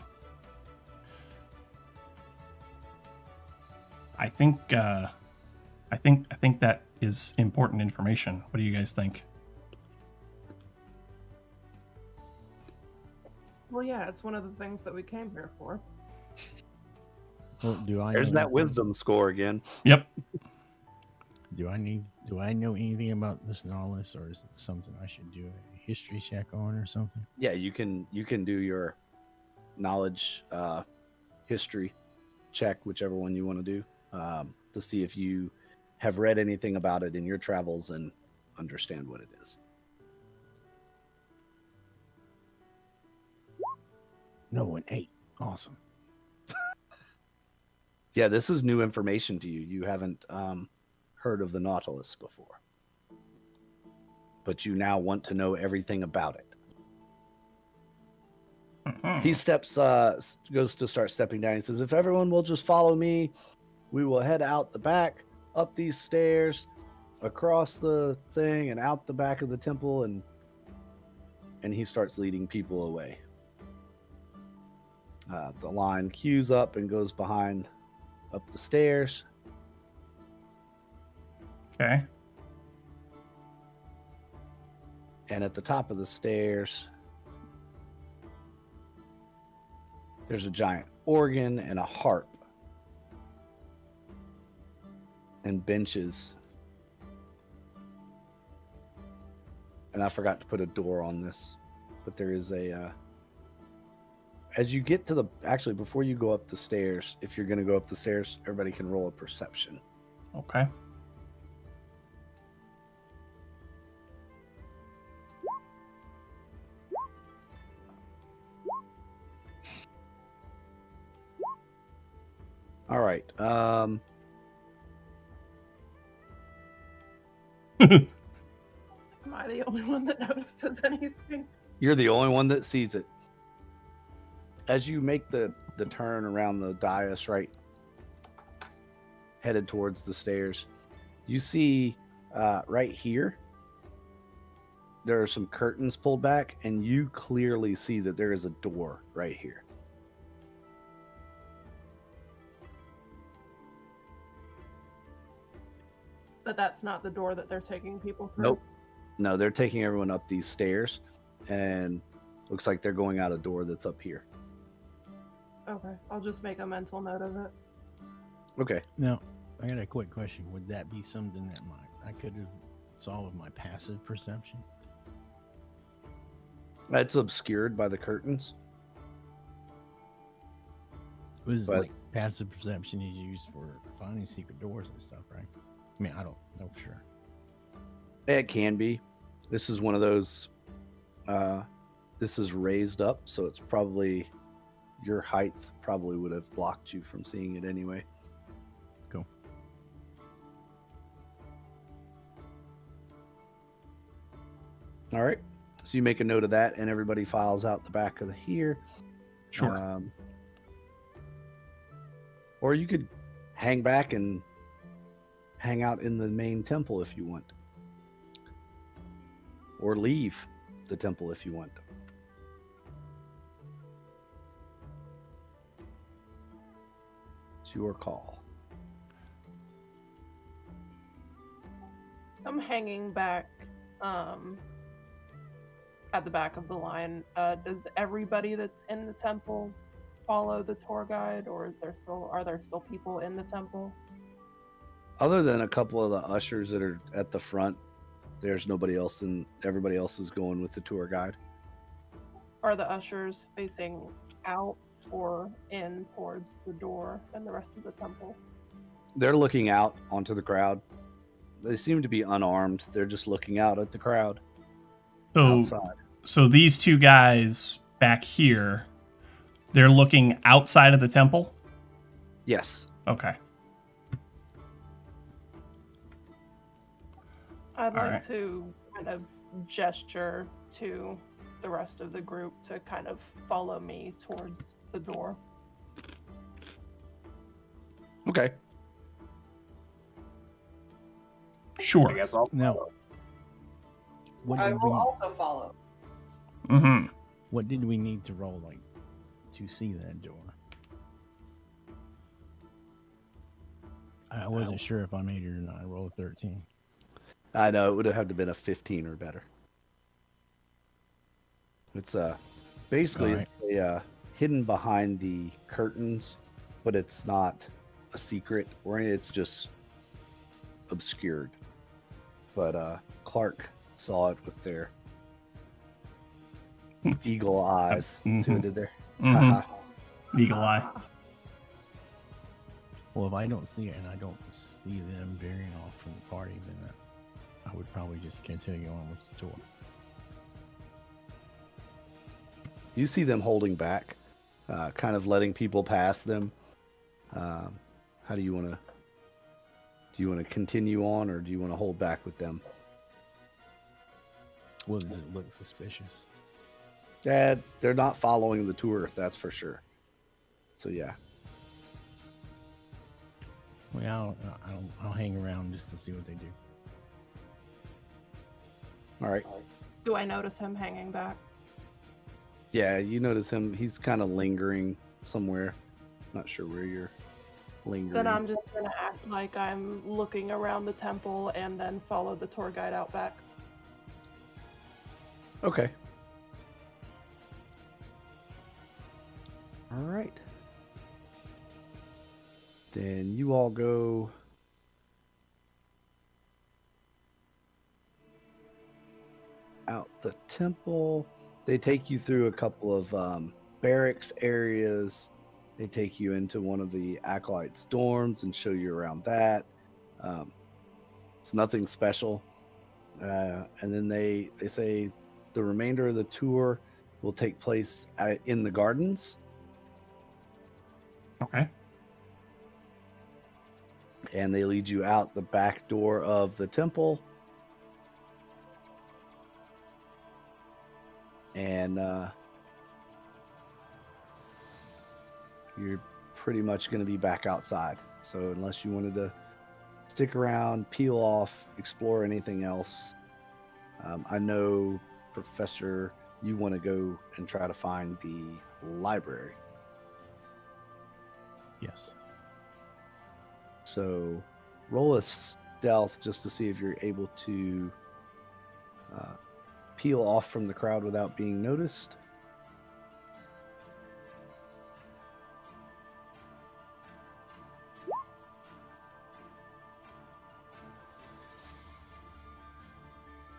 I think that is important information. What do you guys think? Well, yeah, it's one of the things that we came here for. Well, There's that wisdom score again. Yep. Do I know anything about this Nautilus, or is it something I should do a history check on or something? Yeah, you can do your knowledge history check, whichever one you want to do, to see if you have read anything about it in your travels and understand what it is. No, an 8. Awesome. Yeah, this is new information to you. You haven't heard of the Nautilus before, but you now want to know everything about it. He goes to start stepping down. He says, if everyone will just follow me, we will head out the back, up these stairs, across the thing, and out the back of the temple, and he starts leading people away. The line queues up and goes behind up the stairs. Okay. And at the top of the stairs, there's a giant organ and a harp and benches. And I forgot to put a door on this, but there is a... as you get to actually, before you go up the stairs, if you're going to go up the stairs, everybody can roll a perception. Okay. All right. Am I the only one that notices anything? You're the only one that sees it. As you make the turn around the dais, right, headed towards the stairs, you see right here, there are some curtains pulled back, and you clearly see that there is a door right here. But that's not the door that they're taking people through? Nope. No, they're taking everyone up these stairs, and looks like they're going out a door that's up here. Okay, I'll just make a mental note of it. Okay. Now, I got a quick question. Would that be something that I could have saw with my passive perception? It's obscured by the curtains. Was But- like passive perception is used for finding secret doors and stuff, right? I mean, I don't know for sure. It can be. This is one of those. This is raised up, so it's probably your height probably would have blocked you from seeing it anyway. Cool. All right. So you make a note of that, and everybody files out the back of the here. Sure. Or you could hang back and hang out in the main temple if you want. Or leave the temple if you want. It's your call. I'm hanging back at the back of the line. Does everybody that's in the temple follow the tour guide, or are there still people in the temple? Other than a couple of the ushers that are at the front, there's nobody else, and everybody else is going with the tour guide. Are the ushers facing out or in towards the door and the rest of the temple? They're looking out onto the crowd. They seem to be unarmed. They're just looking out at the crowd So, outside. so these two guys back here, they're looking outside of the temple? Yes. Okay. I'd All like right. to kind of gesture to the rest of the group to kind of follow me towards the door. Okay. Sure. I guess I'll Now, follow. what I did will we also follow. Mm-hmm. what did we need to roll like to see that door? I wasn't sure if I made it or not. I rolled 13. I know it would have had to been a 15 or better. It's basically All right. it's hidden behind the curtains, but it's not a secret or it's just obscured. But Clark saw it with their eagle eyes. See what I did there? Mm-hmm. Eagle eye. Well, if I don't see it and I don't see them veering off from the party, then I would probably just continue on with the tour. You see them holding back, kind of letting people pass them. How do you want to? Do you want to continue on, or do you want to hold back with them? Well, does it look suspicious? Dad, they're not following the tour, that's for sure. So yeah. Well, I'll hang around just to see what they do. All right. Do I notice him hanging back? Yeah, you notice him. He's kind of lingering somewhere. Not sure where you're lingering. Then I'm just gonna act like I'm looking around the temple and then follow the tour guide out back. Okay. All right. Then you all go out the temple. They take you through a couple of barracks areas. They take you into one of the acolytes' dorms and show you around that. It's nothing special. And then they say the remainder of the tour will take place in the gardens. Okay. And they lead you out the back door of the temple. And you're pretty much going to be back outside. So unless you wanted to stick around, peel off, explore anything else, I know, Professor, you want to go and try to find the library. Yes. So roll a stealth just to see if you're able to peel off from the crowd without being noticed.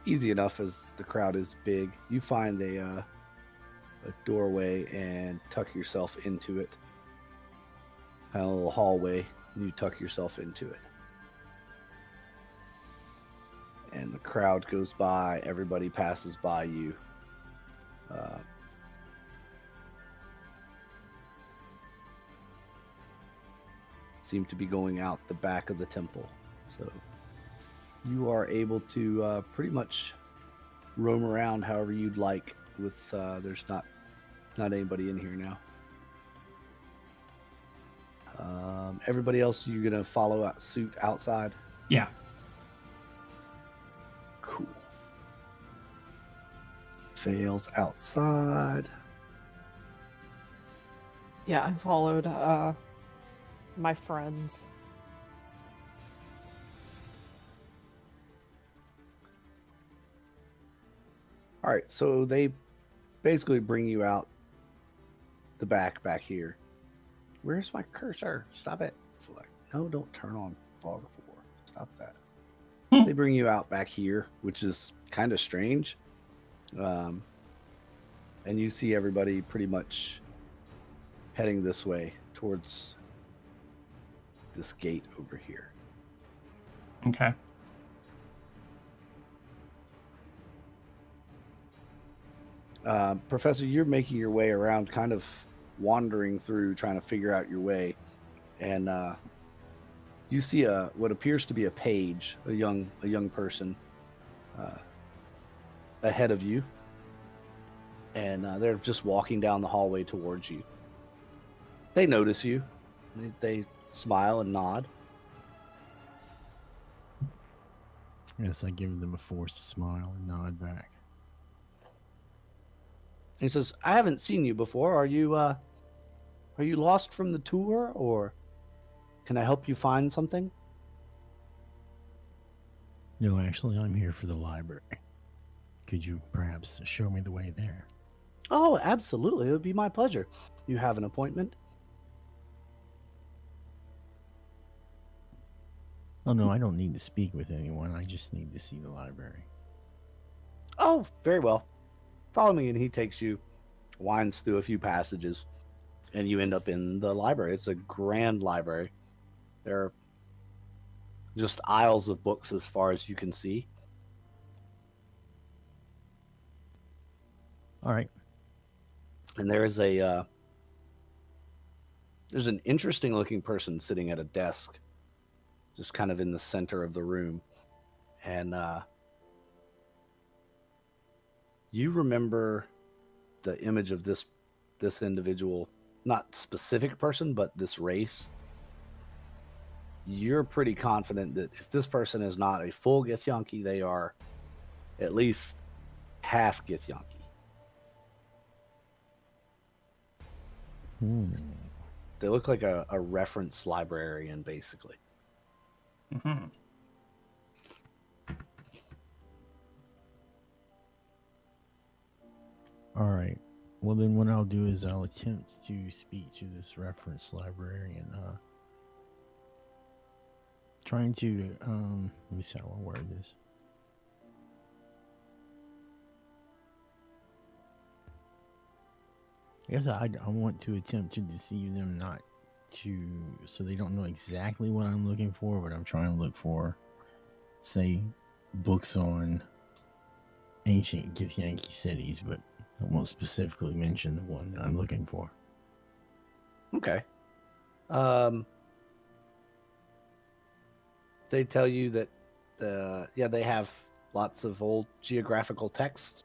Easy enough as the crowd is big. You find a doorway and tuck yourself into it. Kind of a little hallway, and you tuck yourself into it. And the crowd goes by, everybody passes by you. Seem to be going out the back of the temple. So you are able to pretty much roam around however you'd like. With there's not anybody in here now. Everybody else, you're gonna follow suit outside. Yeah. Cool. Fails outside. Yeah, I followed my friends. All right, so they basically bring you out the back here. Where's my cursor? Stop it. Select. No, don't turn on fog 4. Stop that. They bring you out back here, which is kind of strange. And you see everybody pretty much heading this way towards this gate over here. Okay. Professor, you're making your way around, kind of wandering through, trying to figure out your way, and you see what appears to be a page, a young person ahead of you, and they're just walking down the hallway towards you. They notice you. They smile and nod. Yes, I give them a forced smile and nod back. He says, "I haven't seen you before. Are you lost from the tour, or can I help you find something?" No, actually, I'm here for the library. Could you perhaps show me the way there? Oh, absolutely. It would be my pleasure. You have an appointment? Oh, no, I don't need to speak with anyone. I just need to see the library. Oh, very well. Follow me, and he takes you, winds through a few passages, and you end up in the library. It's a grand library. There are just aisles of books as far as you can see. All right. And there's an interesting looking person sitting at a desk, just kind of in the center of the room. And you remember the image of this individual, not specific person, but this race. You're pretty confident that if this person is not a full Githyanki, they are at least half Githyanki. They look like a reference librarian, basically. Mm-hmm. All right. Well, then what I'll do is I'll attempt to speak to this reference librarian. Trying to, let me see how I word this. I guess I want to attempt to deceive them, not to, so they don't know exactly what I'm looking for, but I'm trying to look for, say, books on ancient Githyanki cities, but I won't specifically mention the one that I'm looking for. Okay. They tell you that they have lots of old geographical texts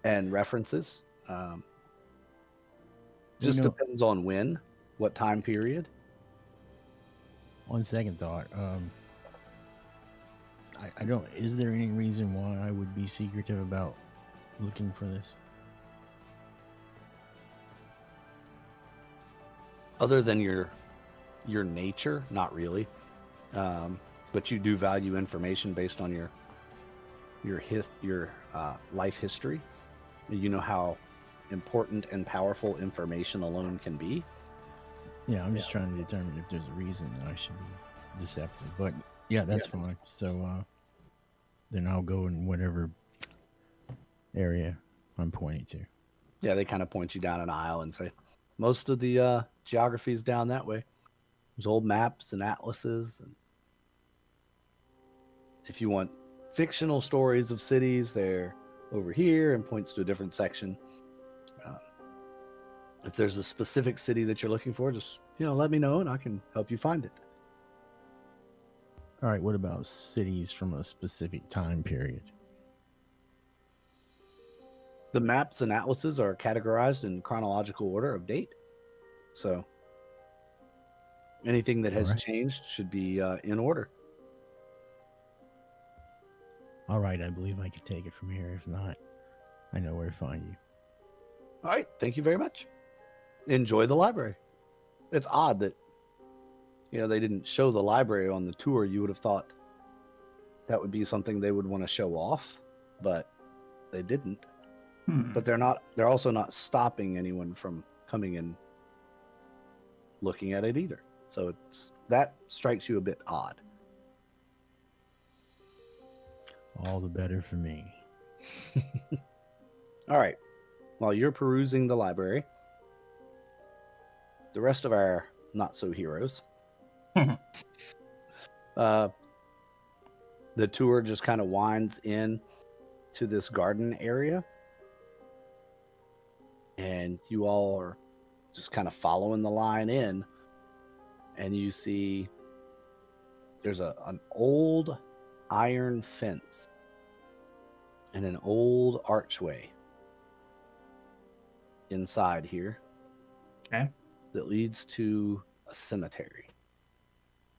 and references. Just depends on what time period. On second thought, I don't. Is there any reason why I would be secretive about looking for this? Other than your nature, not really. But you do value information based on your life history. You know how important and powerful information alone can be. Yeah, I'm just trying to determine if there's a reason that I should be deceptive. But yeah, that's fine. So then I'll go in whatever area I'm pointing to. Yeah, they kind of point you down an aisle and say, most of the geography is down that way. There's old maps and atlases. And if you want fictional stories of cities, they're over here, and points to a different section. If there's a specific city that you're looking for, just let me know and I can help you find it. All right, what about cities from a specific time period? The maps and atlases are categorized in chronological order of date. So anything that has Alright. changed should be in order. All right, I believe I can take it from here. If not, I know where to find you. All right. Thank you very much. Enjoy the library. It's odd that, they didn't show the library on the tour. You would have thought that would be something they would want to show off, but they didn't. But they're also not stopping anyone from coming and looking at it either. So that strikes you a bit odd. All the better for me. All right. While you're perusing the library, the rest of our not so heroes, the tour just kind of winds in to this garden area. And you all are just kind of following the line in. And you see there's an old iron fence and an old archway inside here. Okay. That leads to a cemetery.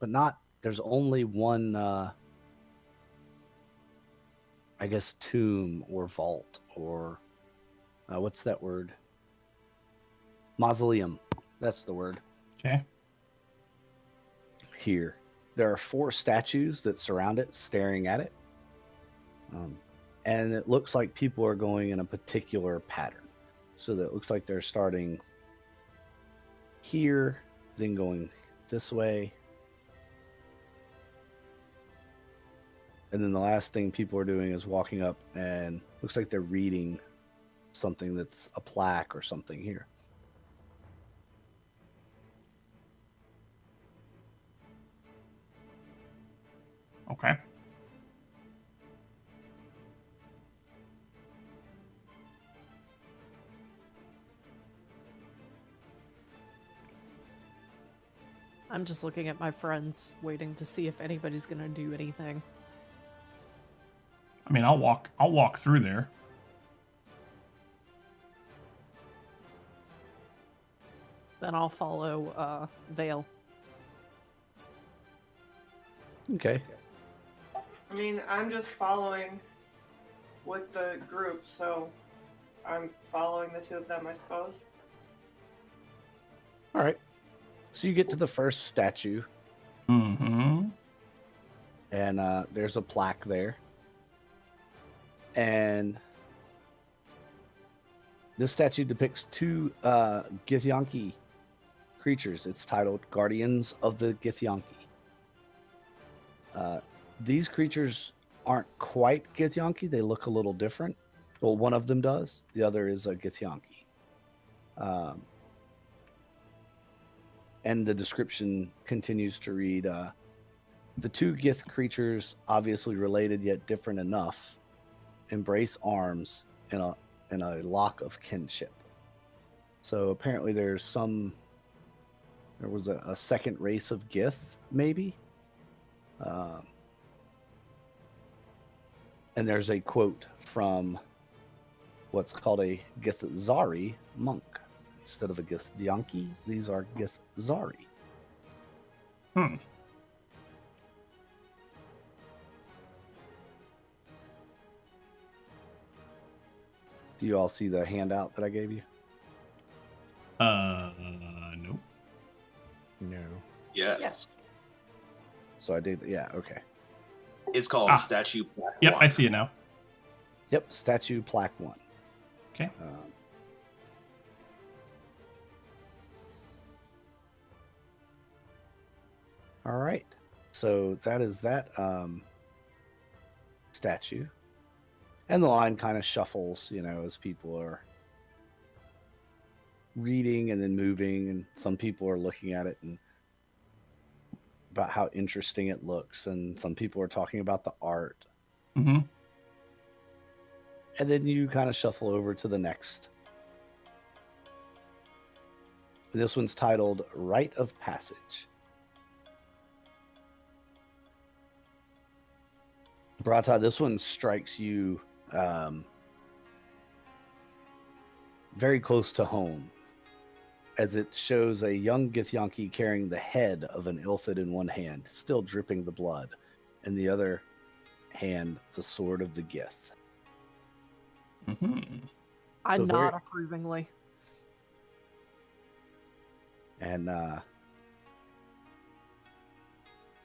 But there's only one, I guess, tomb or vault or what's that word? Mausoleum. That's the word. Okay. Here. There are 4 statues that surround it, staring at it. And it looks like people are going in a particular pattern. So that it looks like they're starting here, then going this way. And then the last thing people are doing is walking up and looks like they're reading something that's a plaque or something here. Okay. I'm just looking at my friends, waiting to see if anybody's gonna do anything. I mean, I'll walk through there. Then I'll follow Vale. Okay. I mean, I'm just following with the group, so I'm following the 2 of them, I suppose. All right. So you get to the first statue, Mm-hmm. and there's a plaque there. And this statue depicts 2 Githyanki creatures. It's titled Guardians of the Githyanki. These creatures aren't quite Githyanki. They look a little different. Well, one of them does. The other is a Githyanki. And the description continues to read, the 2 Gith creatures, obviously related yet different enough, embrace arms in a lock of kinship. So apparently there was a second race of Gith, maybe. And there's a quote from what's called a Githzari monk. Instead of a Githyanki, these are Githzari. Hmm. Do you all see the handout that I gave you? Nope. No. Yes. Yes. So I did, yeah, okay. It's called Ah. Statue Plaque Yep, 1. I see it now. Yep, statue plaque 1. Okay. All right. So that is that statue. And the line kind of shuffles, as people are reading and then moving, and some people are looking at it and about how interesting it looks, and some people are talking about the art. Mm-hmm. And then you kind of shuffle over to the next. This one's titled Rite of Passage. Brata, this one strikes you very close to home, as it shows a young Githyanki carrying the head of an Ilthid in one hand, still dripping the blood, and the other hand the sword of the Gith. I So nod very- approvingly. And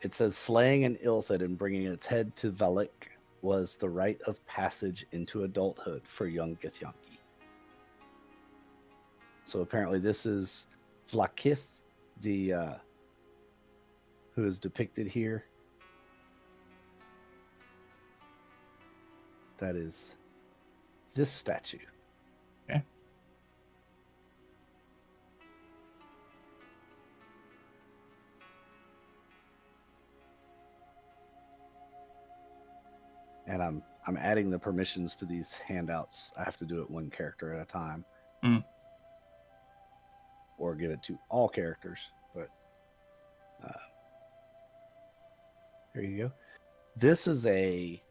it says, slaying an Ilthid and bringing its head to Velik was the rite of passage into adulthood for young Githyanki. So apparently this is Vlakith, the who is depicted here. That is this statue. Okay. And I'm adding the permissions to these handouts. I have to do it one character at a time. Mm. Or give it to all characters, but there you go. This is a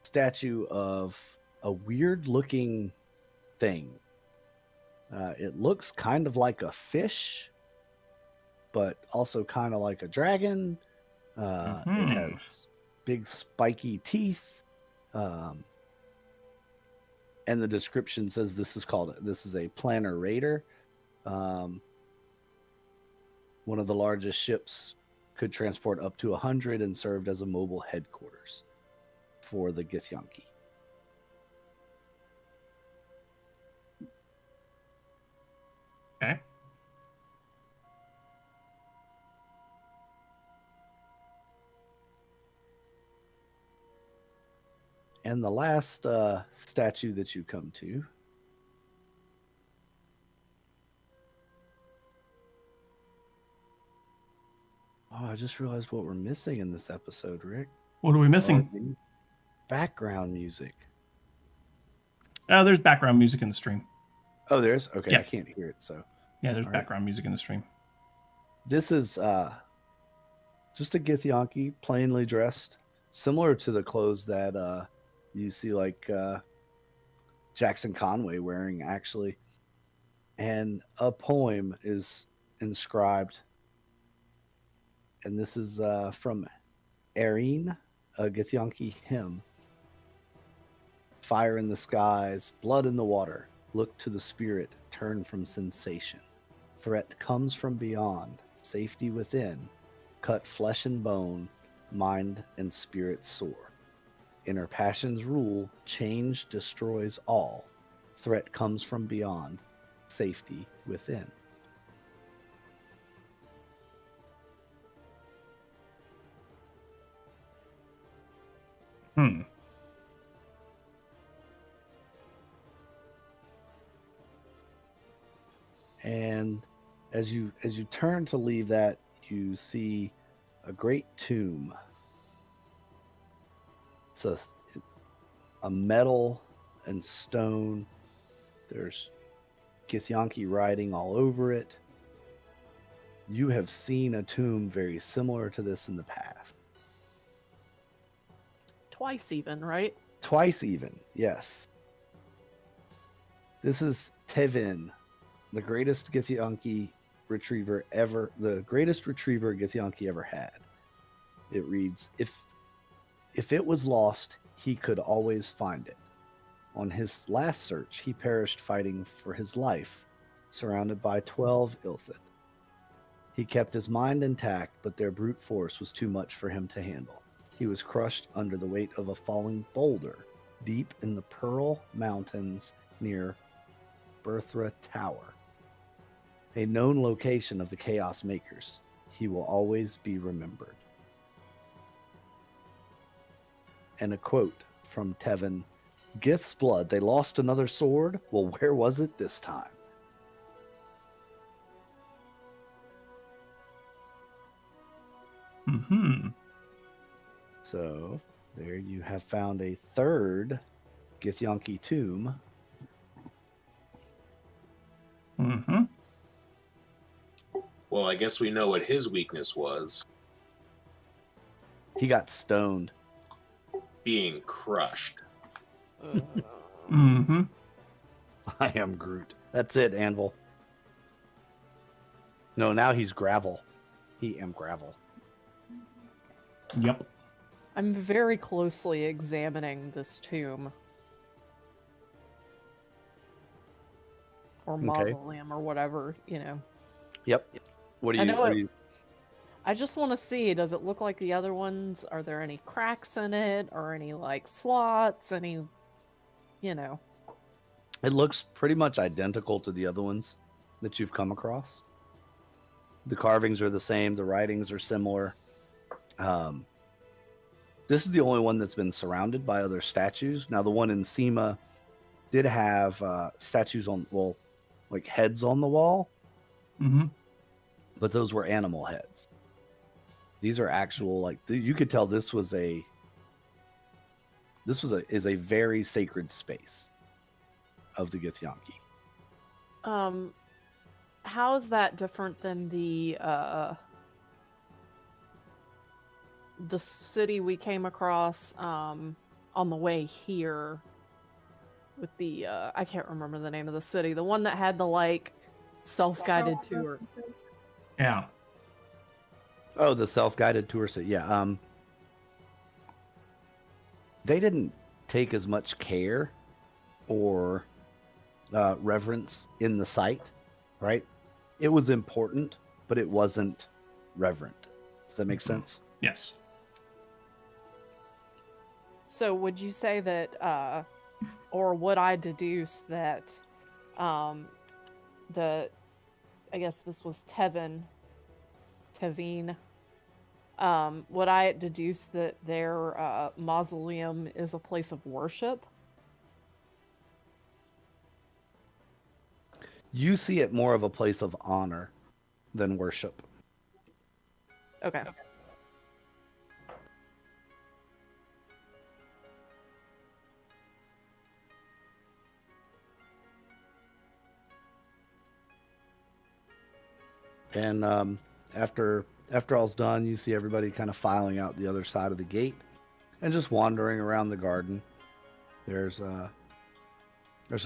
statue of a weird looking thing. It looks kind of like a fish, but also kind of like a dragon. It has big spiky teeth. And the description says this is a planar raider. One of the largest ships could transport up to 100 and served as a mobile headquarters for the Githyanki. Okay. And the last statue that you come to I just realized what we're missing in this episode, Rick. What are we missing? Background music. Oh, there's background music in the stream. Oh, there's? Okay, Yeah. I can't hear it, so. Yeah, there's All right. background music in the stream. This is just a Githyanki, plainly dressed, similar to the clothes that you see like Jackson Conway wearing, actually. And a poem is inscribed. And this is from Erin, a Githyanki hymn. Fire in the skies, blood in the water. Look to the spirit, turn from sensation. Threat comes from beyond, safety within. Cut flesh and bone, mind and spirit soar. Inner passions rule, change destroys all. Threat comes from beyond, safety within. And as you turn to leave that, you see a great tomb. It's a metal and stone. There's Githyanki writing all over it. You have seen a tomb very similar to this in the past. Twice even, right? Twice even, yes. This is Tevin, the greatest Githyanki retriever ever, the greatest retriever Githyanki ever had. It reads, if it was lost, he could always find it. On his last search, he perished fighting for his life, surrounded by 12 Ilthid. He kept his mind intact, but their brute force was too much for him to handle. He was crushed under the weight of a falling boulder deep in the Pearl Mountains near Berthra Tower, a known location of the Chaos Makers. He will always be remembered. And a quote from Tevin, Gith's blood, they lost another sword? Well, where was it this time? So, there you have found a third Githyanki tomb. Well, I guess we know what his weakness was. He got stoned. Being crushed. Mm-hmm. I am Groot. That's it, Anvil. No, now he's gravel. He am gravel. Yep. I'm very closely examining this tomb. Or Okay. mausoleum or whatever, you know. Yep. What do I you? know What it- do you? I just want to see, does it look like the other ones? Are there any cracks in it? Or any, like, slots? Any, you know. It looks pretty much identical to the other ones that you've come across. The carvings are the same. The writings are similar. This is the only one that's been surrounded by other statues. Now, the one in Sema did have statues on, well, like heads on the wall, Mm-hmm. but those were animal heads. These are actual, like, you could tell this was a very sacred space of the Githyanki. How is that different than the city we came across on the way here with the I can't remember the name of the city, the one that had the like self-guided tour. Yeah. Oh, the self-guided tour set. Yeah. They didn't take as much care or reverence in the site, right? It was important, but it wasn't reverent. Does that make sense? Yes. So would you say that or would I deduce that the I guess this was Tevin, would I deduce that their mausoleum is a place of worship? You see it more of a place of honor than worship. Okay. And after all's done, you see everybody kind of filing out the other side of the gate and just wandering around the garden. There's an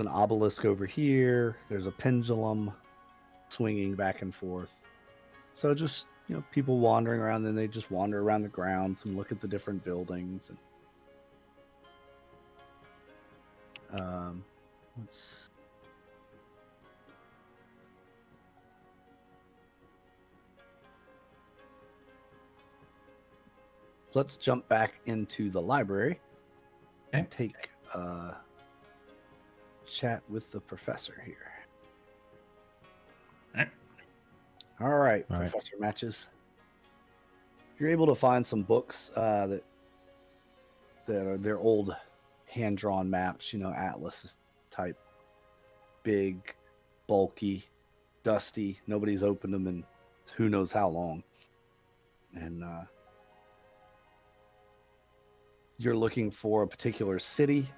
obelisk over here. There's a pendulum swinging back and forth. So just, people wandering around, then they just wander around the grounds and look at the different buildings. And let's jump back into the library and take chat with the professor here. All right, Professor Matches. You're able to find some books that are their old hand-drawn maps, atlas type, big, bulky, dusty. Nobody's opened them in who knows how long. And you're looking for a particular city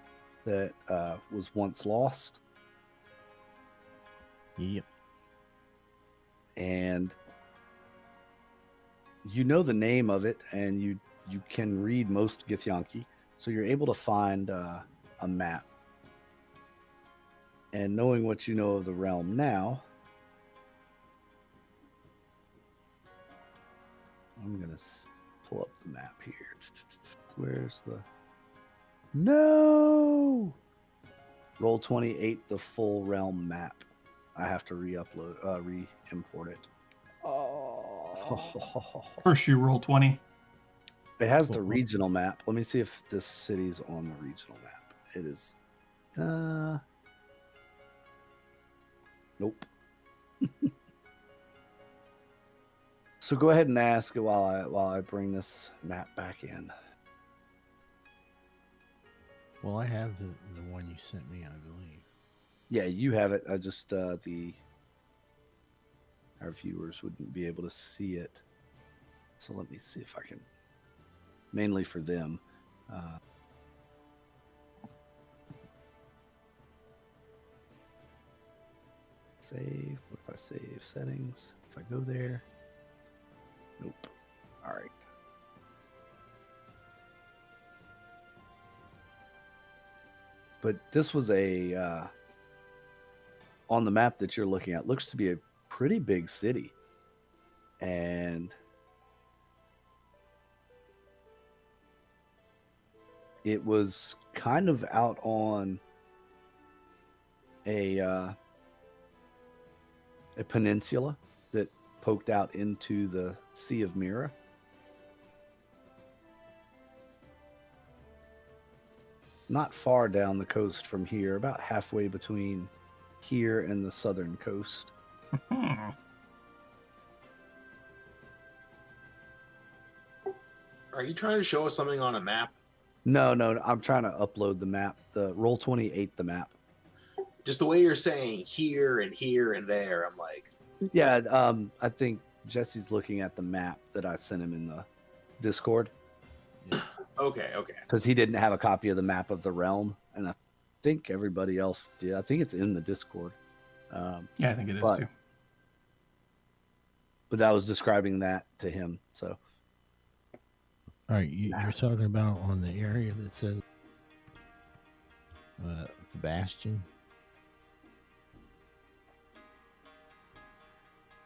that was once lost. Yep. And you know the name of it, and you can read most Githyanki, so you're able to find a map. And knowing what you know of the realm now, I'm gonna pull up the map here. Where's the... No! Roll 28, the full realm map. I have to re-import it. Oh. First you roll 20. It has the regional map. Let me see if this city's on the regional map. It is. Nope. So go ahead and ask it while I bring this map back in. Well, I have the one you sent me, I believe. Yeah, you have it. I just our viewers wouldn't be able to see it. So let me see if I can. Mainly for them. Save. What if I save settings? If I go there. Nope. All right. But this was a on the map that you're looking at looks to be a pretty big city. And it was kind of out on a peninsula that poked out into the Sea of Mira. Not far down the coast from here, about halfway between here and the southern coast. Hmm. Are you trying to show us something on a map? No, I'm trying to upload the map. The Roll20 ate the map. Just the way you're saying here and there, I'm like, Yeah, I think Jesse's looking at the map that I sent him in the Discord okay. because he didn't have a copy of the map of the realm, and I think everybody else did. I think it's in the Discord. Yeah, I think it is But- too. But I was describing that to him. So All right, you're talking about on the area that says the Bastion.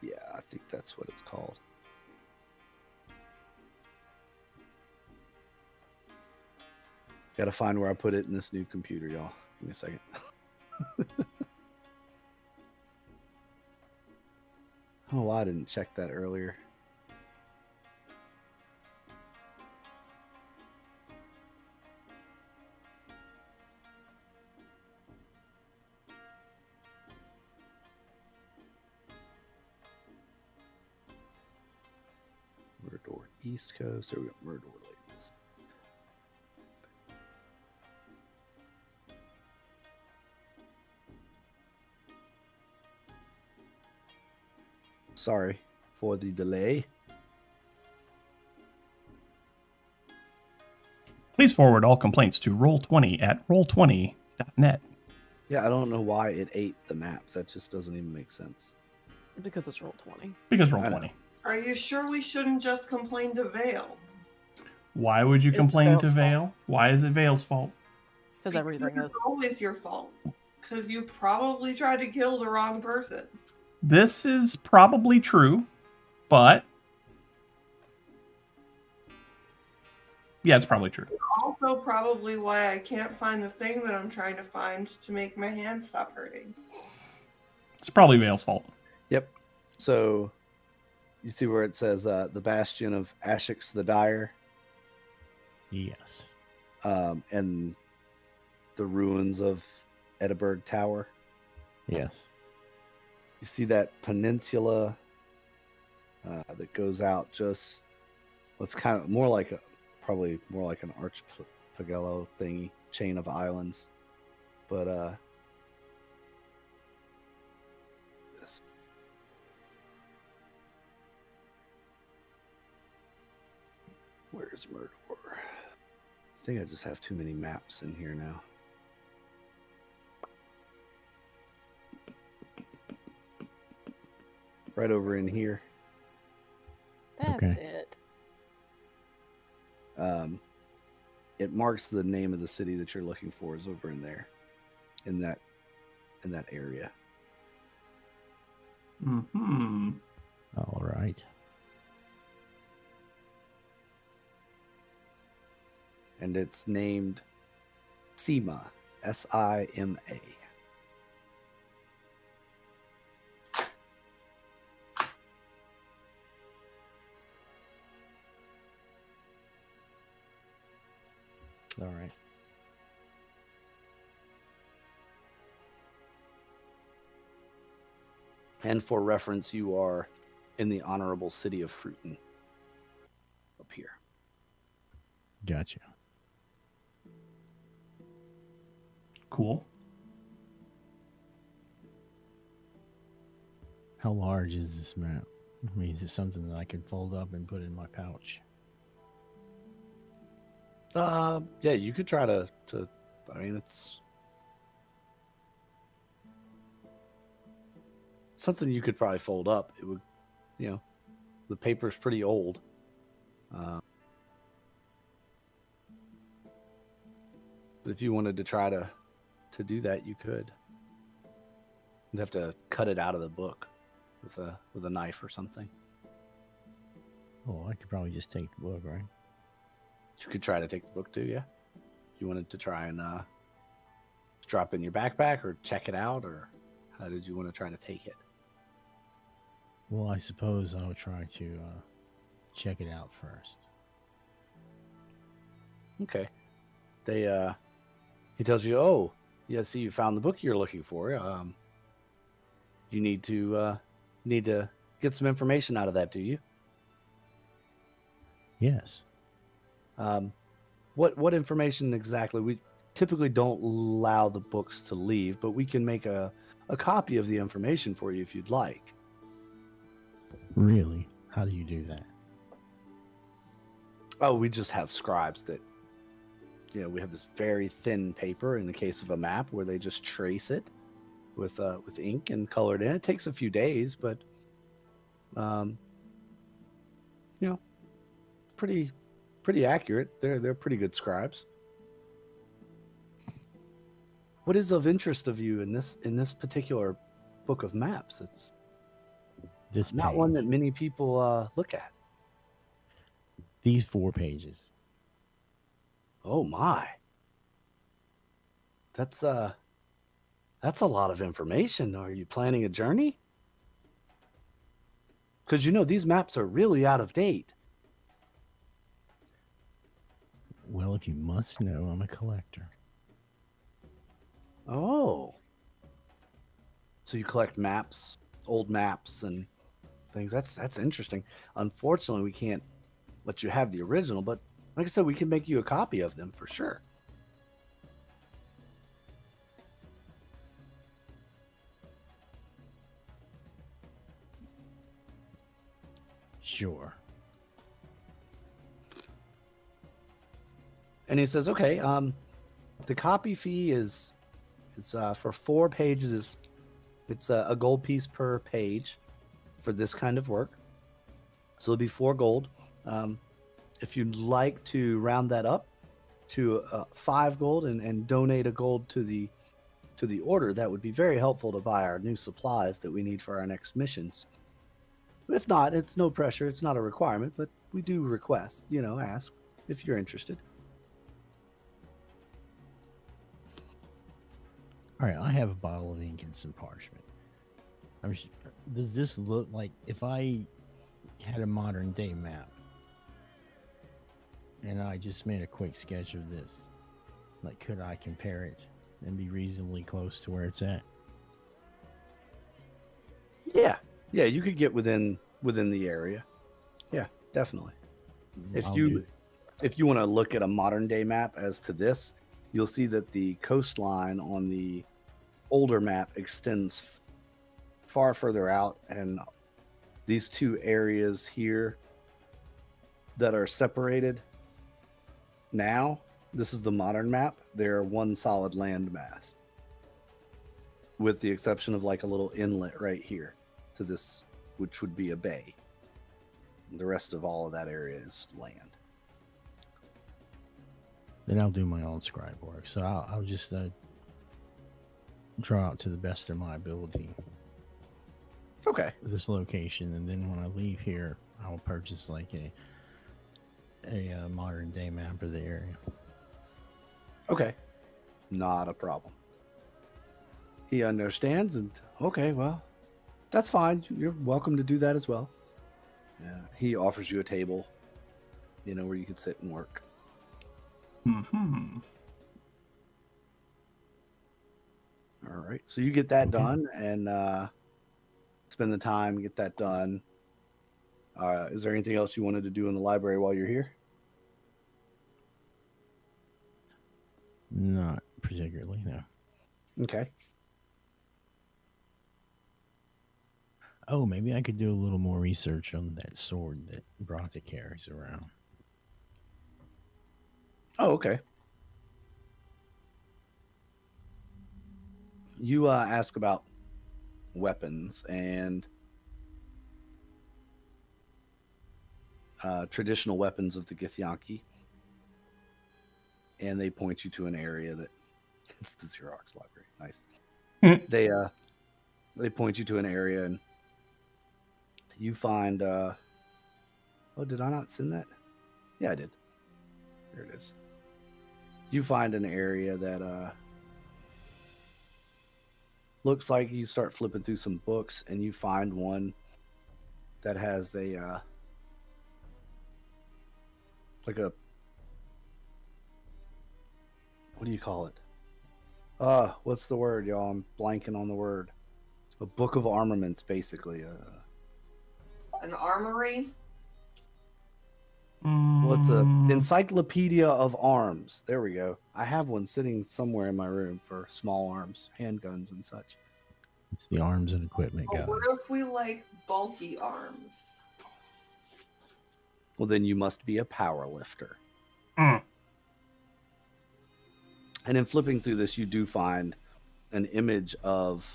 yeah, I think that's what it's called. Got to find where I put it in this new computer, y'all. Give me a second. Oh, I didn't check that earlier. Murdor East Coast. There we go. Murdor Lakes. Sorry for the delay. Please forward all complaints to roll20 at roll20.net. Yeah, I don't know why it ate the map. That just doesn't even make sense. Because it's roll 20. Because I know. roll20. Are you sure we shouldn't just complain to Vale? Why would you It's complain to Vale's fault. Vale? Why is it Vale's fault? Because everything is. It's always your fault. Because you probably tried to kill the wrong person. This is probably true, but yeah, it's probably true. Also, probably why I can't find the thing that I'm trying to find to make my hand stop hurting. It's probably Vale's fault. Yep. So you see where it says the Bastion of Ashix the Dire, Yes. and the ruins of Edinburgh Tower. Yes. You see that peninsula that goes out just what's kind of more like probably more like an archipelago thingy, chain of islands. But this. Where's Murdor? I think I just have too many maps in here now. Right over in here. That's Okay. it. It marks the name of the city that you're looking for is over in there, in that area. Hmm. All right. And it's named Sima, S-I-M-A. All right. And for reference, you are in the honorable city of Fruiton up here. Gotcha. Cool. How large is this map? I mean, is it something that I can fold up and put in my pouch? Yeah, you could try to I mean, it's something you could probably fold up. It would, the paper's pretty old. But if you wanted to try to do that, you could. You'd have to cut it out of the book with a knife or something. Oh, I could probably just take the book, right? You could try to take the book too, yeah. You wanted to try and drop it in your backpack or check it out, or how did you want to try to take it? Well, I suppose I'll try to check it out first. Okay. He tells you, oh, yeah, see, you found the book you're looking for. You need to get some information out of that, do you? Yes. What information exactly? We typically don't allow the books to leave, but we can make a copy of the information for you if you'd like. Really? How do you do that? Oh, we just have scribes that, we have this very thin paper in the case of a map where they just trace it with ink and color it in. It takes a few days, but pretty accurate. They're pretty good scribes. What is of interest of you in this particular book of maps? It's This not page. one that many people look at. These 4 pages. Oh my. That's a lot of information. Are you planning a journey? Because these maps are really out of date. Well, if you must know, I'm a collector. Oh. So you collect maps, old maps and things. That's interesting. Unfortunately, we can't let you have the original, but like I said, we can make you a copy of them for sure. Sure. And he says, okay, the copy fee is for 4 pages. It's a gold piece per page for this kind of work. So it'll be 4 gold. If you'd like to round that up to 5 gold and donate a gold to the order, that would be very helpful to buy our new supplies that we need for our next missions. If not, it's no pressure. It's not a requirement, but we do request, ask if you're interested. All right, I have a bottle of ink and some parchment. Does this look like if I had a modern day map and I just made a quick sketch of this? Like, could I compare it and be reasonably close to where it's at? Yeah, you could get within the area. Yeah, definitely. If I'll you do it. if you want to look at a modern day map as to this, you'll see that the coastline on the older map extends far further out, and these 2 areas here that are separated now, this is the modern map. They're one solid landmass, with the exception of like a little inlet right here to this, which would be a bay. The rest of all of that area is land. Then I'll do my own scribe work. So I'll just draw out to the best of my ability Okay. this location, and then when I leave here, I will purchase like a modern day map of the area. Okay. Not a problem. He understands, and okay, well, that's fine. You're welcome to do that as well. He offers you a table, where you can sit and work. Mm-hmm. All right. So you get that Okay. done and spend the time, get that done. Is there anything else you wanted to do in the library while you're here? Not particularly, no. Okay. Oh, maybe I could do a little more research on that sword that Brata carries around. Oh, okay. You ask about weapons and traditional weapons of the Githyanki, and they point you to an area that it's the Xerox library. Nice. they point you to an area, and you find. Oh, did I not send that? Yeah, I did. There it is. You find an area that looks like you start flipping through some books, and you find one that has a like a, what do you call it? What's the word, y'all? I'm blanking on the word. A book of armaments, basically. An armory? Well, it's a Mm, encyclopedia of arms. There we go. I have one sitting somewhere in my room for small arms, handguns and such. It's the arms and equipment But guy. what if we like bulky arms? Well, then you must be a power lifter. Mm. And in flipping through this, you do find an image of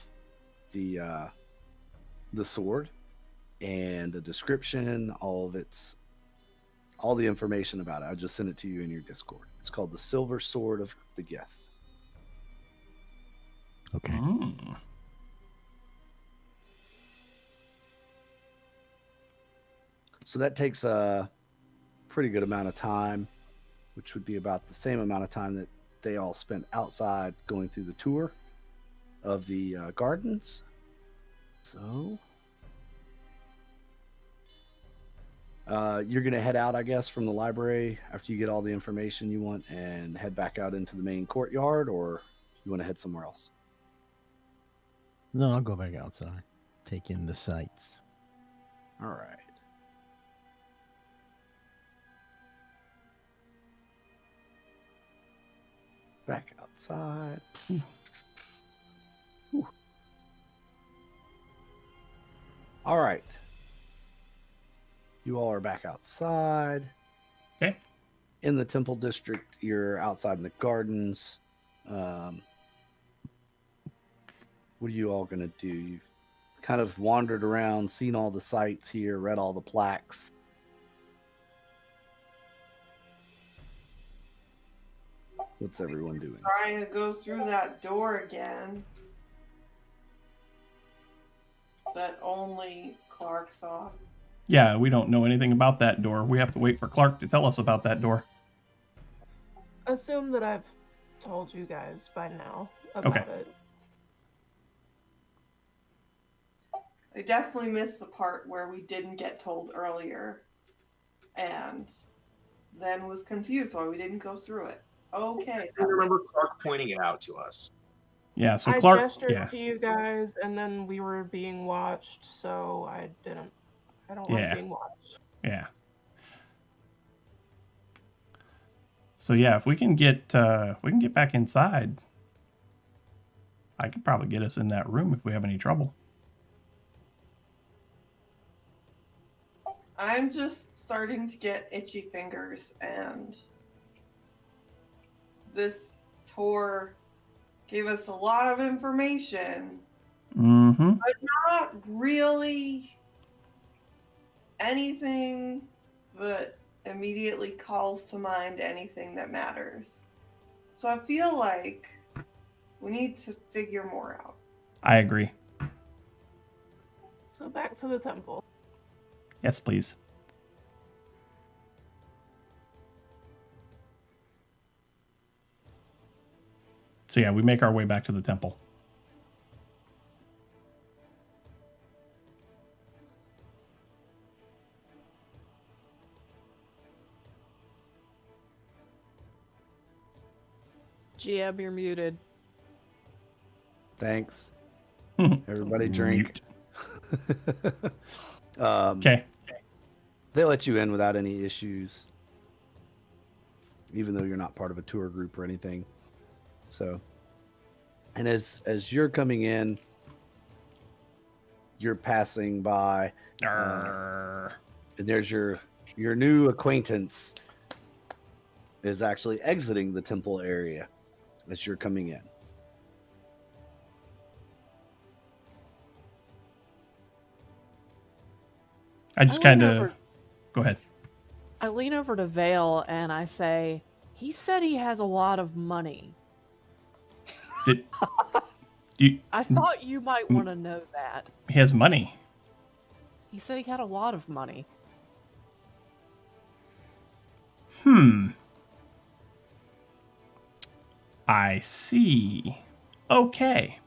the sword and a description, all the information about it. I just sent it to you in your Discord. It's called the Silver Sword of the Gith. Okay. Mm. So that takes a pretty good amount of time, which would be about the same amount of time that they all spent outside going through the tour of the gardens. So you're going to head out, I guess, from the library after you get all the information you want and head back out into the main courtyard, or you want to head somewhere else? No, I'll go back outside. Take in the sights. All right. Back outside. Whew. All right. You all are back outside. Okay. In the Temple District, you're outside in the gardens. What are you all going to do? You've kind of wandered around, seen all the sights here, read all the plaques. What's everyone doing? Trying to go through that door again. But only Clark saw. Yeah, we don't know anything about that door. We have to wait for Clark to tell us about that door. Assume that I've told you guys by now about Okay. it. I definitely missed the part where we didn't get told earlier. And then was confused why we didn't go through it. Okay. I remember Clark pointing it out to us. Yeah, so I Clark. gestured Yeah. to you guys, and then we were being watched, so I didn't. I don't Yeah. like being watched. Yeah. So yeah, if we can get back inside, I could probably get us in that room if we have any trouble. I'm just starting to get itchy fingers, and this tour gave us a lot of information, Mm-hmm. but not really anything that immediately calls to mind anything that matters. So I feel like we need to figure more out. I agree. So back to the temple. Yes, please. So yeah, we make our way back to the temple. GM, you're muted. Thanks. Everybody drink. Okay. They let you in without any issues, even though you're not part of a tour group or anything. So, and as you're coming in, you're passing by, and there's your new acquaintance is actually exiting the temple area as you're coming in. I just I lean kind of over- go ahead. I lean over to Vale and I say, he said he has a lot of money. Did I thought you might want to know that. He has money. He said he had a lot of money. I see. Okay.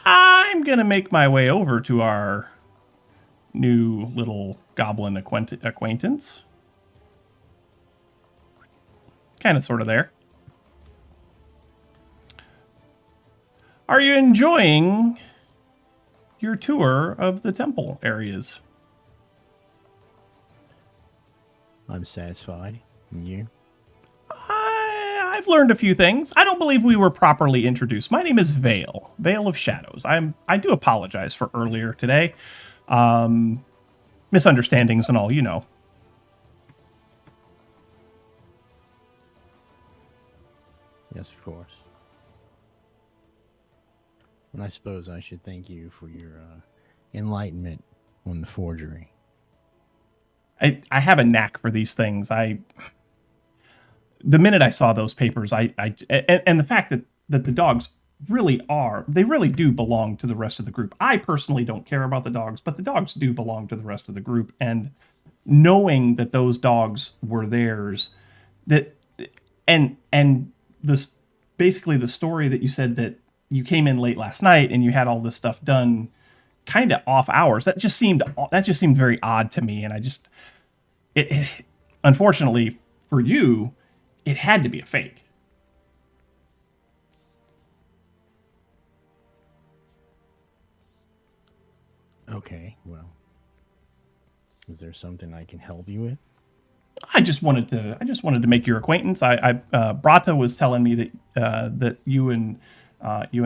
I'm gonna make my way over to our new little goblin acquaintance. Kind of sort of there. Are you enjoying your tour of the temple areas? I'm satisfied. And you? I've learned a few things. I don't believe we were properly introduced. My name is Vale, Vale of Shadows. I do apologize for earlier today. Misunderstandings and all, you know. Yes, of course. And I suppose I should thank you for your enlightenment on the forgery. I have a knack for these things. The minute I saw those papers, and the fact that the dogs they really do belong to the rest of the group. I personally don't care about the dogs, but the dogs do belong to the rest of the group. And knowing that those dogs were theirs, and this basically the story that you said that you came in late last night and you had all this stuff done kind of off hours. That just seemed very odd to me, and it unfortunately for you, it had to be a fake. Okay, well, is there something I can help you with? I just wanted to make your acquaintance. Brata was telling me that you and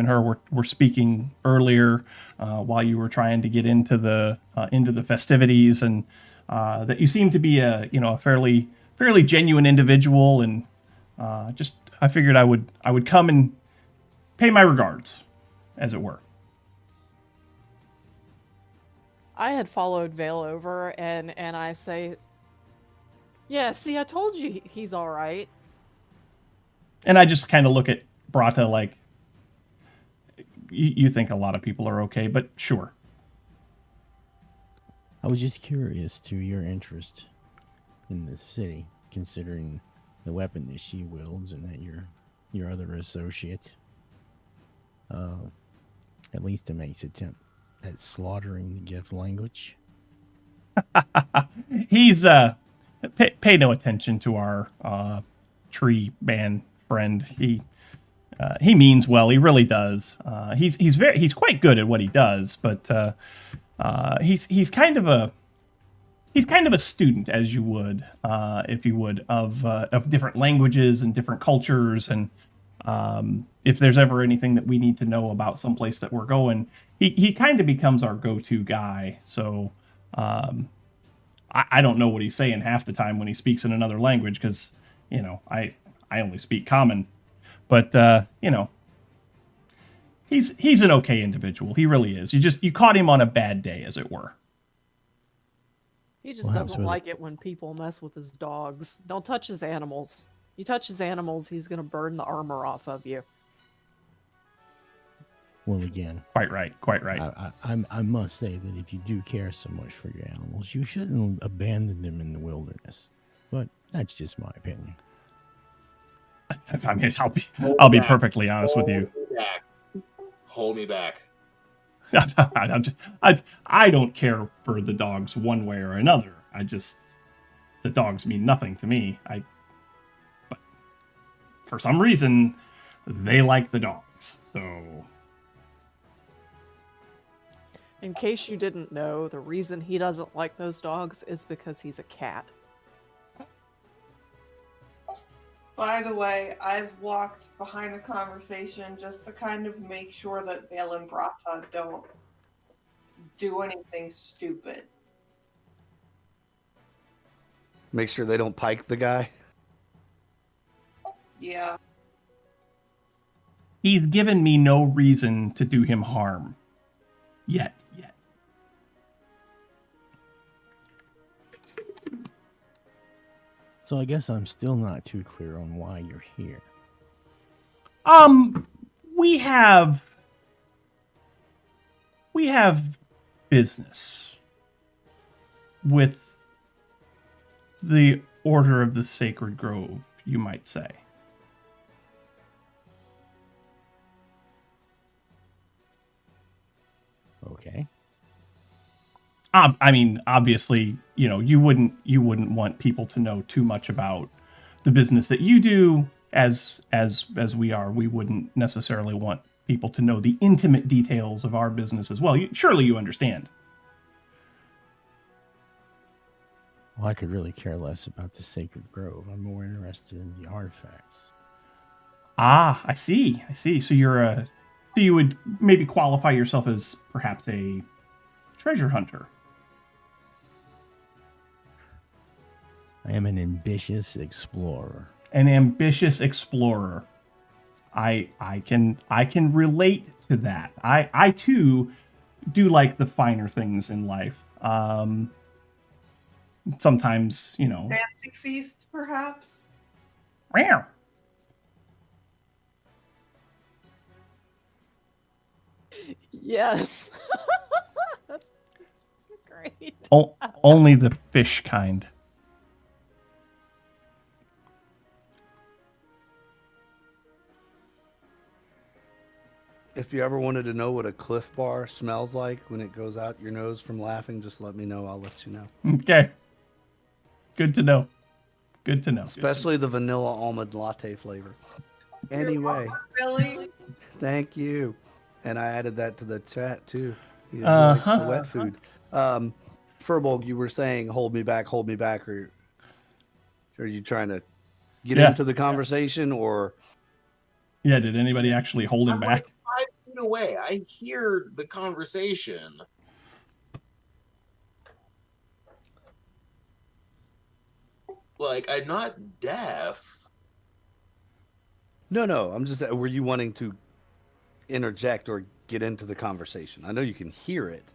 her were speaking earlier while you were trying to get into the festivities, and that you seem to be a fairly genuine individual, and I figured I would come and pay my regards, as it were. I had followed Vale over, and I say, yeah, see, I told you he's all right. And I just kind of look at Brata like, you think a lot of people are okay, but sure. I was just curious to your interest in this city, considering the weapon that she wields and that your other associate, at least to make attempt at slaughtering the gift language. He's pay no attention to our tree man friend. He means well. He really does. He's quite good at what he does, but he's kind of a student, as you would, if you would, of different languages and different cultures, and if there's ever anything that we need to know about someplace that we're going, he kind of becomes our go-to guy. So I don't know what he's saying half the time when he speaks in another language, because I only speak common, but he's an okay individual. He really is. You caught him on a bad day, as it were. He just doesn't like it when people mess with his dogs. Don't touch his animals. You touch his animals, he's going to burn the armor off of you. Well, again, quite right. I must say that if you do care so much for your animals, you shouldn't abandon them in the wilderness. But that's just my opinion. I mean, I'll be perfectly honest with you. Hold me back. I don't care for the dogs one way or another. The dogs mean nothing to me. But for some reason, they like the dogs. So, in case you didn't know, the reason he doesn't like those dogs is because he's a cat. By the way, I've walked behind the conversation just to kind of make sure that Vale and Brata don't do anything stupid. Make sure they don't pike the guy. Yeah. He's given me no reason to do him harm. Yet. So I guess I'm still not too clear on why you're here. We have business with the Order of the Sacred Grove, you might say. Okay. I mean, obviously, you wouldn't want people to know too much about the business that you do, as we are. We wouldn't necessarily want people to know the intimate details of our business as well. Surely you understand. Well, I could really care less about the Sacred Grove. I'm more interested in the artifacts. Ah, I see. So you would maybe qualify yourself as perhaps a treasure hunter. I am an ambitious explorer. An ambitious explorer. I can relate to that. I too do like the finer things in life. Sometimes, Fancy feast, perhaps. Meow. Yes. That's great. Only the fish kind. If you ever wanted to know what a Cliff Bar smells like when it goes out your nose from laughing, just let me know. I'll let you know. Okay. Good to know. Especially the vanilla almond latte flavor. Anyway, Really? thank you. And I added that to the chat too. He likes the wet food. Furbolg, you were saying hold me back, or are you trying to get into the conversation or? Yeah, did anybody actually hold him back? Like 5 feet away. I hear the conversation. Like, I'm not deaf. No. I'm just. Were you wanting to interject or get into the conversation? I know you can hear it,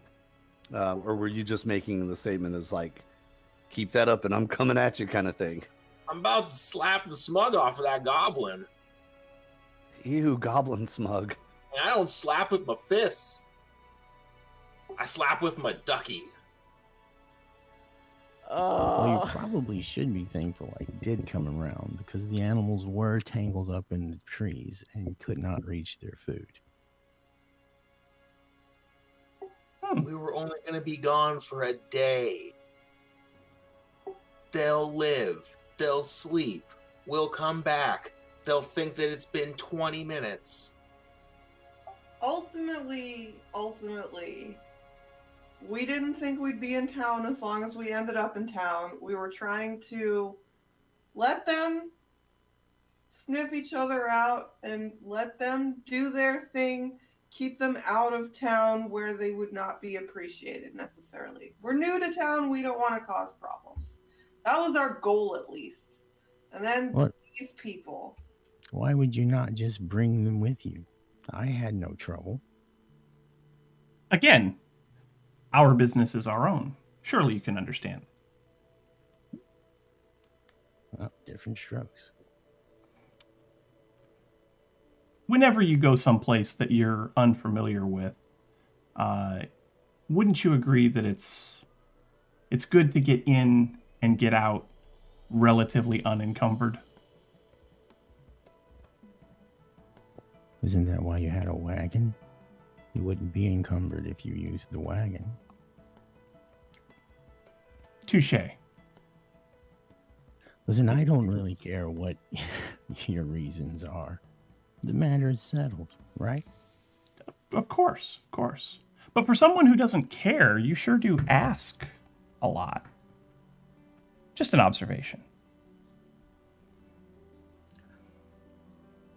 or were you just making the statement as like, "Keep that up, and I'm coming at you," kind of thing? I'm about to slap the smug off of that goblin. Ew, goblin smug. And I don't slap with my fists. I slap with my ducky. Well, you probably should be thankful I did come around, because the animals were tangled up in the trees and could not reach their food. We were only going to be gone for a day. They'll live. They'll sleep. We'll come back. They'll think that it's been 20 minutes. Ultimately, we didn't think we'd be in town as long as we ended up in town. We were trying to let them sniff each other out and let them do their thing, keep them out of town where they would not be appreciated necessarily. We're new to town. We don't want to cause problems. That was our goal, at least. And then these people. Why would you not just bring them with you? I had no trouble. Again, our business is our own. Surely you can understand. Well, different strokes. Whenever you go someplace that you're unfamiliar with, wouldn't you agree that it's good to get in and get out relatively unencumbered? Isn't that why you had a wagon? You wouldn't be encumbered if you used the wagon. Touche. Listen, I don't really care what your reasons are. The matter is settled, right? Of course. But for someone who doesn't care, you sure do ask a lot. Just an observation.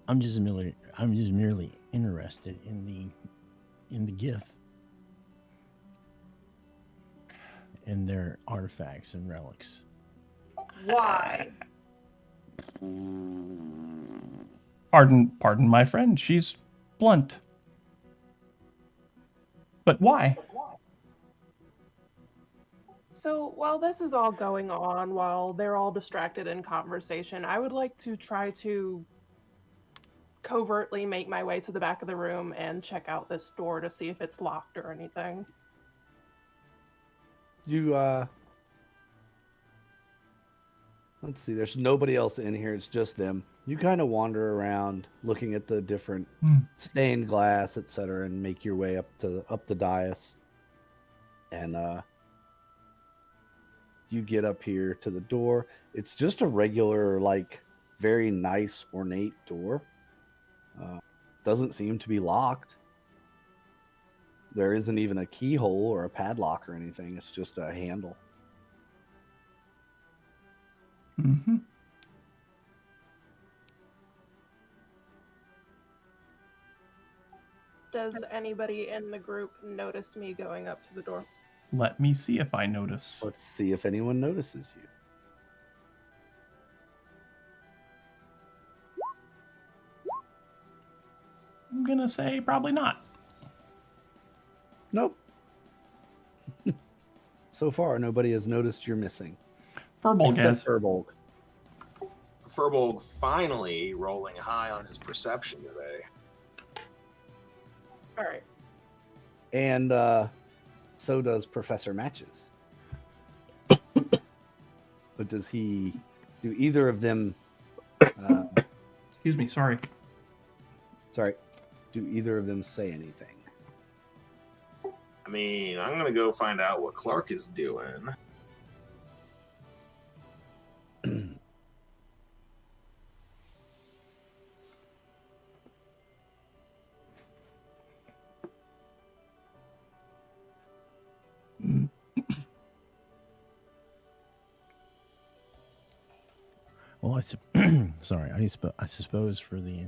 I'm just merely interested in the gift and their artifacts and relics. Why? Pardon my friend, she's blunt. But why? So while this is all going on, while they're all distracted in conversation, I would like to try to covertly make my way to the back of the room and check out this door to see if it's locked or anything. You let's see, there's nobody else in here, it's just them. You kind of wander around looking at the different stained glass, etc., and make your way up the dais. And you get up here to the door. It's just a regular, like, very nice, ornate door. Doesn't seem to be locked. There isn't even a keyhole or a padlock or anything. It's just a handle. Mm-hmm. Does anybody in the group notice me going up to the door? Let me see if I notice. Let's see if anyone notices you. I'm gonna say probably not. Nope. So far, nobody has noticed you're missing. Furbolg Except has. Furbolg. Furbolg finally rolling high on his perception today. All right. And so does Professor Matches. But do either of them, Excuse me, sorry. do either of them say anything? I mean, I'm gonna go find out what Clark is doing. Well, sorry. I suppose for the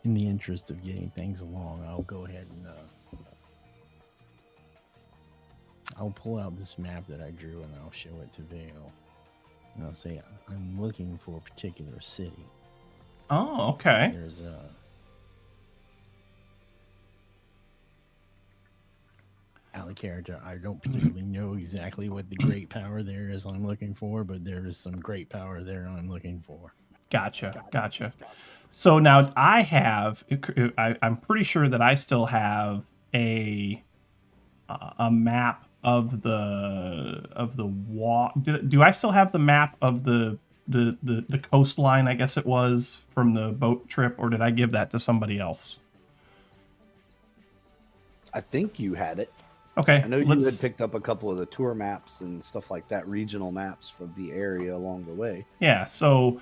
in the interest of getting things along, I'll go ahead and I'll pull out this map that I drew and I'll show it to Vale. And I'll say I'm looking for a particular city. Oh, okay. There's out of character. I don't particularly know exactly what the great power there is I'm looking for, but there is some great power there I'm looking for. Gotcha. So now I'm pretty sure that I still have a map of the wall. Do I still have the map of the coastline, I guess it was, from the boat trip, or did I give that to somebody else? I think you had it. Okay. I know you had picked up a couple of the tour maps and stuff like that, regional maps from the area along the way. Yeah, so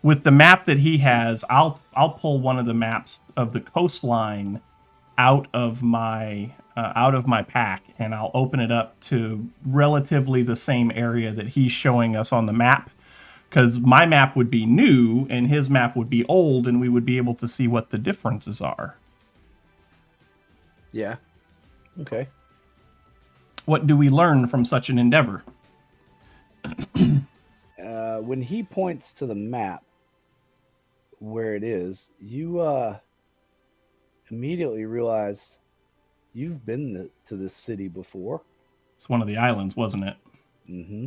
with the map that he has, I'll pull one of the maps of the coastline out of my pack, and I'll open it up to relatively the same area that he's showing us on the map, because my map would be new and his map would be old, and we would be able to see what the differences are. Yeah. Okay. What do we learn from such an endeavor? When he points to the map where it is, you immediately realize you've been to this city before. It's one of the islands, wasn't it? Mm-hmm.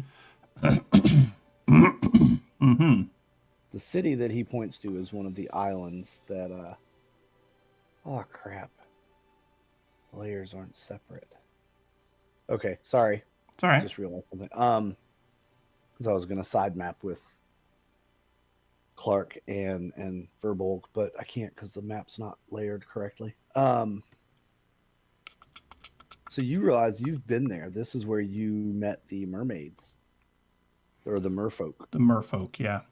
Mm-hmm. The city that he points to is one of the islands that oh crap. The layers aren't separate. Okay, sorry. It's all right. I just realized something. Because I was gonna side map with Clark and Furbolg, but I can't because the map's not layered correctly. So you realize you've been there. This is where you met the mermaids. Or the merfolk. The merfolk, yeah.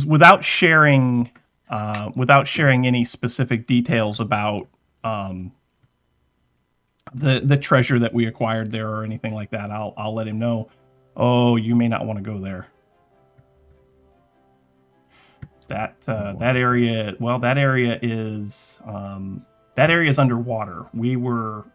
Without sharing any specific details about the treasure that we acquired there or anything like that, I'll let him know. Oh, you may not want to go there. That area. Well, that area is underwater. We were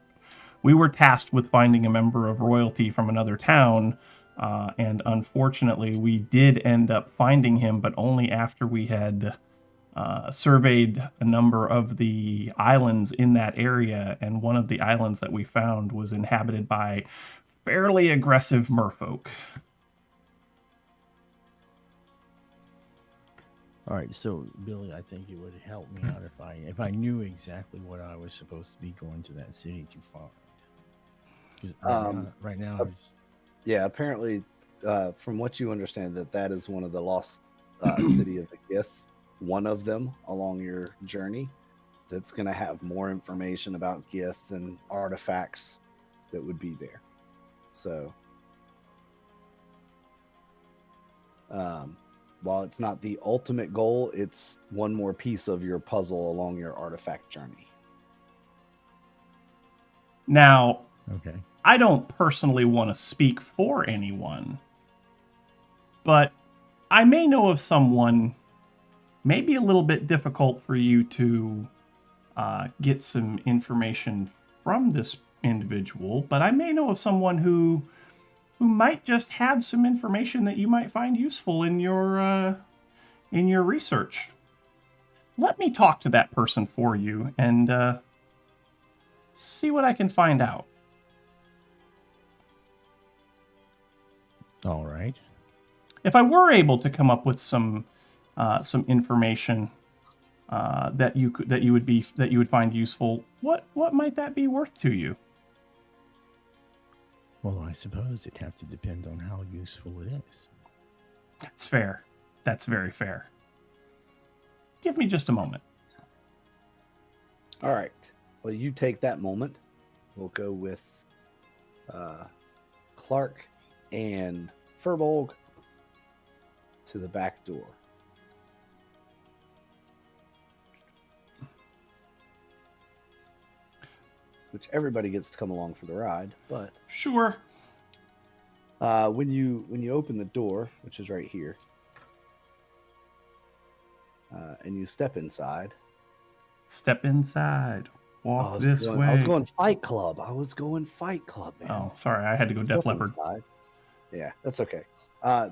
tasked with finding a member of royalty from another town, and unfortunately, we did end up finding him, but only after we had surveyed a number of the islands in that area, and one of the islands that we found was inhabited by fairly aggressive merfolk. All right, so Billy, I think it would help me out if I knew exactly what I was supposed to be going to that city to find. Because right now, it's, Yeah, apparently, from what you understand, that is one of the lost city of the Gith, one of them along your journey. That's going to have more information about Gith and artifacts that would be there. So, while it's not the ultimate goal, it's one more piece of your puzzle along your artifact journey. Now, okay. I don't personally want to speak for anyone, but I may know of someone, maybe a little bit difficult for you to get some information from this individual, but I may know of someone who might just have some information that you might find useful in your research. Let me talk to that person for you and see what I can find out. All right. If I were able to come up with some information that you would find useful, what might that be worth to you? Well, I suppose it'd have to depend on how useful it is. That's fair. That's very fair. Give me just a moment. All right. Well, you take that moment. We'll go with Clark and Furbolg to the back door. Which everybody gets to come along for the ride, but Sure. when you open the door, which is right here, and you step inside. Step inside. Walk this way. I was going Fight Club. Man. Oh, sorry. I had to go Def Step Leppard. inside. Yeah, that's okay.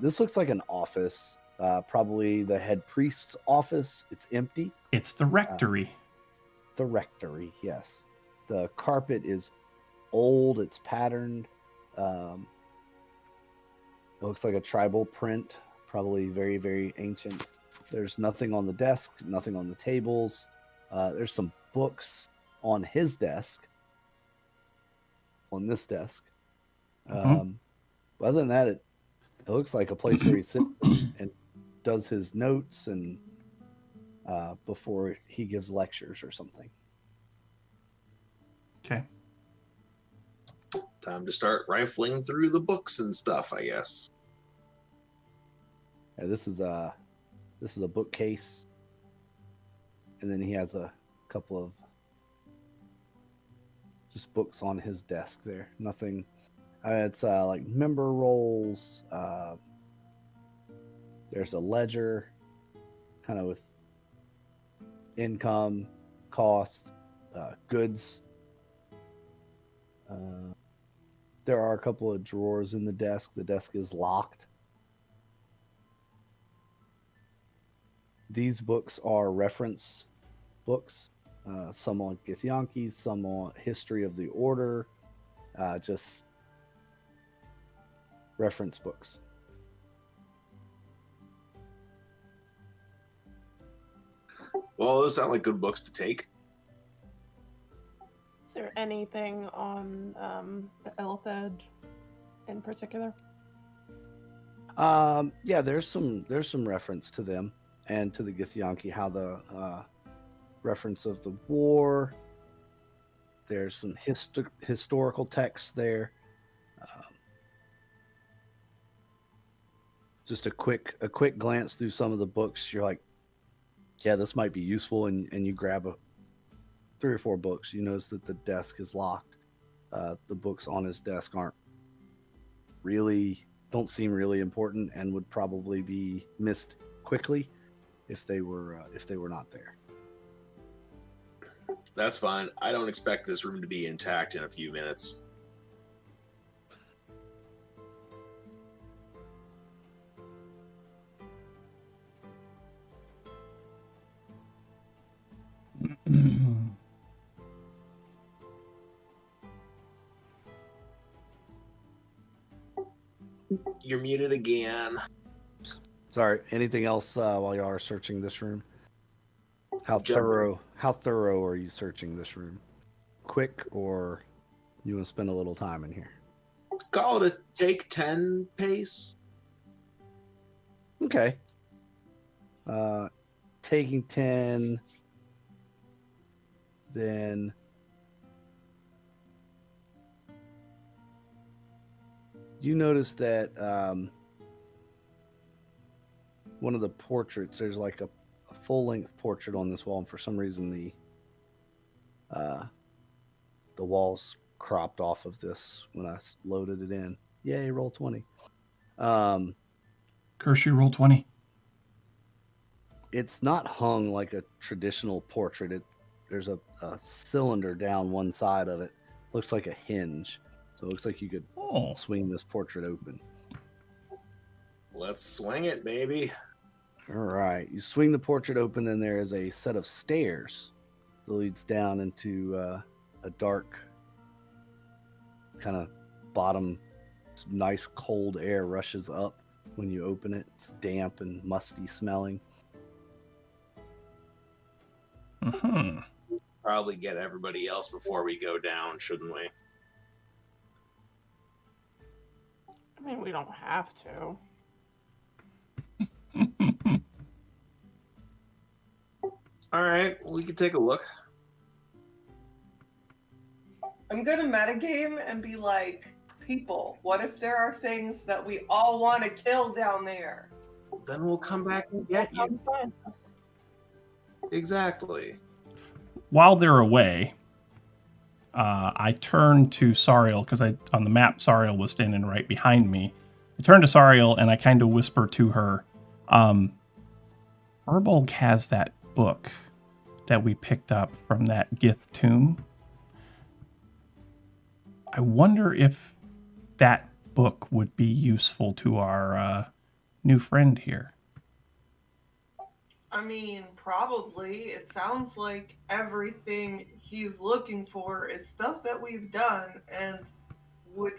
This looks like an office, probably the head priest's office. It's empty. It's the rectory. The rectory, yes. The carpet is old. It's patterned. It looks like a tribal print, probably very, very ancient. There's nothing on the desk, nothing on the tables. There's some books on his desk, on this desk. Other than that, it looks like a place where he sits and does his notes and before he gives lectures or something. Okay. Time to start rifling through the books and stuff, I guess. Yeah, this is a bookcase, and then he has a couple of just books on his desk there. Nothing. It's like member rolls. There's a ledger, kind of with income, costs, goods. There are a couple of drawers in the desk. The desk is locked. These books are reference books. Some on Githyanki, some on history of the order. Just reference books. Well, those sound like good books to take. Is there anything on the Elfed in particular? Yeah, there's some reference to them and to the Githyanki, how the reference of the war. There's some historical texts there. Just a quick glance through some of the books, you're like, yeah, this might be useful, and you grab 3 or 4 books. You notice that the desk is locked. The books on his desk don't seem really important and would probably be missed quickly if they were not there. That's fine. I don't expect this room to be intact in a few minutes. You're muted again. Sorry. Anything else while y'all are searching this room? How General. thorough are you searching this room? Quick, or you want to spend a little time in here? Call it a take 10 pace. Okay. Taking 10, then you notice that one of the portraits, there's like a full-length portrait on this wall, and for some reason the wall's cropped off of this when I loaded it in. Yay, roll 20. Curse you, roll 20. It's not hung like a traditional portrait. There's a cylinder down one side of it. Looks like a hinge. So it looks like you could Oh, swing this portrait open. Let's swing it, baby. All right. You swing the portrait open, and there is a set of stairs that leads down into a dark kind of bottom. Nice cold air rushes up when you open it. It's damp and musty smelling. mhm. Probably get everybody else before we go down, shouldn't we? I mean, we don't have to. All right, we can take a look. I'm gonna metagame and be like, people, what if there are things that we all want to kill down there? Then we'll come back and get you. Come find us. Exactly. While they're away, I turn to Sariel because on the map Sariel was standing right behind me. I turn to Sariel and I kind of whisper to her, Urbolg has that book that we picked up from that Gith tomb. I wonder if that book would be useful to our new friend here. I mean, probably. It sounds like everything he's looking for is stuff that we've done and we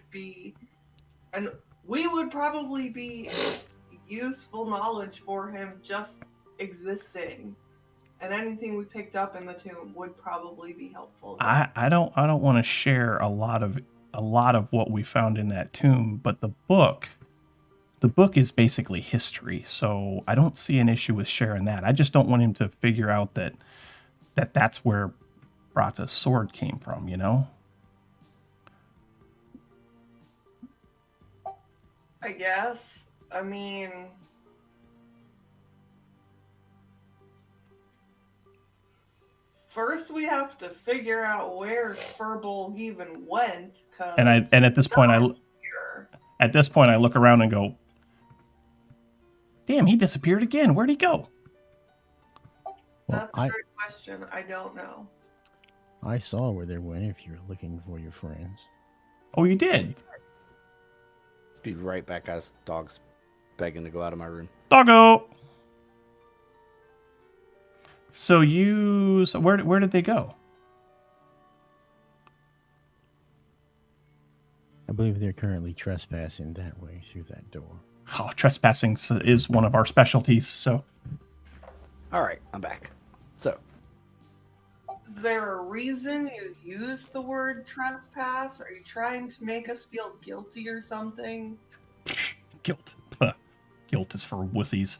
would probably be useful knowledge for him just existing. And anything we picked up in the tomb would probably be helpful. I don't want to share a lot of what we found in that tomb, but the book is basically history, so I don't see an issue with sharing that. I just don't want him to figure out that's where Brata's sword came from, you know? I guess. I mean, first we have to figure out where Furbolg even went. And at this point I look around and go, damn, he disappeared again. Where'd he go? That's a great question. I don't know. I saw where they went if you're looking for your friends. Oh, you did? Be right back, guys. Dog's begging to go out of my room. Doggo! So where did they go? I believe they're currently trespassing that way through that door. Oh, trespassing is one of our specialties, so... All right, I'm back. So, Is there a reason you use the word trespass? Are you trying to make us feel guilty or something? Guilt. Puh. Guilt is for wussies.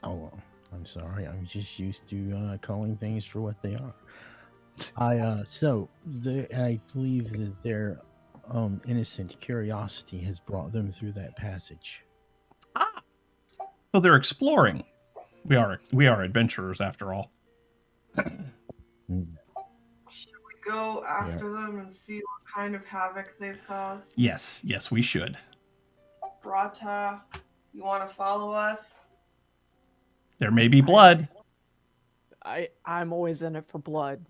Oh, well, I'm sorry. I'm just used to calling things for what they are. I believe that their innocent curiosity has brought them through that passage. Ah! So they're exploring. We are adventurers after all. Mm. Should we go after them and see what kind of havoc they've caused? Yes, we should. Brata, you want to follow us? There may be blood. I'm always in it for blood.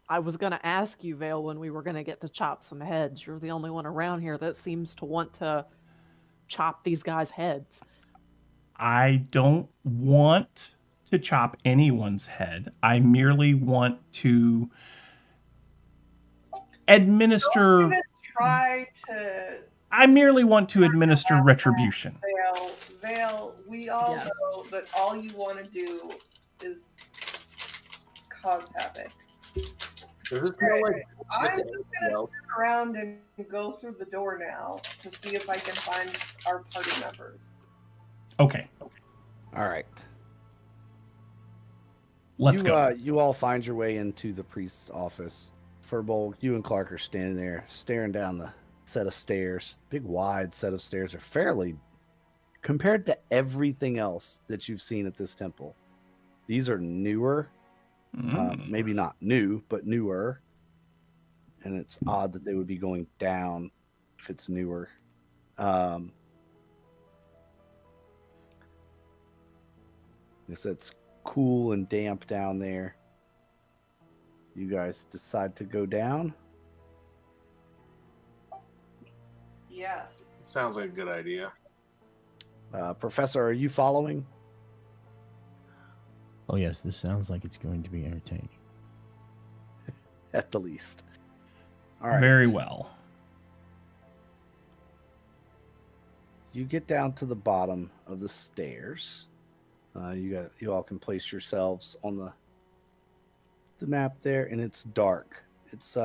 I was going to ask you, Vale, when we were going to get to chop some heads. You're the only one around here that seems to want to chop these guys' heads. I don't want to chop anyone's head. I merely want to administer... Don't even try to... I merely want to administer retribution. Now, Vale, we all Yes. know that all you want to do is cause havoc. Does this feel like I'm just just a- gonna well, turn around and go through the door now to see if I can find our party members. Okay, All right. let's go. You all find your way into the priest's office. Furbolg, you and Clark are standing there, staring down the set of stairs. Big, wide set of stairs are fairly, compared to everything else that you've seen at this temple. These are newer, maybe not new, but newer. And it's odd that they would be going down if it's newer. I guess it's cool and damp down there. You guys decide to go down. Yes. sounds like a good idea. Professor, are you following? Oh yes, this sounds like it's going to be entertaining. At the least. All right. Very well. You get down to the bottom of the stairs. You all can place yourselves on the map there, and it's dark. It's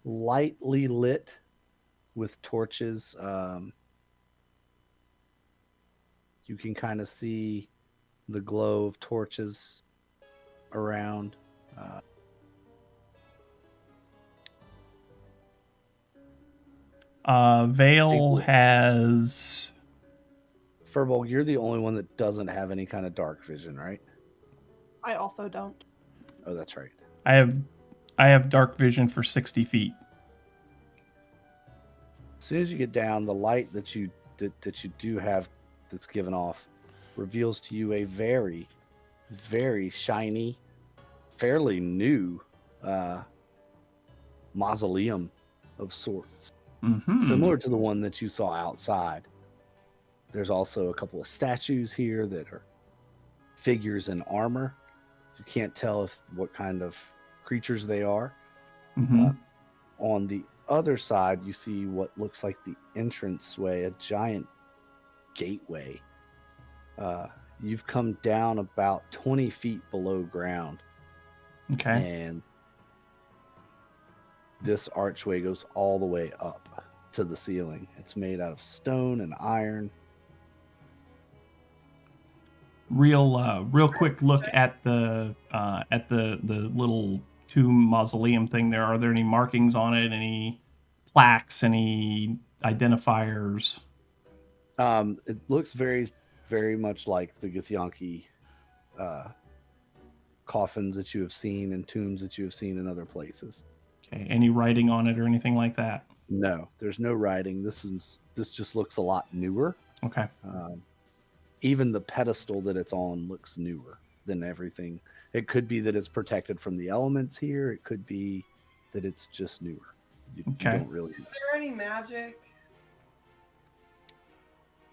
lightly lit with torches. You can kind of see the glow of torches around. Vale has. Furbolg, you're the only one that doesn't have any kind of dark vision, right? I also don't. Oh, that's right. I have dark vision for 60 feet. As soon as you get down, the light that you do have that's given off reveals to you a very, very shiny, fairly new mausoleum of sorts, similar to the one that you saw outside. There's also a couple of statues here that are figures in armor. You can't tell what kind of creatures they are. On the other side, you see what looks like the entranceway, a giant gateway. You've come down about 20 feet below ground. Okay. And this archway goes all the way up to the ceiling. It's made out of stone and iron. Real quick look at the little tomb mausoleum thing there. Are there any markings on it? Any plaques? Any identifiers? It looks very, very much like the Githyanki coffins that you have seen and tombs that you have seen in other places. Okay. Any writing on it or anything like that? No, there's no writing. This just looks a lot newer. Okay. Even the pedestal that it's on looks newer than everything. It could be that it's protected from the elements here. It could be that it's just newer. You don't really know. Is there any magic?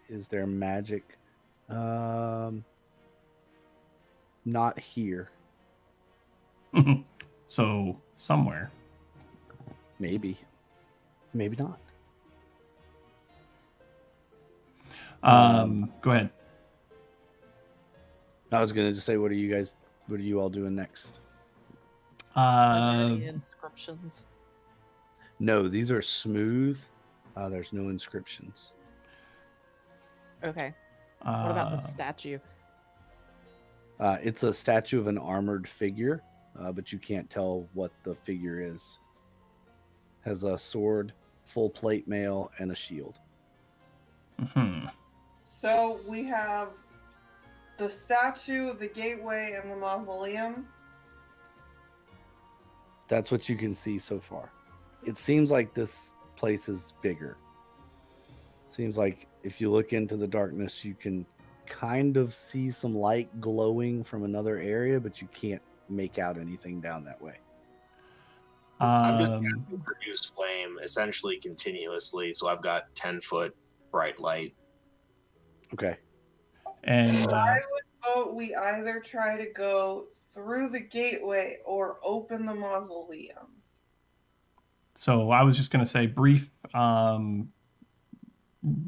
Is there magic? Not here. So somewhere. Maybe. Maybe not. Go ahead. I was gonna just say, what are you all doing next? Are there any inscriptions? No, these are smooth. There's no inscriptions. Okay. What about the statue? It's a statue of an armored figure, but you can't tell what the figure is. Has a sword, full plate mail, and a shield. So we have the statue, the gateway, and the mausoleum. That's what you can see so far. It seems like this place is bigger. Seems like if you look into the darkness, you can kind of see some light glowing from another area, but you can't make out anything down that way. I'm just casting produce flame essentially continuously, so I've got 10-foot bright light. Okay. And I would vote we either try to go through the gateway or open the mausoleum. so I was just going to say brief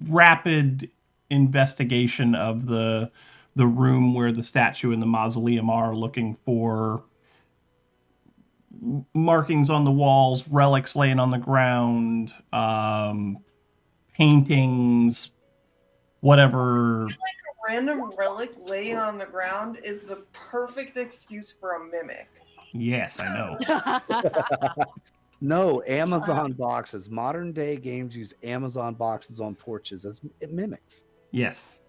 rapid investigation of the room where the statue and the mausoleum are, looking for markings on the walls, relics laying on the ground, paintings, whatever. A random relic laying on the ground is the perfect excuse for a mimic. Yes, I know. No, Amazon boxes. Modern day games use Amazon boxes on porches as it mimics. Yes.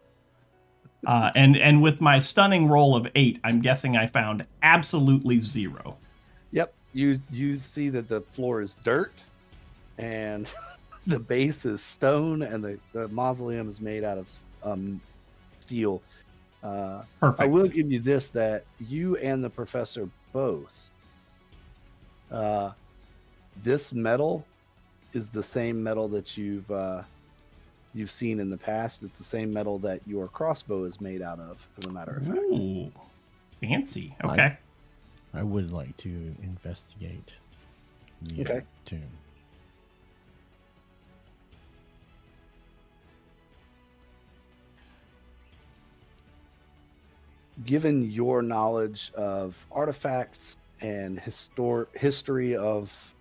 And with my stunning roll of 8, I'm guessing I found absolutely 0. Yep, you see that the floor is dirt, and the base is stone, and the mausoleum is made out of steel. Perfect. I will give you this: that you and the professor both. This metal is the same metal that you've seen in the past. It's the same metal that your crossbow is made out of, as a matter of fact. Ooh, fancy. Okay. I would like to investigate the Okay. tomb. Given your knowledge of artifacts and history of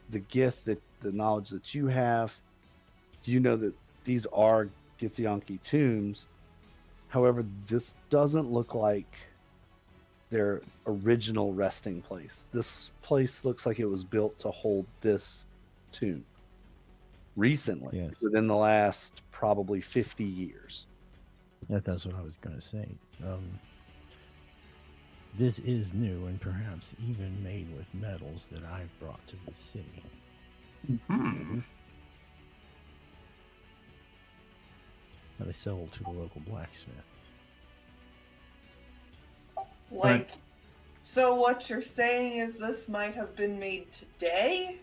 the Gith, the knowledge that you have, you know that these are Githyanki tombs. However, this doesn't look like their original resting place. This place looks like it was built to hold this tomb recently, Yes. within the last probably 50 years. That's what I was going to say. This is new and perhaps even made with metals that I've brought to the city. Hmm. That I sold to the local blacksmith. Like, so what you're saying is this might have been made today?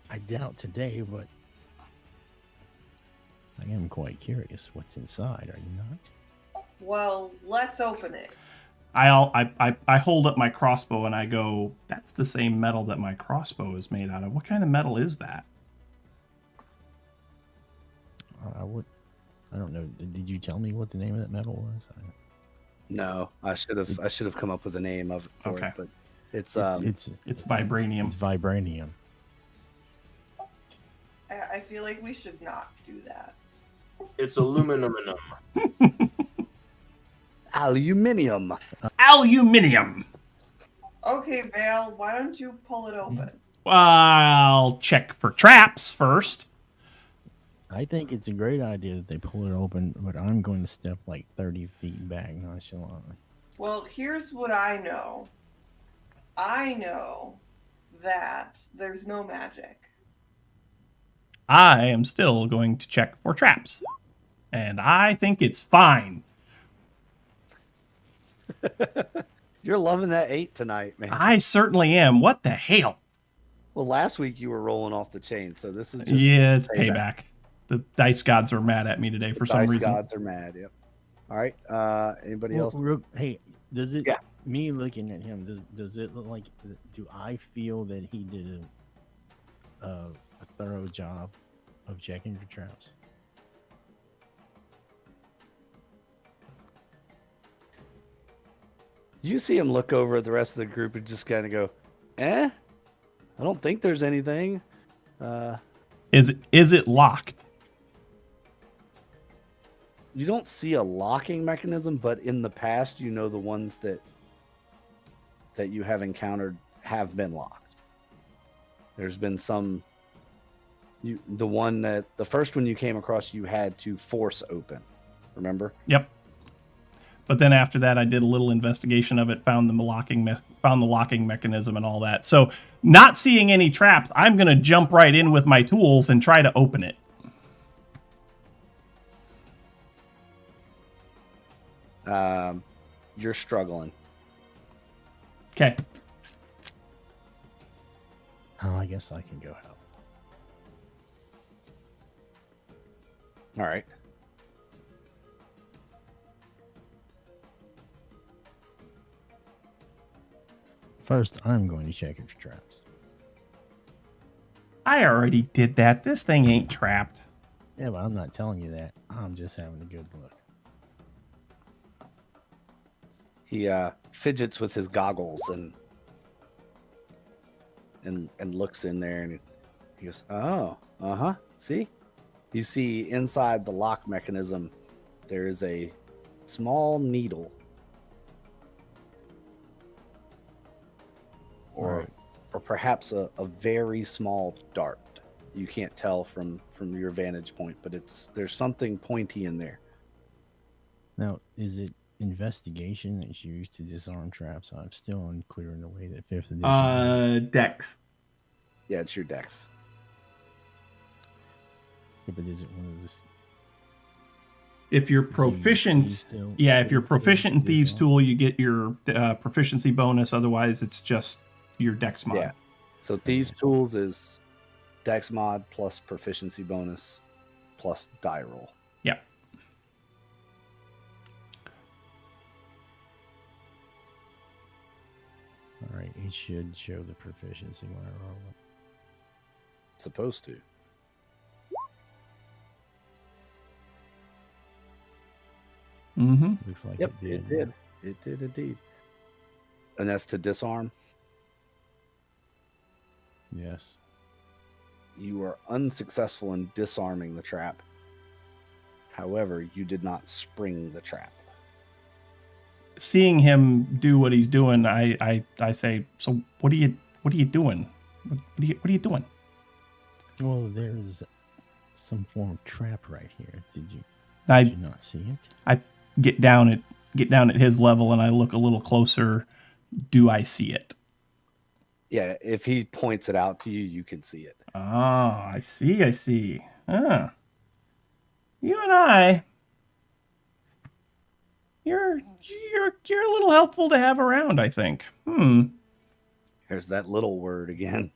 I doubt today, but I am quite curious what's inside, are you not? Well, let's open it. I hold up my crossbow and I go, that's the same metal that my crossbow is made out of. What kind of metal is that? I don't know. Did you tell me what the name of that metal was? No, I should have come up with a name for Okay. it, but it's It's vibranium. It's vibranium. I feel like we should not do that. It's aluminum. aluminium. Aluminium. Okay, Vale, why don't you pull it open? I'll check for traps first. I think it's a great idea that they pull it open, but I'm going to step like 30 feet back nonchalantly. Well, here's what I know. I know that there's no magic. I am still going to check for traps. And I think it's fine. You're loving that 8 tonight, man. I certainly am. What the hell? Well, last week you were rolling off the chain, so this is just Yeah, it's payback. The dice gods are mad at me today for some dice reason. gods are mad. Yep. All right. Anybody else? Hey, does it? Yeah. Me looking at him, does it look like? Do I feel that he did a thorough job of checking for traps? You see him look over at the rest of the group and just kind of go, "Eh, I don't think there's anything." Is it locked? You don't see a locking mechanism, but in the past, you know the ones that you have encountered have been locked. There's been some. The first one you came across, you had to force open. Remember? Yep. But then after that, I did a little investigation of it, found the locking mechanism and all that. So, not seeing any traps, I'm going to jump right in with my tools and try to open it. You're struggling. Okay. Oh, I guess I can go help. All right. First, I'm going to check it for traps. I already did that. This thing ain't trapped. Yeah, but I'm not telling you that. I'm just having a good look. He fidgets with his goggles and looks in there, and he goes, "Oh, see." You see inside the lock mechanism, there is a small needle, or perhaps a very small dart. You can't tell from your vantage point, but there's something pointy in there. Now, is it investigation that's used to disarm traps? I'm still unclear in the way that 5th edition. Dex. Yeah, it's your dex. Yeah, but is it one of those? If you're proficient, if you're proficient in Thieves' Tool, you get your proficiency bonus. Otherwise, it's just your Dex mod. Yeah. So Thieves' Tools is Dex mod plus proficiency bonus plus die roll. Yep. All right, it should show the proficiency when I roll it. Supposed to. Mm-hmm. Looks like Yep, it did. it did. It did indeed. And that's to disarm. Yes. You were unsuccessful in disarming the trap. However, you did not spring the trap. Seeing him do what he's doing, I say, so what are you doing? What are you doing? Well, there's some form of trap right here. Did you not see it? I get down at his level and I look a little closer. Do I see it? Yeah, if he points it out to you, you can see it. Ah, I see. Ah. You and I, you're a little helpful to have around, I think. There's that little word again.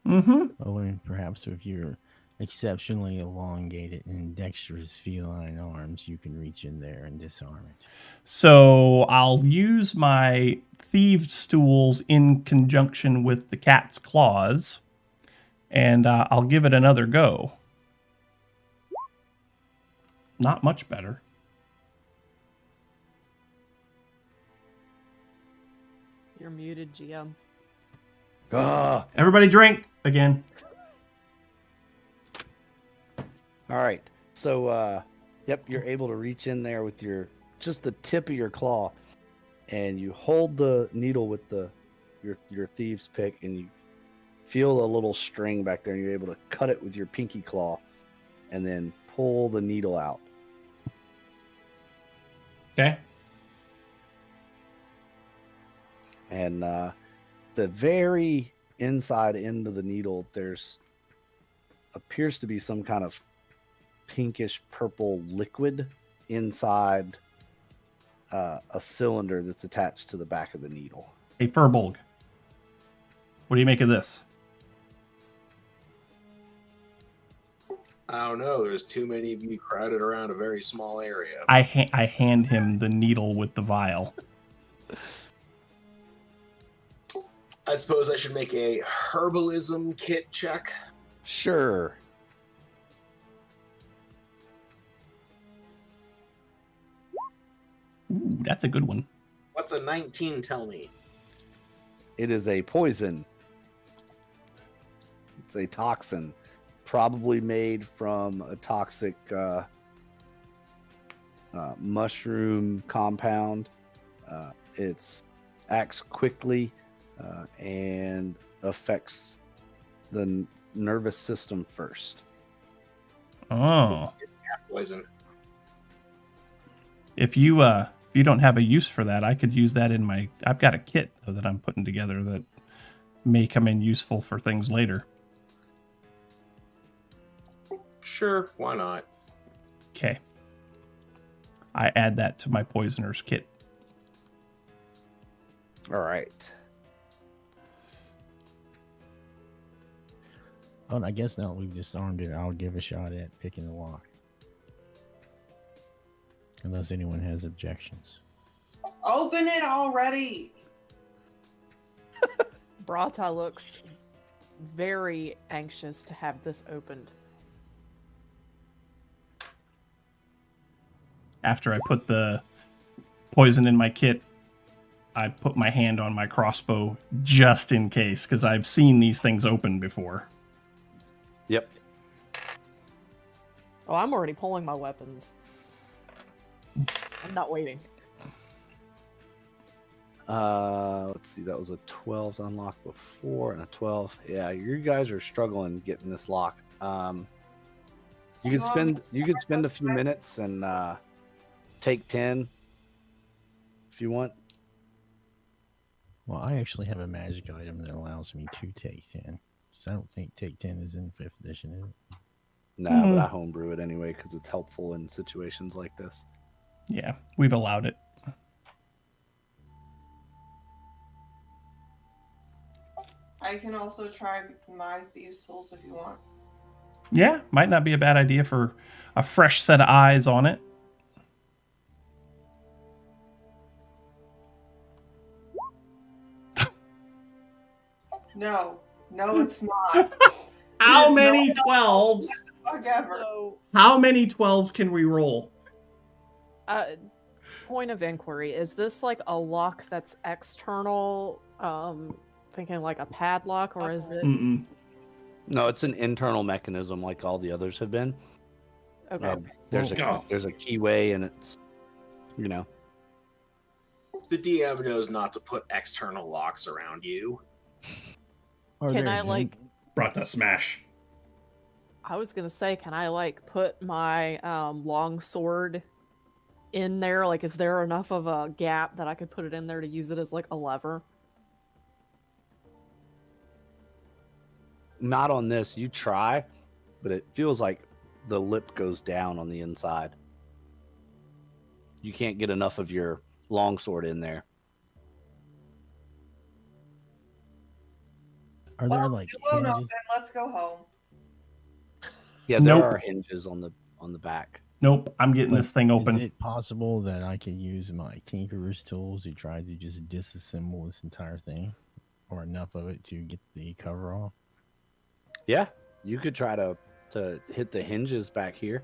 Mm-hmm. Oh, and perhaps if you're exceptionally elongated and dexterous feline arms, you can reach in there and disarm it. So I'll use my thieves' tools in conjunction with the cat's claws, and I'll give it another go. Not much better. You're muted, GM. Ah, Everybody drink again. all right. So, yep, you're able to reach in there with just the tip of your claw, and you hold the needle with your thieves' pick, and you feel a little string back there, and you're able to cut it with your pinky claw, and then pull the needle out. Okay. And the very inside end of the needle, there's appears to be some kind of pinkish purple liquid inside a cylinder that's attached to the back of the needle. Hey, Furbolg. What do you make of this? I don't know. There's too many of you crowded around a very small area. I hand him the needle with the vial. I suppose I should make a herbalism kit check. Sure. Ooh, that's a good one. What's a 19 tell me? It is a poison. It's a toxin, probably made from a toxic mushroom compound. It acts quickly and affects the nervous system first. Oh. Poison. If you don't have a use for that, I could use that in my... I've got a kit that I'm putting together that may come in useful for things later. Sure, why not? Okay. I add that to my poisoner's kit. All right. Oh, and I guess now that we've disarmed it, I'll give a shot at picking the lock. Unless anyone has objections. Open it already. Brata looks very anxious to have this opened. After I put the poison in my kit, I put my hand on my crossbow just in case, because I've seen these things open before. Yep. Oh, I'm already pulling my weapons. I'm not waiting. Let's see. That was a 12 to unlock before, and a 12. Yeah, you guys are struggling getting this lock. You could spend a few minutes and take 10 if you want. Well, I actually have a magic item that allows me to take 10. So I don't think take 10 is in 5th edition, is it? Nah, but I homebrew it anyway because it's helpful in situations like this. Yeah, we've allowed it. I can also try my thieves' tools if you want. Yeah, might not be a bad idea for a fresh set of eyes on it. No, it's not. How It is many not 12s? Fuck ever. So, How many 12s can we roll? point of inquiry, is this like a lock that's external, thinking like a padlock, or is it... Mm-mm. No, it's an internal mechanism like all the others have been. Okay. There's a keyway, and it's, you know. The DM knows not to put external locks around you. Can I, like... Brought to smash. I was gonna say, can I, like, put my long sword in there? Like, is there enough of a gap that I could put it in there to use it as, like, a lever? Not on this. You try, but it feels like the lip goes down on the inside. You can't get enough of your longsword in there. Are there like it won't hinges? open. Let's go home. Yeah, there Nope. are hinges on the back. Nope, I'm getting this thing open. Is it possible that I could use my tinkerer's tools to try to just disassemble this entire thing, or enough of it to get the cover off? Yeah, you could try to hit the hinges back here,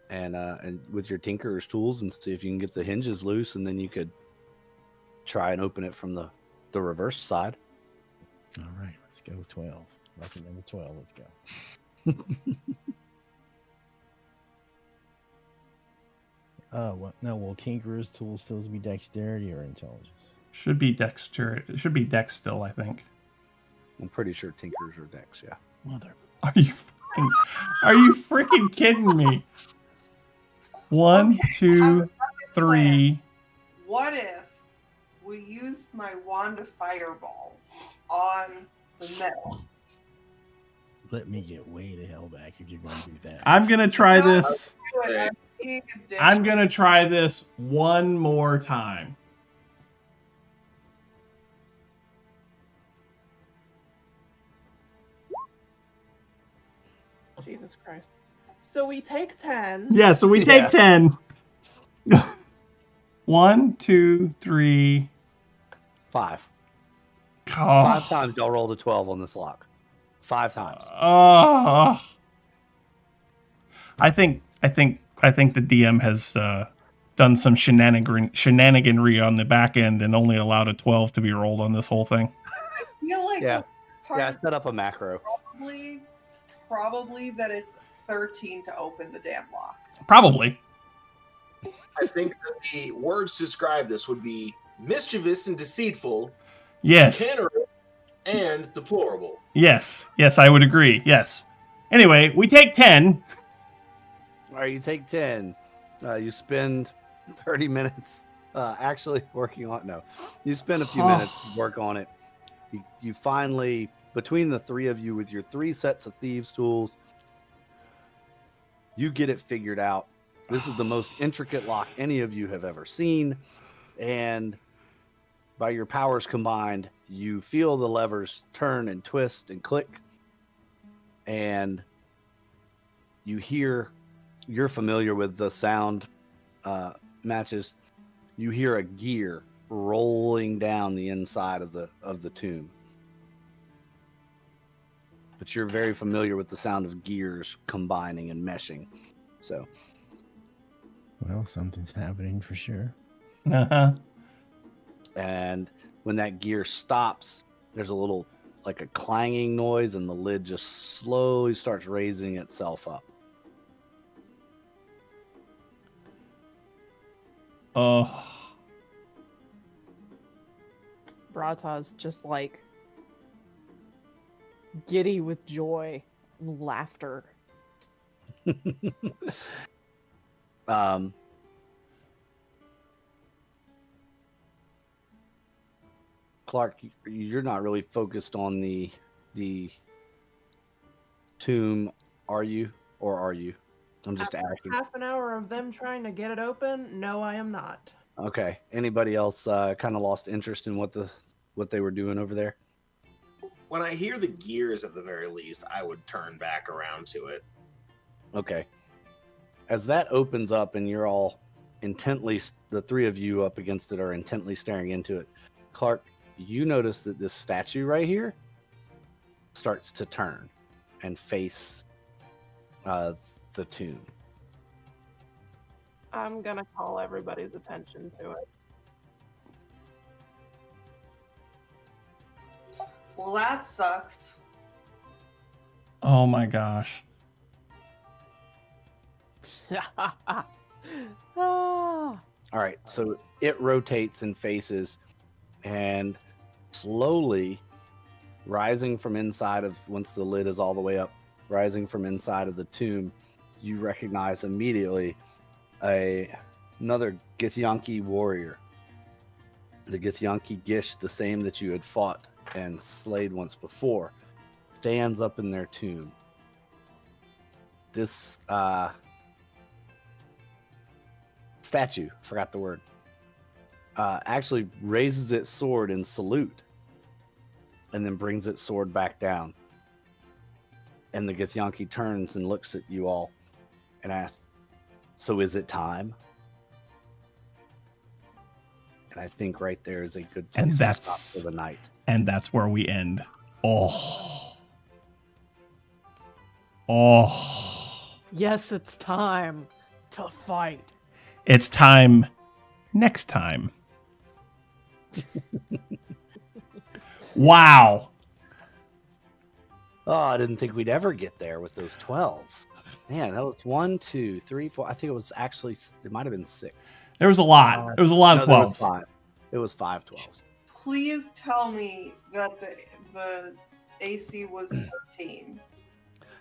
and with your tinkerer's tools, and see if you can get the hinges loose, and then you could try and open it from the reverse side. All right, let's go 12. Lucky number 12. Let's go. What? No, will tinkerer's tools still be dexterity or intelligence? Should be dexterity. It should be dex still, I think. I'm pretty sure tinkers are dex. Yeah. Mother. Are you freaking kidding me? 1, Okay, 2, 3. What if we use my wand of fireballs on the metal? Let me get way the hell back if you're going to do that. I'm gonna try No. this. Do it. I'm being a dick. I'm gonna try this one more time. Jesus Christ. So we take 10. Yeah, so we take 10. 1, 2, 3. 5. Oh. 5 times y'all rolled a 12 on this lock. 5 times. Oh. I think the DM has done some shenaniganry on the back end and only allowed a 12 to be rolled on this whole thing. I feel like Yeah. the part Yeah, I set up a macro. probably that it's 13 to open the damn lock. Probably. I think that the words to describe this would be mischievous and deceitful, Yes. chicanerous, and deplorable. Yes. Yes, I would agree. Yes. Anyway, we take 10. All right, you take 10. You spend 30 minutes actually working on. No, you spend a few minutes to work on it. You finally, between the three of you with your 3 sets of thieves' tools, you get it figured out. This is the most intricate lock any of you have ever seen. And by your powers combined, you feel the levers turn and twist and click. And you hear, you're familiar with the sound matches. You hear a gear rolling down the inside of the tomb. but you're very familiar with the sound of gears combining and meshing. So, Well, something's happening for sure. Uh-huh. and when that gear stops, there's a little like a clanging noise, and the lid just slowly starts raising itself up. Oh. Brata's just like giddy with joy and laughter. um, Clark, you're not really focused on the tomb, are you? Or are you? I'm just asking. Half an hour of them trying to get it open? No, I am not. Okay. Anybody else kind of lost interest in what they were doing over there? When I hear the gears, at the very least, I would turn back around to it. Okay. As that opens up and you're all intently, the three of you up against it are intently staring into it. Clark, you notice that this statue right here starts to turn and face the tomb. I'm gonna call everybody's attention to it. Well, that sucks. Oh my gosh. Ah. All right, so it rotates and faces, and slowly rising from inside of, once the lid is all the way up, rising from inside of the tomb, you recognize immediately another Githyanki warrior. The Githyanki Gish, the same that you had fought and slayed once before, stands up in their tomb. This statue, forgot the word, actually raises its sword in salute and then brings its sword back down. And the Githyanki turns and looks at you all and asks, "So is it time?" And I think right there is a good And place to that's- stop for the night. And that's where we end. Oh. Oh. Yes, it's time to fight. It's time next time. Wow. Oh, I didn't think we'd ever get there with those 12s. Man, that was 1, 2, 3, 4. I think it was actually, it might have been 6. There was a lot. There was a lot of No, there was 12s. 5. It was 5 12s. Please tell me that the AC was 13.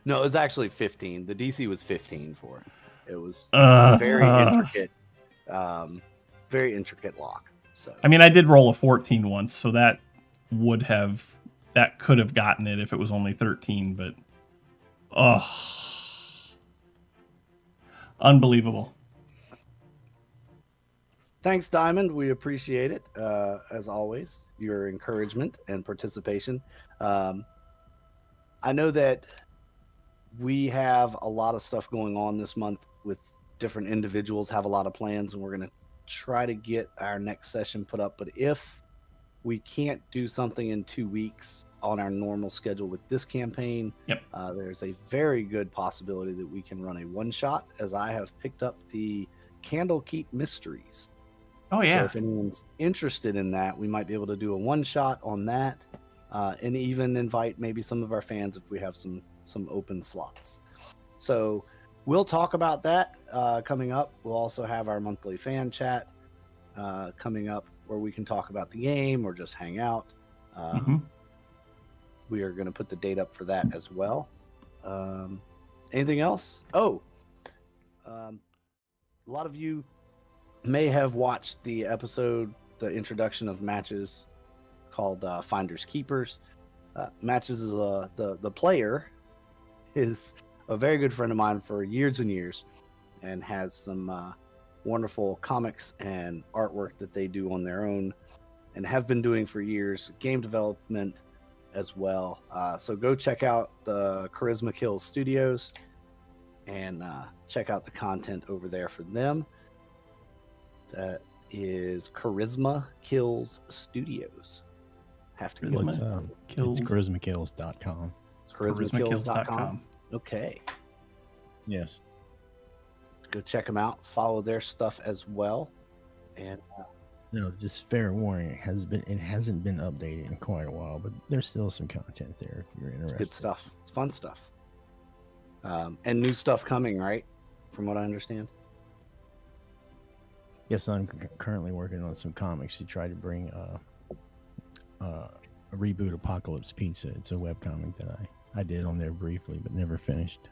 No, it was actually 15. The DC was 15 for it. It was Uh, very uh. intricate lock. So I mean, I did roll a 14 once, so that could have gotten it if it was only 13, but unbelievable. thanks, Diamond. We appreciate it as always. Your encouragement and participation. I know that we have a lot of stuff going on this month with different individuals, have a lot of plans, and we're going to try to get our next session put up. But if we can't do something in 2 weeks on our normal schedule with this campaign, Yep. There's a very good possibility that we can run a one-shot, as I have picked up the Candlekeep Mysteries. Oh So yeah. if anyone's interested in that, we might be able to do a one-shot on that, and even invite maybe some of our fans if we have some open slots. So we'll talk about that coming up. We'll also have our monthly fan chat coming up, where we can talk about the game or just hang out. Mhm. We are going to put the date up for that as well. Anything else? A lot of you may have watched the episode, the introduction of Matches, called Finders Keepers. Matches is the player is a very good friend of mine for years and years, and has some wonderful comics and artwork that they do on their own and have been doing for years, game development as well. So go check out the Charisma Kills Studios and check out the content over there for them. That is Charisma Kills Studios. Have to Charisma go. It's Kills. charismakills.com. charismakills.com. Okay. Yes. Go check them out. Follow their stuff as well. And No, just fair warning. It hasn't been updated in quite a while, but there's still some content there if you're it's interested. good stuff. It's fun stuff. And new stuff coming, right? From what I understand. Yes, I'm currently working on some comics to try to bring a reboot Apocalypse Pizza. It's a webcomic that I did on there briefly, but never finished.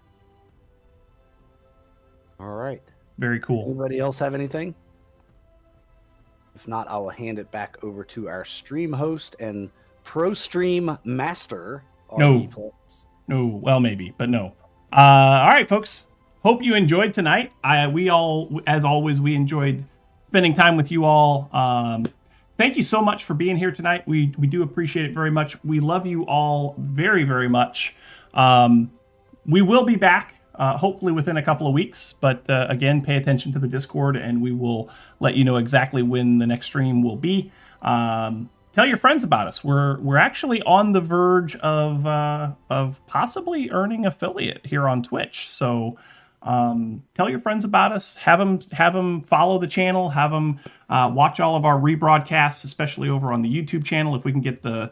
All right. Very cool. Anybody else have anything? If not, I will hand it back over to our stream host and pro stream master. No. RB Plays. No, well, maybe, but no. All right, folks. Hope you enjoyed tonight. We all, as always, we enjoyed spending time with you all. Thank you so much for being here tonight. We do appreciate it very much. We love you all very, very much. We will be back. Hopefully within a couple of weeks, but again, pay attention to the Discord, and we will let you know exactly when the next stream will be. Tell your friends about us. We're actually on the verge of possibly earning affiliate here on Twitch. So tell your friends about us. Have them follow the channel. Have them watch all of our rebroadcasts, especially over on the YouTube channel. If we can get the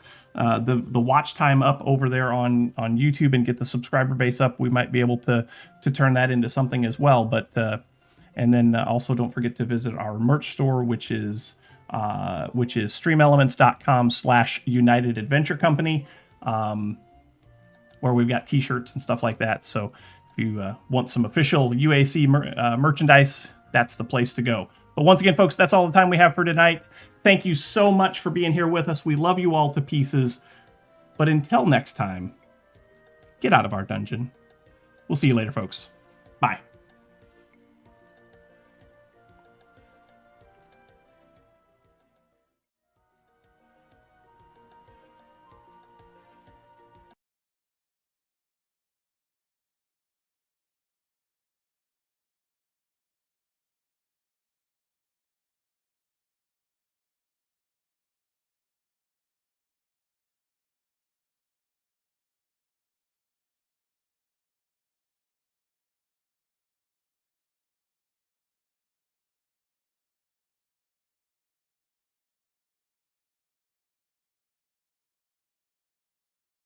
watch time up over there on YouTube and get the subscriber base up, we might be able to turn that into something as well. But and then also don't forget to visit our merch store, which is streamelements.com/United Adventure Company, where we've got t-shirts and stuff like that. So if you want some official UAC merchandise, that's the place to go. But once again, folks, that's all the time we have for tonight. Thank you so much for being here with us. We love you all to pieces. But until next time, get out of our dungeon. We'll see you later, folks. Bye.